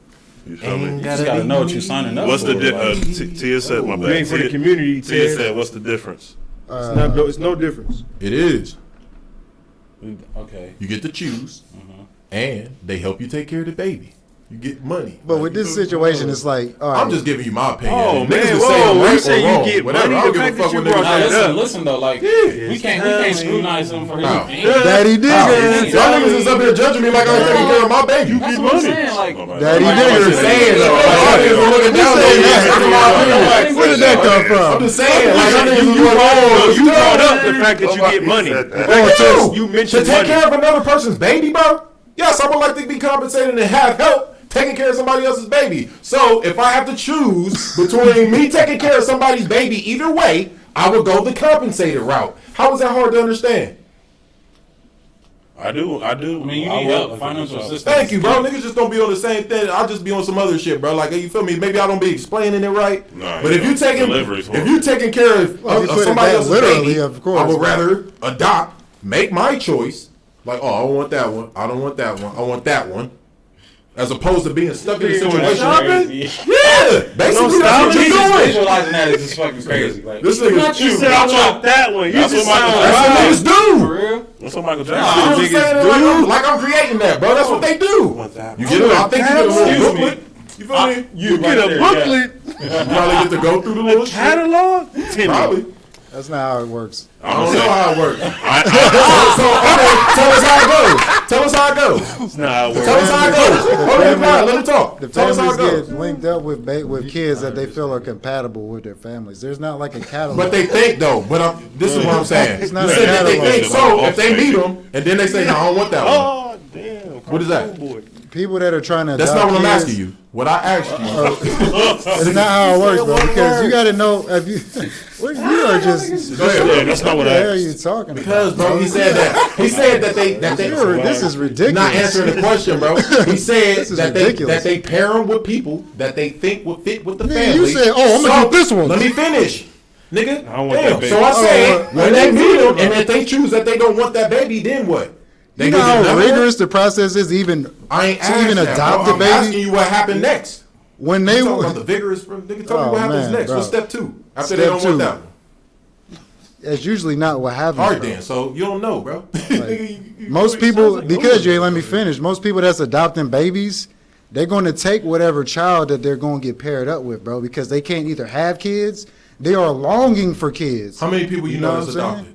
You feel me? You just gotta know what you're signing up What's for. the like, Tia said my You bad. ain't for the Tia- community. Tia Ted. said, "What's the difference?" It's no difference. It is. okay. You get to choose, and they help you take care of the baby. You get money. But with this situation, it's like, all right. I'm just giving you my opinion. Oh, Niggas man, can whoa, say I'm you right say or you wrong, get whatever. money, I don't the give a fact fuck that what you niggas brought say. that up. Listen though, like we can't scrutinize them for his How? opinion. Daddy Y'all Digger. niggas is up here judging me like I'm taking care of my baby. That's what I'm saying. Like, Daddy I'm Digger. just saying though. Like, y'all niggas are looking down on me. That's my opinion. Where did that come I'm from? just saying. Like, y'all niggas is You like, brought up the fact that you get money. The fact that you to mentioned take money. care of another person's baby, bro? Yes, I would like to be compensated and have help taking care of somebody else's baby. So if I have to choose between me taking care of somebody's baby either way, I would go the compensated route. How is that hard to understand? I do. I mean, you need help, financial assistance. Thank you, bro. Niggas just don't be on the same thing. I'll just be on some other shit, bro. Like, you feel me? Maybe I don't be explaining it right. Nah, but if you taking care of, Well, you put it somebody that else's literally, baby, of course. I would rather adopt, make my choice. Like, oh, I want that one. I don't want that one. I want that one. As opposed to being stuck in a situation. Yeah, basically that's what you're doing. Visualizing that is just fucking crazy. Like, This nigga, You said I want that one. You That's just what Michael sound that's what right. niggas do. for real? That's what Michael I'm Jackson just did. saying, like I'm creating that, bro. That's what they do. Want that You get it? I think you get a little Excuse me. booklet. You feel me? You get a booklet, You probably get to go through the little shit. catalog, Probably. That's not how it works. I don't know how it works. So, okay, tell us how it goes. Tell us how it goes. Nah, Tell us how it goes. Hold on, let him talk. The Tell us how families it goes. get linked up with kids that they feel are compatible with their families. There's not like a catalog. But they think though. But this is what I'm saying. It's not You a said that they catalog. think so. If they meet them and then they say, "No, I don't want that one." Oh damn! What is that? People that are trying to That's adopt not what I'm kids, asking you. What I asked you. It's not how it works, bro. Because you got to know if you. Well, you are just. Go ahead, Yeah, bro. that's not What what the hell I are asked. you talking about? Because, bro, he said that. He said that they. This is ridiculous. Not answering the question, bro. He said This is that ridiculous. they pair them with people that they think would fit with the Nigga, family. you said, "Oh, I'm gonna get this one." Let me finish, nigga. I don't want Damn. that baby. So I said, Oh, when they meet them and if they choose that they don't want that baby, then what? They You know go get how another one? rigorous the process is, even I ain't to asking even that, adopt bro. a I'm baby? asking you what happened next. when they You talking about the vigorous, bro? Nigga, tell me Oh, what happens man, next. bro. What's step 2? After Step they don't 2. want that one. That's usually not what happens. All right, bro. then. So you don't know, bro. Most people, because you ain't let me finish, most people that's adopting babies, they're going to take whatever child that they're going to get paired up with, bro, because they can't either have kids, they are longing for kids. How many people you know what that's I'm saying? adopted?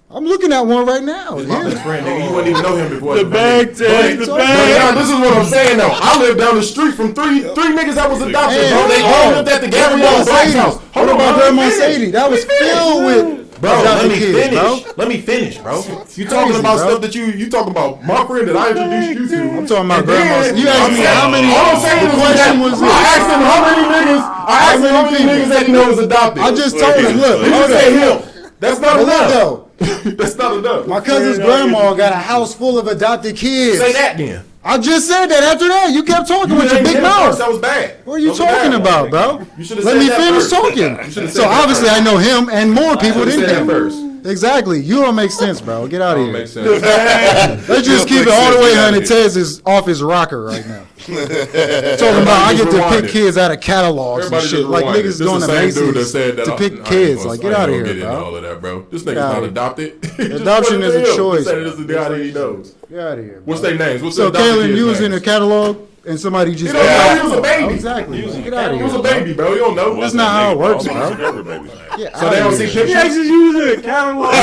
I'm looking at one right now. It's my Yeah. best friend, nigga. You wouldn't even know him before. The bag tag, the But bag. now, this is what I'm saying though. I lived down the street from three niggas that was adopted, Hey, bro. They all lived at the Gabrielle Grandma Black's Sadie. house. What about Grandma Sadie? That was filled with Bro, let adopted me kids, finish. bro. Let me finish, bro. You talking Crazy, about bro. stuff that you talking about my friend that I introduced you to. I'm talking about And then- grandma. You asked me how many. All I'm saying The is question that was I this. asked him how many niggas. I asked him how many niggas that he knows adopted. I just told him, look, He hold said up. him. That's not But look enough. though, That's not enough. my cousin's grandma got a house full of adopted kids. Say that then. I just said that after that. You kept talking with your didn't big hit it first. mouth. That was bad. What are you That was talking bad. about, bro? You should've Let said me that finish first. talking. should've So said that obviously first. I know him and more people should've than said him. that first. Exactly. You don't make sense, bro. Get out of here. Makes sense. Let's just keep it all the way 100. Tez is off his rocker right now. Talking about I get to rewind pick it. kids out of catalogs Everybody and shit. just Like rewind it. niggas This going the to same dude that Macy's said that to I pick ain't kids. gonna- Like I get ain't out of gonna here, get into bro. all of that, bro. This nigga's Get outta not here. adopted. He just Adoption put it is a in. He choice, said bro. this is the guy that he knows. Get out of here. What's bro. their names? What's So the adopted Kaylin, kids' you was in a names? catalog and somebody just. He don't know he was a baby. Exactly. Get out of He here. was a bro. baby, bro. You don't know. That's not how it works, bro. So Get they outta don't see here. He pictures. actually using a catalog. They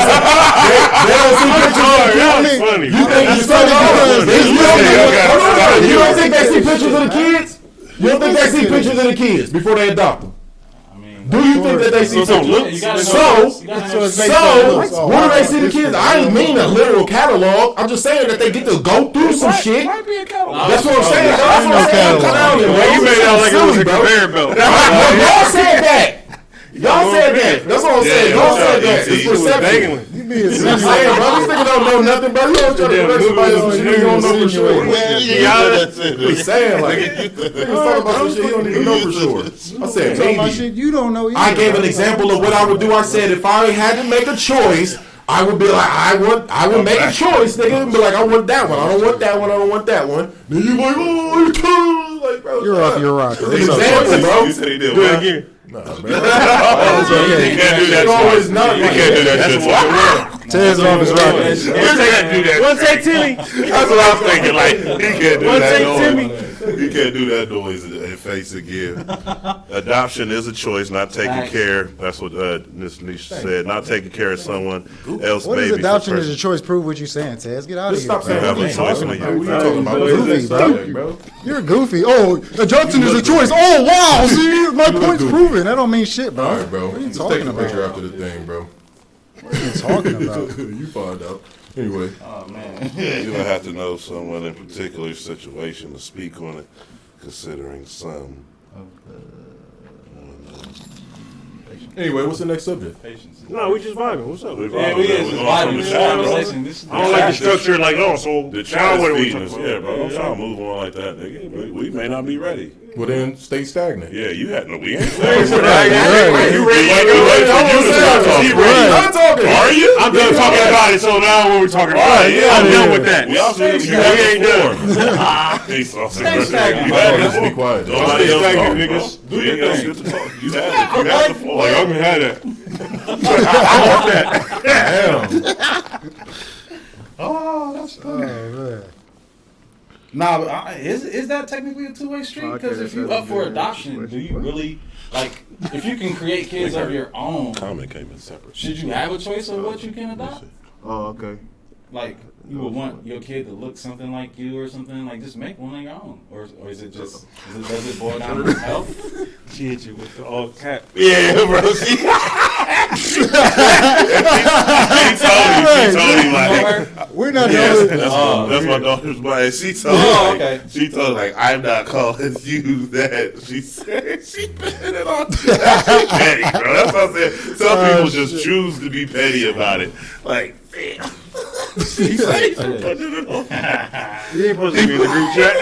don't see pictures. That was funny. You think That's you funny because they you don't think they see pictures of the kids? You don't think they see pictures of the kids before they adopt them? I mean, Do you think that they see So pictures? you gotta know So, this. You gotta know So this. it's based on looks. so where do they see the kids? I ain't mean a literal catalog. I'm just saying that they get to go through some shit. Might be a catalog. That's what I'm saying. Bro. That's what I'm saying. catalog. Clowning, bro. You made it out like it was a Silly, bro. conveyor belt. Y'all said that. Y'all said that. That's what I'm saying. Y'all said that. It's perception. Dangling. You being I'm serious. saying, bro, this nigga don't know nothing, bro. You don't try to correct somebody else shit you don't know for sure. I'm saying, like, niggas talking about some shit you don't even know for sure. I said, Talking about maybe. shit you don't know either. I gave an bro. example of what I would do. I said if I had to make a choice, I would be like, I would make a choice, nigga, and be like, I want that one. I don't want that one. I don't want that one. Then you like, oh, you too. Like, bro, You're shut off up. your rocker. It's an example, bro. You said he did Do it what? again. Nah, bro. You can't do that It's always twice. not You like can't do that. that shit twice. Tez off his rocker. You can't do that. One take, Timmy. That's what I was thinking. Like, he can't do One that take, noise. Timmy. You can't do that noise and face again. Adoption is a choice, not taking Facts. care. That's what Ms. Nisha said. Not taking care of someone else. What is baby adoption for is a choice? Prove what you're saying, Tez. Get out of Just here. stop saying bro. have a that. choice in What the are you talking about? Goofy, bro. bro. You're goofy. Oh, adoption is a choice. Oh, wow. See, my point's proven. That don't mean shit, bro. All right, bro. What are you Just talking take a about? picture after the thing, bro. What are you talking about? You find out. Anyway. Oh man. You don't have to know someone in particular situation to speak on it, considering some Anyway, what's the next subject? Patience. No, we just vibing. What's up? Yeah, we is. Vibing. This conversation. This is I don't like the structure. Like, oh, so The now chat what are is we feeding talking us. about? Yeah, bro. Don't try to move on like that, nigga. We may not be ready. Well, then stay stagnant. Yeah, you had no. We ain't. You ready? You ready? I'm talking. Are you? I'm done talking about it. So now what we're talking about? Right, yeah, I'm yeah. done with that. We also We ain't done. Stay stagnant. You had Let's the be floor. quiet. Nobody else Stay talk, stagnant, bro. niggas. You ain't got shit to talk. You had the floor. Like, I'm gonna have that. Nah, but is that technically a two-way street? Because if you up for adoption, do you really like? If you can create kids of your own, Comment came in separate. should you have a choice of what you can adopt? Oh, okay. Like you would want your kid to look something like you or something. Like just make one of your own, or is it just does it boil down to health? She hit you with the all cap. Yeah, bro. She told me like. We're not Yes, doing that's my daughter's wife. She told me, okay. she told me, like, I'm not calling you that. She said, she petted it on petty, bro. That's what I said. Some people just choose to be petty about it. Like, damn. She said, putting it on. You ain't supposed to be in the group chat.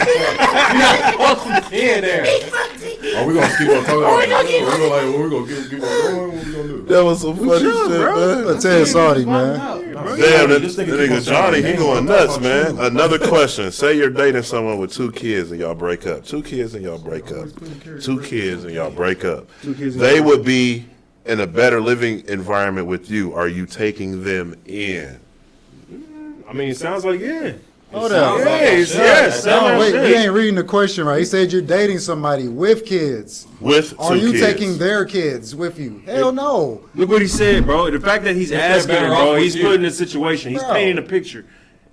Yeah, there. Are we gonna keep on talking? We're gonna keep on going. What we gonna do? That was some funny shit, man. I tell you, Saudi, man. Damn, that nigga Johnny, he going nuts, man. Another question. Say you're dating someone with 2 kids and y'all break up. 2 kids and y'all break up. 2 kids and y'all break up. They would be in a better living environment with you. Are you taking them in? I mean, it sounds like yeah. Hold up. Yes. No, wait, you ain't reading the question right. He said you're dating somebody with kids. With 2 Are you kids. taking their kids with you? Hell no. Look what he said, bro. The fact that he's they're asking, better bro, off with he's you. putting a situation. He's Bro. painting a picture.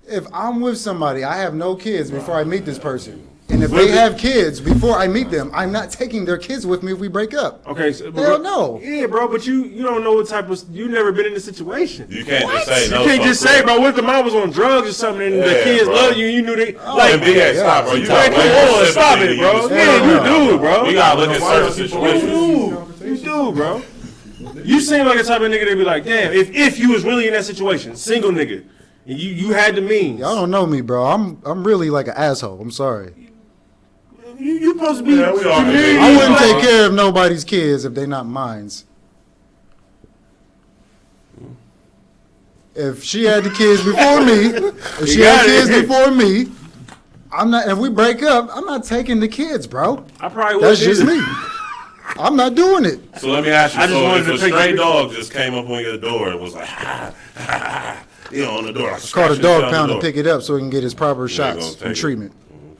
If I'm with somebody, I have no kids before I meet this person. And if they have kids before I meet them, I'm not taking their kids with me if we break up. Okay, so, Hell no. Yeah, bro, but you don't know what type of you never been in this situation. You can't just say You no. can't just say, bro, what if the mom was on drugs or something and the Yeah, kids bro. love you and you knew they Like, like BA, stop, bro. You Hey, got come on, stop it, bro. Yeah, you do, bro. We gotta look at certain situations. You do, bro. You seem like a type of nigga that be like, damn, if you was really in that situation, single nigga, and you had the means. Y'all don't know me, bro. I'm really like an asshole. I'm sorry. You supposed to be Yeah, we are. community. I wouldn't take care of nobody's kids if they not mine's. If she had the kids before me, if she had got it. kids before me, I'm not. If we break up, I'm not taking the kids, bro. I probably would. That's just me. I'm not doing it. So let me ask you, I just so wanted if to a take stray the- dog just came up on your door and was like, on the door. Like, Call the scratching dog down pound the to door. pick it up so he can get his proper shots gonna take and it. treatment.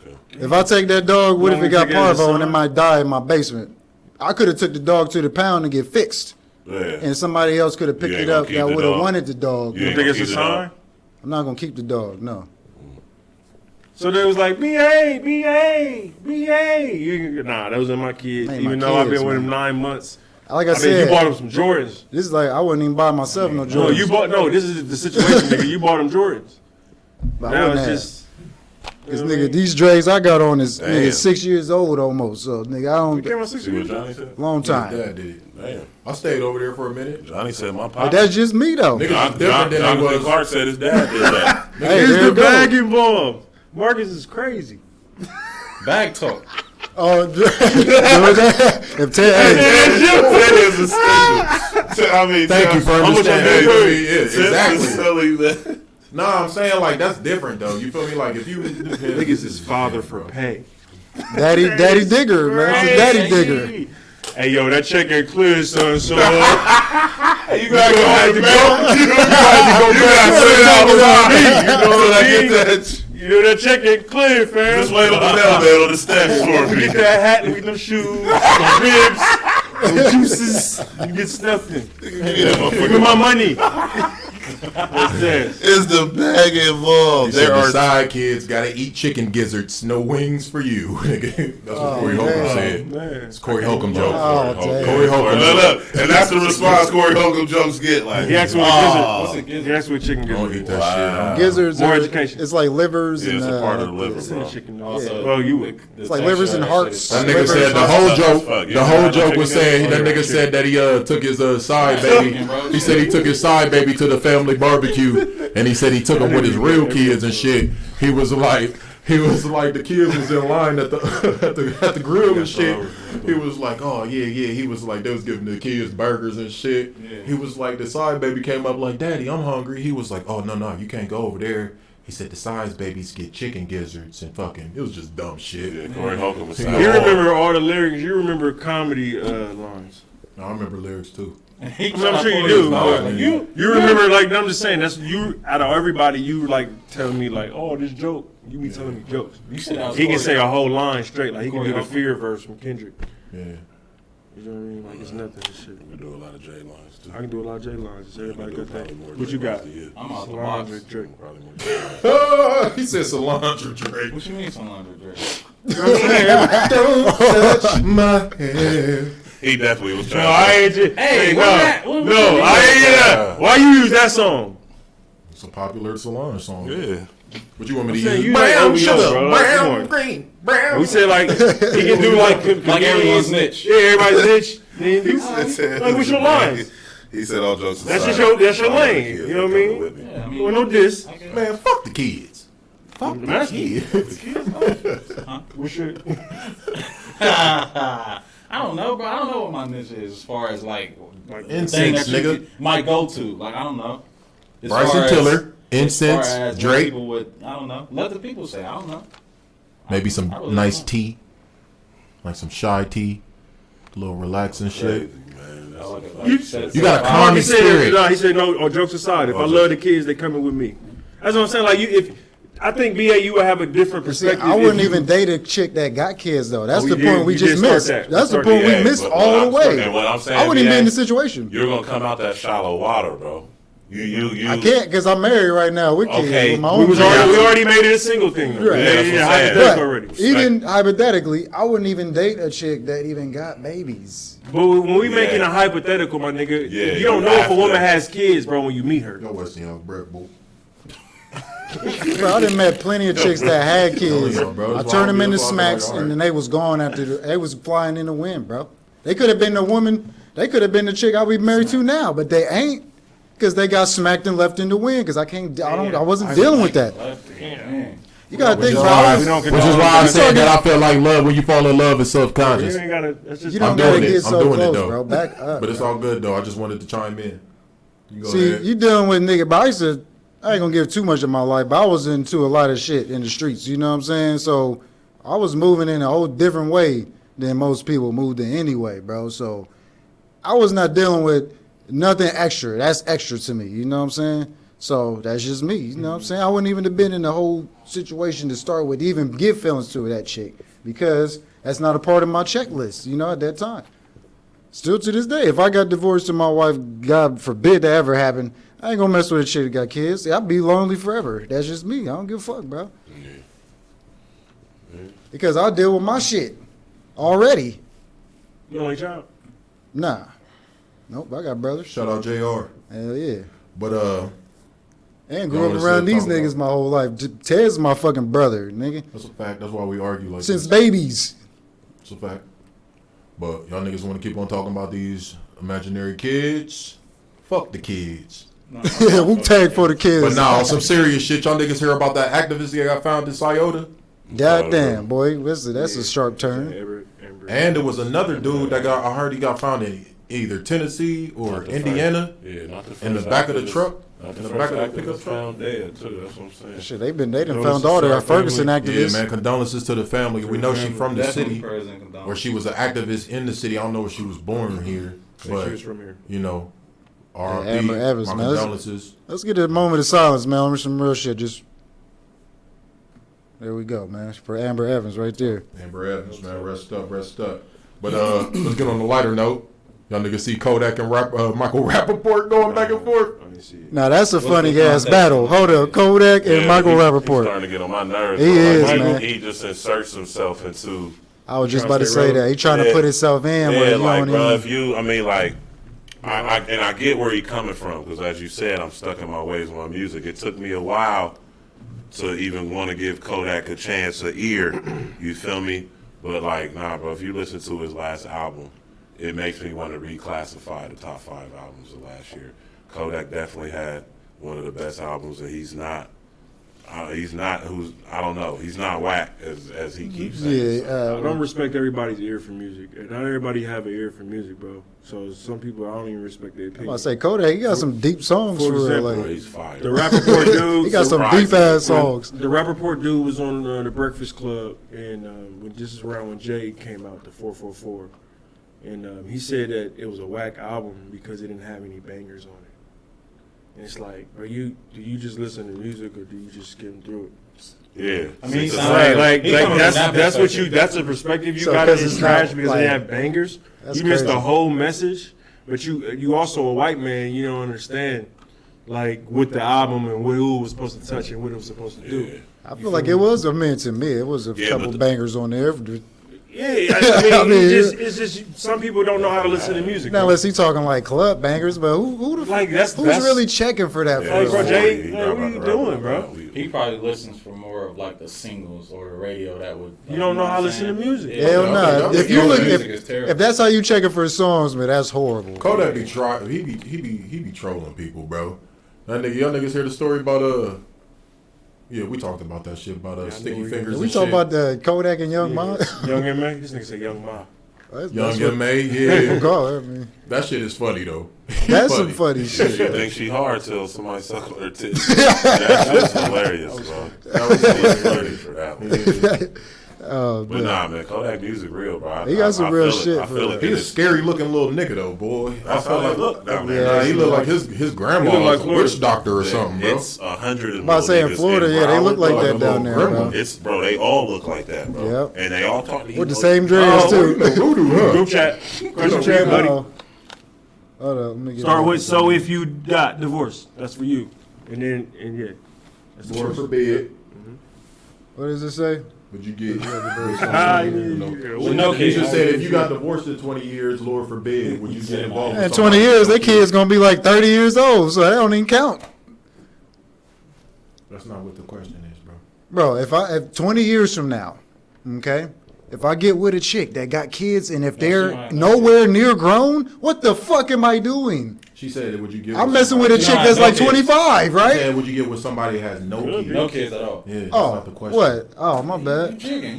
Okay. If I take that dog, what if You it got want me to take it as a parvo and it son? might die in my basement? I could have took the dog to the pound and get fixed, Yeah. and somebody else could have picked ain't it gonna up keep that the would have dog. wanted the dog. You ain't think it's gonna a keep it up. sign? I'm not gonna keep the dog. No. So they was like, B.A. Nah, that wasn't my kid. Ain't Even my though I've kids, been with man. him 9 months. Like I I mean, said, you bought him some Jordans. this is like I wouldn't even buy myself no Jordans. No, this is the situation, nigga. You bought him Jordans. But I Now wouldn't it's have. just. Cause nigga, these Dre's I got on is Damn. nigga 6 years old almost. So nigga, I Came don't out 6 See what years. Johnny said? long time. Dad did it. Damn. I stayed over there for a minute. Johnny said my But pop. that's just me though. Nigga, John, it's different than it Jonathan was. Clark said his dad did that. Hey, Is there the you go. bag involved? Marcus is crazy. Bag talk. Oh, if Ted, hey, That is essential. I mean, Thank you for how much I understanding. paid? Yeah, exactly. Silly, man. Nah, I'm saying like that's different though. You feel me? Like if you Niggas is father for pay. Daddy Digger, man, it's Daddy Digger. Hey, yo, that check ain't clear, son. So You gotta go have to man. go. You gotta send it out without me. You know what I mean? Get that. You know that check ain't clear, fam. Just wait on the elevator on the steps for me. Get that hat and get them shoes, them ribs, them juices. You get nothing. Give me my money. What's this? It's the bag involved. He said There the are side kids gotta eat chicken gizzards, no wings for you. Nigga. That's what Corey Holcomb man. said. Man. It's Corey Holcomb joke. Oh, damn. Corey Holcomb. Look, and that's the response Corey Holcomb jokes get. Like, He asked me what What's a a gizzard. gizzard? He asked me what chicken I don't gizzard. eat that shit. Gizzards More are, education. it's like livers Yeah, and it's a part of the liver, It's in bro. the chicken. Also, Well, you would. It's like livers and hearts. That Liver nigga said the and whole Fuck, joke. fuck, The yeah. whole joke was Chicken saying that gizzard. nigga said that he took his side baby. Chicken, bro. He said he took his side baby to the family barbecue, and he said he took him with his real kids and shit. He was like the kids was in line at the grill and shit. He was like, oh yeah. He was like, they was giving the kids burgers and shit. Yeah. He was like, the side baby came up like, Daddy, I'm hungry. He was like, oh no, you can't go over there. He said the size babies get chicken gizzards and fucking. It was just dumb shit. Yeah, Corey Holcomb was You remember all the lyrics. You remember comedy lines. I remember lyrics too. I'm sure you do. But you remember, like, I'm just saying, that's you, out of everybody, you, like, telling me, like, oh, this joke. You be telling me jokes. You said that was He can Corey. say a whole line straight. Like, he can Corey do the Holcomb. fear verse from Kendrick. Yeah. You know what I mean? Like, it's nothing. This shit. We do a lot of J lines too. I can do a lot of J lines. Just everybody got that. Probably more What you J got? lines than you. I'm out the Solange box. or Drake. Probably more J lines. He said cilantro Drake. What you mean, Solange Drake? Don't touch my hair. He definitely was No, trying. I ain't just. Hey, no, what that- what- no, what- I ain't hear that. Why you use that song? It's a popular Solange song. Yeah. What you want me to saying use? you like Brown OVO, sugar, bro. Like, come on. brown, green, brown. We said, like, he can do, like everyone's niche. Yeah, everybody's niche. Then do like, what's your lines? He said all jokes That's aside, that's your all the lane. kids You know what I that come mean? with me. Yeah, I mean, Well, no diss. I guess. Man, fuck the kids. Fuck the That's- kids. What's your? I don't know, bro. I don't know what my niche is as far as like Like, thing Incense, that you nigga. could- might go to. Like I don't know. As Bryson far as- Tiller, as far incense, as what Drake, People would, I don't know. Let the people say. I don't know. maybe some I really nice don't know. tea, like some shy tea, a little relaxing Crazy, shit. man. I That's like it, You- like, set- You got a set- calm he said, spirit. no, he said no. Or jokes aside, if I love the kids, they coming with me. That's what I'm saying. Like you, if I think BA, would have a different See, perspective. I if wouldn't you- even date a chick that got kids though. That's Oh, the we point did- we we just did start missed. that. That's the Start point that. we Yeah, missed but all the I'm way. saying, what I'm saying, I wouldn't even be in BA, the situation. You're gonna come out that shallow water, bro. You. I can't because I'm married right now with kids. Okay, With my We own was kids. already, we already made it a single thing. Though. Right. Yeah, Yeah, that's yeah, what I'm saying. hypothetical But already. even hypothetically, I wouldn't even date a chick that even got babies. But when we making Yeah. a hypothetical, my nigga, Yeah, you don't you know if have a woman to. has kids, bro, when you meet her. Yo, West Young, Brett, boy. Bro, I done met plenty of chicks that had kids. Yeah, bro, I that's turned why them I'm into being smacks, fucking like, and then they was gone after they was flying in the wind, bro. They could have been the woman. They could have been the chick I be married to now, but they ain't because they got smacked and left in the wind. Because I wasn't dealing with that. Man. You gotta Which think, is bro. why, we don't which is condone why I that. said that I feel like love when you fall in love is self-conscious. You ain't gotta. That's just You don't I'm gotta doing it. get I'm so doing it, close, though. bro. Back up. But it's all good though. I just wanted to chime in. You go See, ahead. you dealing with nigga, but I ain't gonna give too much of my life, but I was into a lot of shit in the streets, you know what I'm saying? So I was moving in a whole different way than most people moved in anyway, bro. So I was not dealing with nothing extra. That's extra to me, you know what I'm saying? So that's just me, you know what I'm saying? I wouldn't even have been in the whole situation to start with, even give feelings to that chick, because that's not a part of my checklist, you know, at that time. Still to this day, if I got divorced and my wife, God forbid that ever happen, I ain't gonna mess with a chick that got kids. I'll be lonely forever. That's just me. I don't give a fuck, bro. Because I'll deal with my shit already. You only child. Nah. Nope, I got brothers. Shout out JR. Hell yeah. But And Y'all grew up wanna around still these talk niggas about- my whole life. Ted's my fucking brother, nigga. that's a fact. That's why we argue like Since this. babies. It's a fact. But y'all niggas want to keep on talking about these imaginary kids. Fuck the kids. Yeah, Wu-Tang for the kids. But nah, on some serious shit, y'all niggas hear about that activist that got found in Scioto? Goddamn, boy. That's a sharp turn. Amber. And there was another dude that I heard he got found in either Tennessee or Not the Indiana first- yeah, not the first in the back of the activist- truck. Not In the the back first of the activist pickup truck. found dead too. That's what I'm saying. Shit, they done Condolences found all to their our Ferguson family. Yeah, activists. man, condolences to the family. We know she from the Definitely city, prayers and condolences. or she was an activist in the city. I don't know if she was born here, Think she but was from here. you know, R.I.P. Amber Evans, my man. condolences. Let's get a moment of silence, man. Over some real shit. Just there we go, man. For Amber Evans, right there. Amber Evans, man, rest up, rest up. But let's get on the lighter note. Y'all niggas see Kodak and Michael Rappaport going back and forth. Oh, yeah. me see it. Now that's a What's funny the ass context? battle. Hold up, Kodak and Yeah, Michael he's Rappaport. starting to get on my nerves. He bro. is, Like, man. He just inserts himself into. I was just Trying about to to stay say that relevant. he trying to Yeah. put himself in where Yeah, you like, don't bro, even. if you, I mean, like, I get where he coming from because, as you said, I'm stuck in my ways with my music. It took me a while to even want to give Kodak a chance, an ear. You feel me? But like, nah, bro. If you listen to his last album, it makes me want to reclassify the top 5 albums of last year. Kodak definitely had one of the best albums, and he's not. Who's I don't know. He's not whack as he keeps saying. Yeah, I don't respect everybody's ear for music. Not everybody have an ear for music, bro. So some people I don't even respect their I'm about opinion. to say Kodak. He got some deep songs For for real. example, Bro, Like, he's fire. The Rappaport dude. he got some Surprising. deep ass songs. The Rappaport dude was on the Breakfast Club, and when this is around when Jay came out, the 444, and he said that it was a whack album because it didn't have any bangers on it. And it's like, do you just listen to music or do you just skim through it? Yeah. I mean, It's a he's fact. Like He coming that's from that that's what perspective. that's a perspective you So, got 'cause in it's trash not, because like- they have bangers. That's You missed crazy. the whole message, but you also a white man. You don't understand like what the album and what who it was supposed to touch and what it was supposed to do. Yeah. I feel like it was a man to me. It was a Yeah, couple but the- bangers on there. Yeah, I mean, I mean, it's just some people don't know how to listen to music. Now, bro. unless he talking like club bangers, but who the Like, that's- who's that's- really checking for that? Yeah, Like, for bro, real? Jay, he like, got what about you to doing, rap bro? about it. He probably listens for more of like the singles or the radio that would. You don't know how to listen to music. Hell Yeah, no. okay, If you okay. look, Music is terrible. if that's how you checking for songs, man, that's horrible. Kodak be he be trolling people, bro. That nigga, y'all niggas hear the story about yeah, we talked about that shit about I know sticky we- fingers. We and talking shit. about the Kodak and Young Ma. Young M.A. This nigga said Young Ma. Young M.A. You Yeah, call it, I mean, that shit is funny though. that's some funny She shit. thinks she hard till somebody suckle her tits. That's hilarious, bro. That was funny for that one. Oh, But man. nah, man, Kodak music real, bro. He got some I real feel it. shit I for feel that. it. He a It's- scary looking little nigga though, boy. That's how they look down there. Yeah, He look like his grandma He look like was a Florida. witch doctor or something, bro. It's 100 and I'm about to say in Florida, yeah, they look like that down there, bro. It's bro, they all look like that, bro. Yep. And they all talk to With the same dreads too. Voodoo, huh? Group chat. Question chat, buddy. Uh-oh. Hold up, let me get Start it. with so if you got divorced, that's for you. And then yeah. That's the Lord first. forbid. What does it say? Would you get? Ah, With no He kids. just said if you got divorced in 20 years, Lord forbid, would you get involved? In with 20 somebody? years, that kid's gonna be like 30 years old, so that don't even count. That's not what the question is, bro. Bro, if 20 years from now, okay, if I get with a chick that got kids and if they're right. nowhere near grown, what the fuck am I doing? She said, would you get? I'm messing with a chick that's like 25, She right? said, would you get with somebody that has no kids? No kids at all. Yeah, that's Oh, not the question. what? Oh, my You bad. jigging.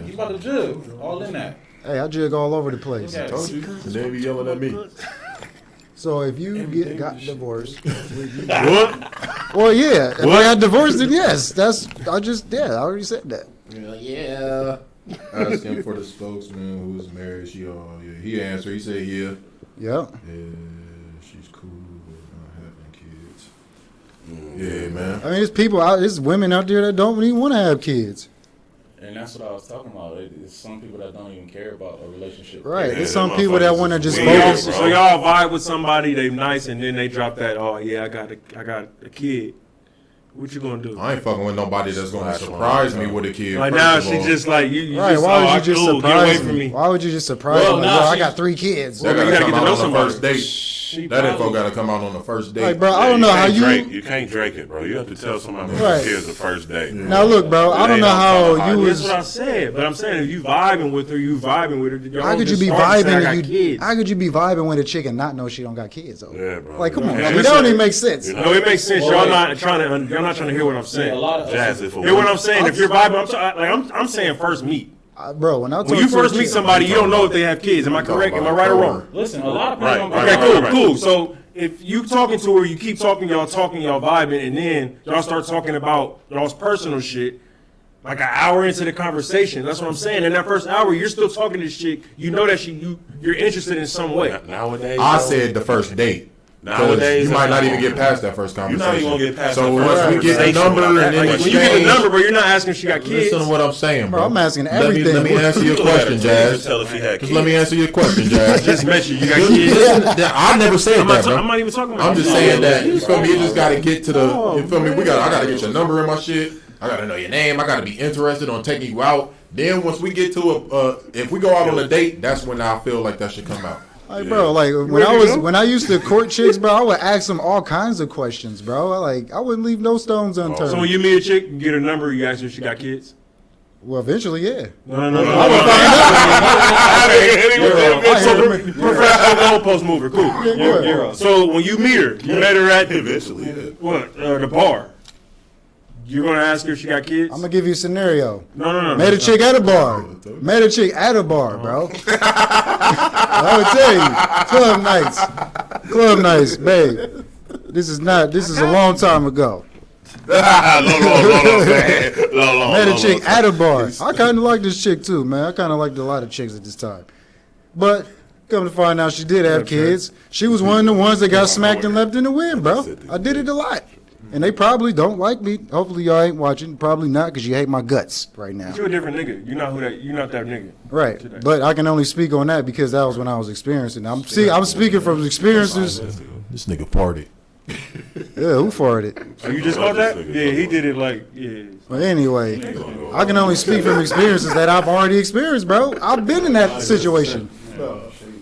You about to jig. All in that. Hey, I jig all over the place. Look at Told it. you. And they be yelling at me. So if you got divorced, What? well, yeah. If I got divorced, then yes. I already said that. Yeah. Asked him for the spokesman who's married. He answered. He said, yeah. Yeah. Yeah, she's cool with not having kids. Yeah, man. I mean, there's women out there that don't even want to have kids. And that's what I was talking about. It's some people that don't even care about a relationship. Right. Yeah, There's some them people that motherfuckers want to is just weird, focus. bro. So y'all vibe with somebody, they nice, and then they drop that. Oh yeah, I got a kid. What you gonna do? I ain't fucking with nobody that's gonna Splash surprise on me her. with a kid. Like first now, of she all. just like you. Right? Just, Why oh, would you just cool, get away surprise from me? me? Why would you just surprise Well, me? nah, Bro, I she- got 3 kids. That you gotta gotta come get to out know on the somebody. first date. She That info probably- gotta come out on the first date. Like, bro, I don't know how You can't Drake it, bro. You have to tell somebody Right. right. Here's the first date. Now look, bro, I don't know how you That's was. what I said. But I'm saying if you vibing with her, you vibing with her. Y'all How could you just be start and say, I vibing? got And kids. how could you be vibing with a chick and not know she don't got kids? Though? Yeah, bro. Like, come on, Yeah, G, listen, that don't even make sense. you know, No, it makes sense. Well, Y'all wait. not trying to hear what I'm Yeah, saying. a lot of Jazz it for Hear what one. I'm saying? If you're vibing, I'm saying first meet. Bro, when I When you first meet somebody, you don't know if they have kids. Am I correct? Am I right or wrong? Listen, a lot of people Right, don't right, Okay, care. cool, right. cool. So if you talking to her, you keep talking, y'all vibing, and then y'all start talking about y'all's personal shit. Like an hour into the conversation, that's what I'm saying. In that first hour, you're still talking to this chick. You know that you're interested in some way. Nowadays, I bro, said the first date. Nowadays, you might not even get past that first You're conversation. not even gonna get past So that once first we get the conversation number without and then Like, when you get the number, bro, you're not asking if she got kids. Listen to what I'm saying, bro. Bro, I'm asking Let me everything. answer your question, Jazz. Tell if he had Just kids. let me answer your question, Jazz. Just mentioned you got Listen, kids. I never said I'm that, not, bro. I'm not even talking about I'm just you. saying that, you feel me? You just gotta get to the, you feel me? I gotta get your number in my shit. I gotta know your name. I gotta be interested on taking you out. Then once we get to if we go out on a date, that's when I feel like that should come out. Like, bro, like when I used to court chicks, bro, I would ask them all kinds of questions, bro. I wouldn't leave no stones unturned. So when you meet a chick, you get her number, you ask her if she got kids. Well, eventually, yeah. No. Professional goalpost mover, cool. Yeah. So when you meet her, you met her at Eventually, yeah. what? The bar. You're gonna ask her if she got kids? I'm gonna give you a scenario. No. Met a chick at a bar. Met a chick at a bar, bro. I would tell you, club nights, babe. This is a long time ago. Man. Met a chick at a bar. I kind of like this chick too, man. I kind of liked a lot of chicks at this time. But come to find out, she did have kids. She was one of the ones that got smacked and left in the wind, bro. I did it a lot. And they probably don't like me. Hopefully y'all ain't watching. Probably not, because you hate my guts right now. You're a different nigga. You're not that nigga. Right. Today. But I can only speak on that because that was when I was experiencing. I'm speaking from experiences. This nigga partied. Yeah, who farted? Oh, you just caught that? Yeah, he did it like, yeah. But anyway, I can only speak from experiences that I've already experienced, bro. I've been in that situation.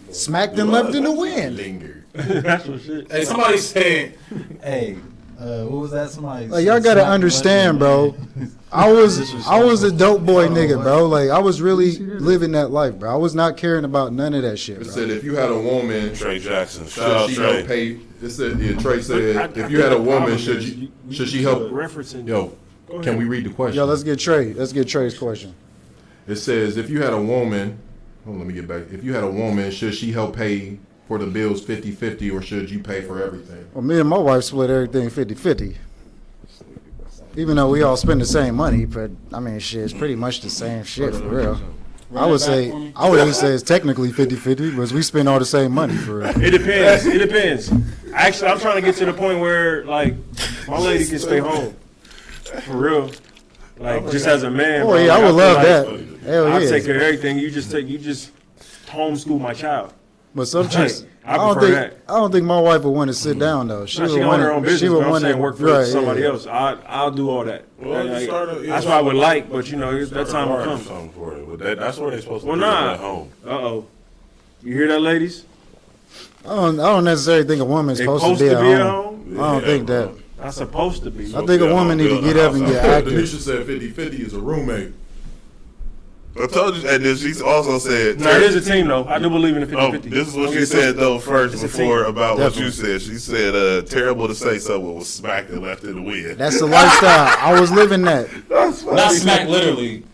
Smacked and left in the wind. Linger. That's what shit. Hey, somebody said, hey, what was that? Somebody Like, y'all gotta understand, bro. I was a dope boy nigga, bro. Like, I was really living that life, bro. I was not caring about none of that shit, It bro. said if you had a woman, Trey Jackson. Shout should out she Trey. help pay? It said, yeah, Trey said if you had a woman, should she help? Referencing. Yo, can we read the question? Yo, let's get Trey's question. It says if you had a woman, let me get back. If you had a woman, should she help pay for the bills 50-50 or should you pay for everything? Well, me and my wife split everything 50-50. Even though we all spend the same money, but I mean, shit, it's pretty much the same shit for real. I would even say it's technically 50-50 because we spend all the same money for real. It depends. Actually, I'm trying to get to the point where, like, my lady can stay home. For real. Like, just as a man. Oh bro, yeah, like, I would love feel that. like Hell I take yeah. care of everything. You just homeschool my child. But some chicks, I prefer that. I don't think my wife would want to sit down though. She got her own business. She would But I'm want saying to work for right, somebody yeah. else. I'll do all that. Well, Like, you started- that's what I would like, but you know, that time will come. Something for it. But that's where they're supposed to Well, do nah. at home. Uh-oh. You hear that, ladies? I don't necessarily think a woman's They supposed to be at home. I don't think that. That's supposed to be. I think a woman need to get up and get active. Denisha said 50-50 is a roommate. I told you, and then she also said. No, it is a team, though. I do believe in the 50-50. Oh, this is what Don't she get it said twisted. though first It's a before team. about what you Definitely. said. She said, "Terrible to say someone was smacked and left in the wind." That's the lifestyle. I was living that. not smack literally.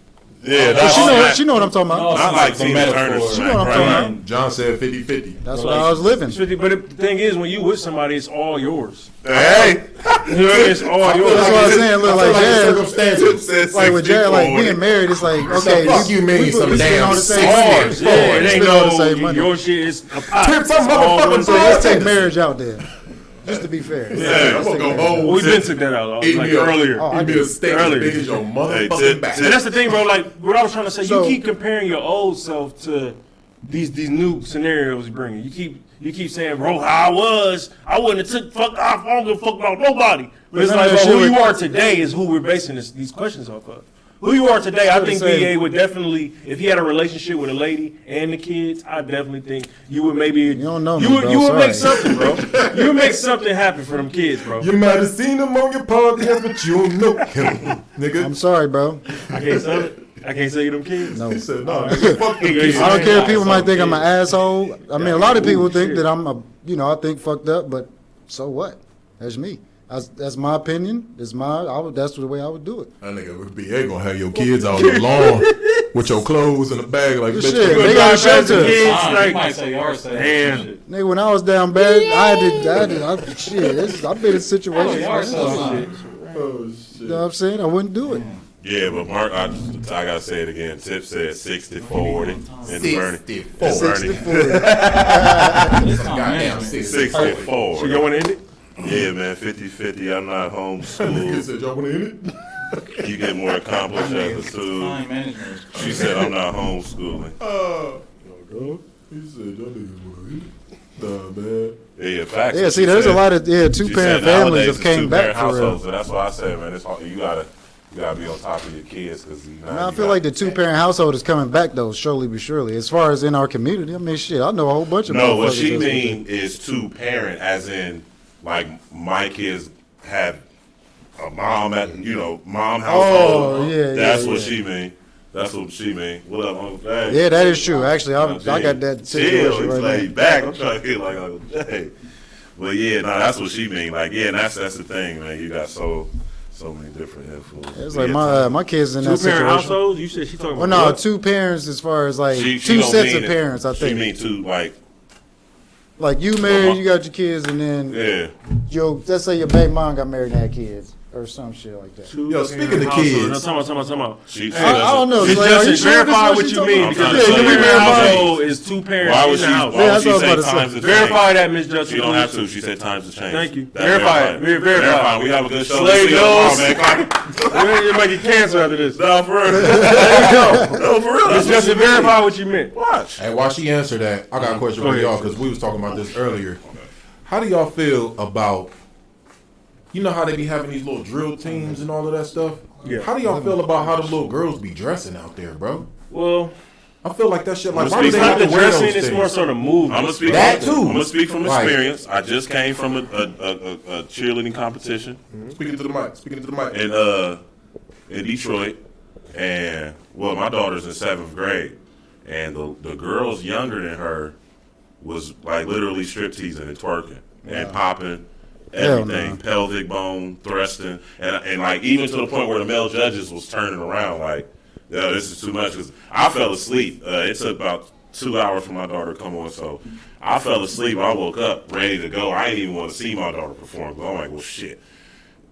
Yeah, But she know what I'm talking about. Not like the Tina metaphor. Turner She smack, know what I'm right? talking about. John said 50-50. That's what I was living. It's 50, but the thing is, when you with somebody, it's all yours. Hey, You know, it's all yours. That's what I'm saying. Look, like Jazz, circumstances. like with Jazz, like being married, it's like okay, fuck you mean we some spend all damn the same six money. years. Yeah, it ain't Spend all the same money. your shit is a pot. Tip some It's all motherfucking one So thing. let's take marriage out there, just to be fair. Yeah, I'm gonna go home. We've been took that out Eat like me a- earlier. Oh, I Eat me a steak as Earlier. big as your Hey, motherfucking tip- back. And that's the thing, bro. Like what I was trying to say, So- you keep comparing your old self to these new scenarios you're bringing. You keep saying, bro, how I wouldn't have took fuck off. I don't give a fuck about nobody. But it's none like, of that bro, who shit you would- are today is who we're basing these questions off of. Who you are today, I think say- BA would definitely, if he had a relationship with a lady and the kids, I definitely think you would maybe. You don't know You me, would, bro, you would make sorry. something, bro. You would make something happen for them kids, bro. You might have seen them on your podcast, but you don't know him, nigga. I'm sorry, bro. I can't say it. I can't say them kids. No. He said, no, nigga, fuck you. Yeah, I don't care if people might think I'm an asshole. I mean, a lot of people think shit. that I'm I think fucked up, but so what? That's me. That's my opinion. That's that's the way I would do it. That nigga with BA gonna have your kids out on the lawn with your clothes in the bag like, bitch, Shit, you they gonna got a drive past the shelter. kids, You like, might say yours. damn. Nigga, when I was down bad, I've been in situations. Yours. Oh, shit. You know what I'm saying? I wouldn't do it. Yeah, but Mark, I gotta say it again. Tip said 60-40 in Bernie. 64. 60-40. Goddamn 60-4. So you want to end it? Yeah, man, 50-50. I'm not Nigga homeschooled. said, y'all want to end it? You get more accomplished as a two. Time management is She said I'm not homeschooling. He said, y'all niggas want to end it? Nah, man. Yeah, facts. Yeah, see, there's a lot of two-parent She said families nowadays have it's came back two-parent for real. households, so that's why I said, man, it's hard. You gotta be on top of your kids because I feel like the two-parent household is coming back though, surely but surely. As far as in our community, I mean, shit, I know a whole bunch of. No, what motherfuckers she that's with mean is two-parent, as in like my kids have a mom at mom household. Oh, yeah, that's yeah, what yeah. she mean. That's what she mean. What up, Uncle Jay? Yeah, that is true. Actually, I got that situation Chill, right laid now. back. I'm trying to get like Uncle Jay. But yeah, no, that's what she mean. Like, yeah, and that's the thing, man. You got so many different influences. It's But like yeah, my kids in that Two parent situation. households. You said she talking Well, about. no, what? two parents as far as like she two don't sets mean of it. parents. I think. She mean two, like, Like you married, you got your kids, and then yeah. let's say your baby mom got married and had kids, or some shit like that. Yo, speaking of Household. kids. No, talking about. She I don't know. Just Like, are you Justin, sure this verify is what she you talking mean I'm because trying the to two say, parent verify. household is two parents Why in would the she? house. Why Yeah, would that's she what I say was about to times say. to change? Verify that, Miss Justin. She don't have to. She said times to change. Thank you. That's Verify it. Verify. We have a good show. Slave Let's see it nose. tomorrow, man. You might get cancer after this. No, for real. No, for real. Miss Justin, verify what you meant. Watch. Hey, while she answered that, I got a question Go for ahead. y'all because we was talking about this earlier. How do y'all feel about, you know how they be having these little drill teams and all of that stuff? Yeah. How do y'all feel about how the little girls be dressing out there, bro? Well, I feel like that shit, like, Let's why do speak they for have not to the wear those dressing, it's more things? sort of movement. I'm gonna speak. That too. I'm gonna speak from Like- experience. I just came from a cheerleading competition Speaking to the mic, speaking to the mic. in Detroit, and well, my daughter's in 7th grade, and the girls younger than her was like literally strip teasing and twerking and popping. Hell Everything, no. pelvic bone thrusting, and like even to the point where the male judges was turning around like, yo, this is too much. Because I fell asleep. It took about 2 hours for my daughter to come on, so I fell asleep. I woke up ready to go. I didn't even want to see my daughter perform. But I'm like, well, shit.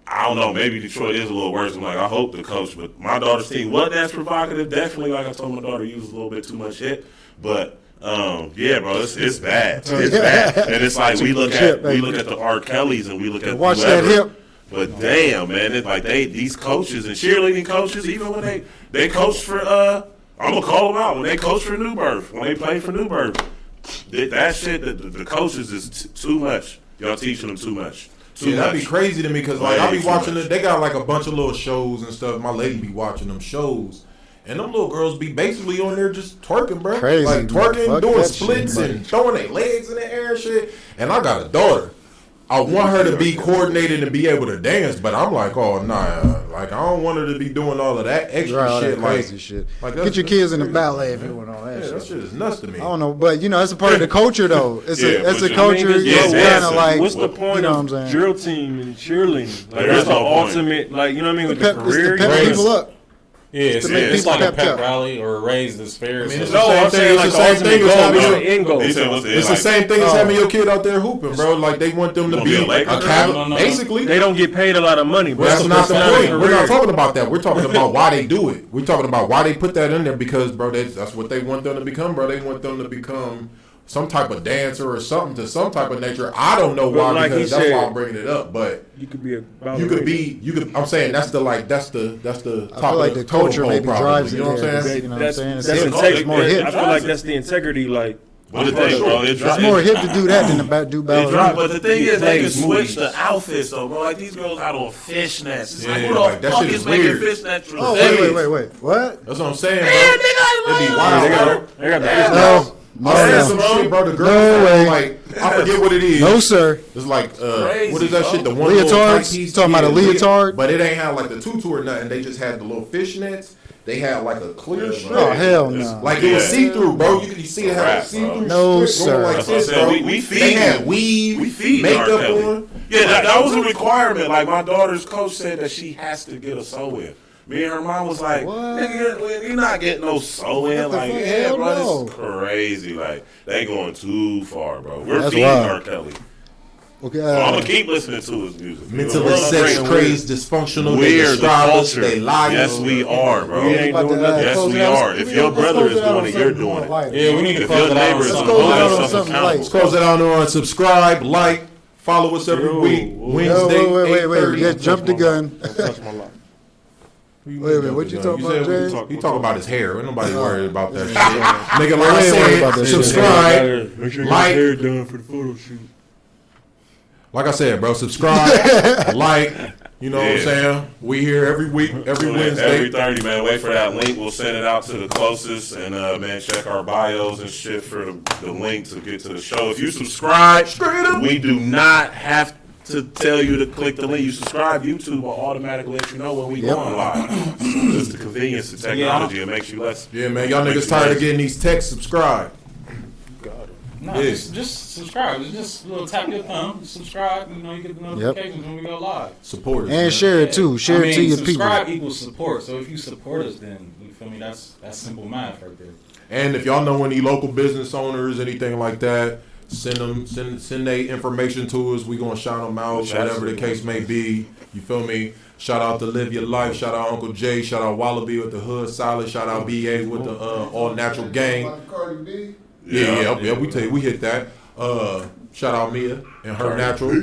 I don't know. Maybe Detroit is a little worse. I'm like, I hope the coach, but my daughter's team wasn't as provocative. Definitely, like I told my daughter, used a little bit too much hit, but. Yeah, bro, it's bad. It's bad, and it's like we look at the R. Kellys and we look at Watch that whoever. hip. But damn, man, it's like these coaches and cheerleading coaches, even when they coach for I'm gonna call them out when they coach for New Birth, when they play for New Birth, that shit, the coaches is too much. Y'all teaching them too much. Too Yeah, that'd much. be crazy to me because like I Way be too watching much. it. They got like a bunch of little shows and stuff. My lady be watching them shows, and them little girls be basically on there just twerking, bro. Crazy, like man. twerking, Fuck doing that splits shit, and throwing their legs in the air and shit. And I got a daughter. I want her to be coordinated and be able to dance, but I'm like, oh nah, like I don't want her to be doing all of that extra Right, all shit. that crazy shit. like Get your kids in the ballet if you want all that Yeah, that shit. shit is nuts to me. I don't know, but you know, it's a part of the culture though. It's Yeah, a but culture. I mean, It's yeah, kind of like What's the you point know what I'm of saying? drill team and cheerleading? Like, There that's is the no point. ultimate, like, you know what I mean, with the pep, it's career. to pep Raise- people up. Yeah, it's, to make it's people like a pepped pep up. rally or raise this fair. I mean, it's so- the No, same I'm thing. saying It's like the the same ultimate thing as goal, having the your- end goal. They said, what's It's like, the same thing as having your kid out there hooping, bro. Like they want them to Gonna be be a a Laker? cabinet, No. basically. They don't get paid a lot of money, bro. That's not the a point. We're not career. talking about that. We're talking about why they do it. We're talking about why they put that in there because, bro, that's what they want them to become, bro. They want them to become some type of dancer or something to some type of nature. I don't know But why like he because that's why said- I'm bringing it up. But You could be a you could. I'm saying that's the top I feel like of the totem culture pole maybe probably, drives you it know what I'm there. saying? You know what I'm saying? It's That's hip. integrity. It's more I hip. feel like that's the integrity, like. but the thing, bro, it It's dropped. more hip to do that than to do It dropped, ballet. but the thing is, they can Plays switch movies. the outfits, though, bro. Like, these girls out on fishnets. It's like, Yeah, who the like, that fuck shit is is making weird. fishnets? Oh wait! What? That's what I'm saying, bro. Man, It'd be nigga, wild, They bro. got the No, I said no, some bro. shit, bro. The girls No had, way. like I forget what it is. no, sir. It's like Crazy, what is that bro. shit? The one little tight Leotards? piece. Talking about a leotard? but it ain't had like the tutu or nothing. They just had the little fishnets. They had like a clear strip. Oh hell no! Like it was Yeah. see through, bro. You see it had a Crap, see through bro. No, strip sir. going like That's what I'm this, saying. bro. We feed They had you. weave, We feed makeup R. Kelly. on. Yeah, that was a requirement. Like, my daughter's coach said that she has to get a sew-in. Me and her mom was like, What? nigga, you're not getting no sew-in. What the Like, fuck? yeah, Hell bro, no. this is crazy. Like, they going too far, bro. We're That's feeding wild. R. Kelly. Okay. So I'm gonna keep listening to his music. Mentally We're sex bringing crazed, dysfunctional. They weird the describe us. culture. They lie. Yes, we are, bro. We ain't About doing to, nothing. Yes, close we it out. are. If your Let's brother close is it out on doing it, you're something doing it. lighter. Yeah, we need to If close your it out. neighbor is Let's doing close it it, out on hold something yourself light. Let's close it out on subscribe, like, follow us every Yo, week. whoa. Wednesday, Wait. 8:30. Yeah, jump the gun. Don't touch my life. Wait, what you talking about, Jay? He talking about his hair. Ain't nobody worried about that shit. Nigga, We like I ain't worried about that said, shit. subscribe. Make sure you Like- get your hair done for the photo shoot. Like I said, bro, subscribe, like, you know what I'm Yeah. saying? We here every week, every Wednesday. Every 30, man. Wait for that link. We'll send it out to the closest. And, man, check our bios and shit for the link to get to the show. If you subscribe, we do not have to tell you to click the link. You subscribe, YouTube will automatically let you know when we going live. It's the convenience of technology. It makes you less. Yeah, man, y'all makes niggas you tired of lazy. getting these texts. Subscribe. No, Yeah. just subscribe. Just tap your thumb, subscribe. You know, you get the notifications when we go live. Support us. And man. share it too. Share it to your people. Subscribe equals support. So if you support us, then you feel me. That's simple math right there. And if y'all know any local business owners, anything like that, send their information to us. We gonna shout them out, whatever the case may be. You feel me? Shout out to Live Your Life. Shout out Uncle Jay. Shout out Wallaby with the Hood Solid. Shout out BA with the All Natural Gang. Yeah. We tell you, we hit that. Shout out Mia and her natural.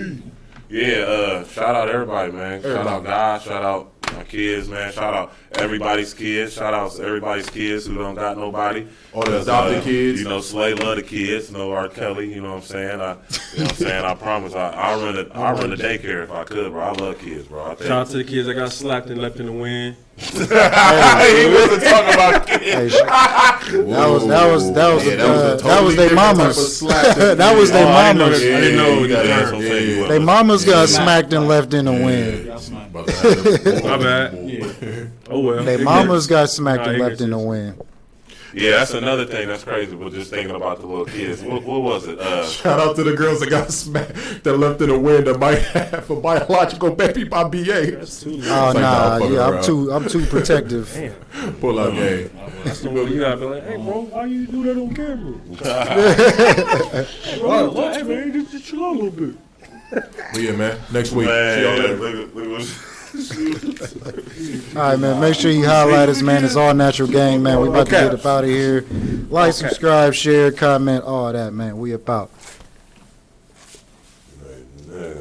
Yeah, shout out everybody, man. Shout out God. Shout out my kids, man. Shout out everybody's kids. Shout out to everybody's kids who don't got nobody. All the adopted kids. You know, Slay love the kids. You know, R. Kelly. You know what I'm saying? You know what I'm saying? I promise. I run a daycare if I could, bro. I love kids, bro. I think. Shout out to the kids that got slapped and left in the wind. He wasn't talking about kids. Hey, that was their different mamas. type of slap that That was their I didn't know mamas. that. I didn't know you got that. Yeah. They mamas got smacked and left in the wind. Y'all smart. My bad. Yeah. Oh well. They mamas got smacked Nah, and he left in the gets wind. Yeah, that's another thing that's crazy. But just thinking about the little kids. What was it? Shout out to the girls that got smacked, that left in the wind, that might have a biological baby by BA. That's too Oh It's like, nah, nah, fuck yeah, around. I'm too protective. Pull out game. That's the one you gotta be like, hey bro, why you do that on camera? What? Hey man, just chill out a little bit. But yeah, man. Next week. See y'all later. Man, All right, man. Make sure you highlight us, man. It's All Natural Gang, man. We about to get up out of here. Like, subscribe, share, comment, all that, man. We about. man.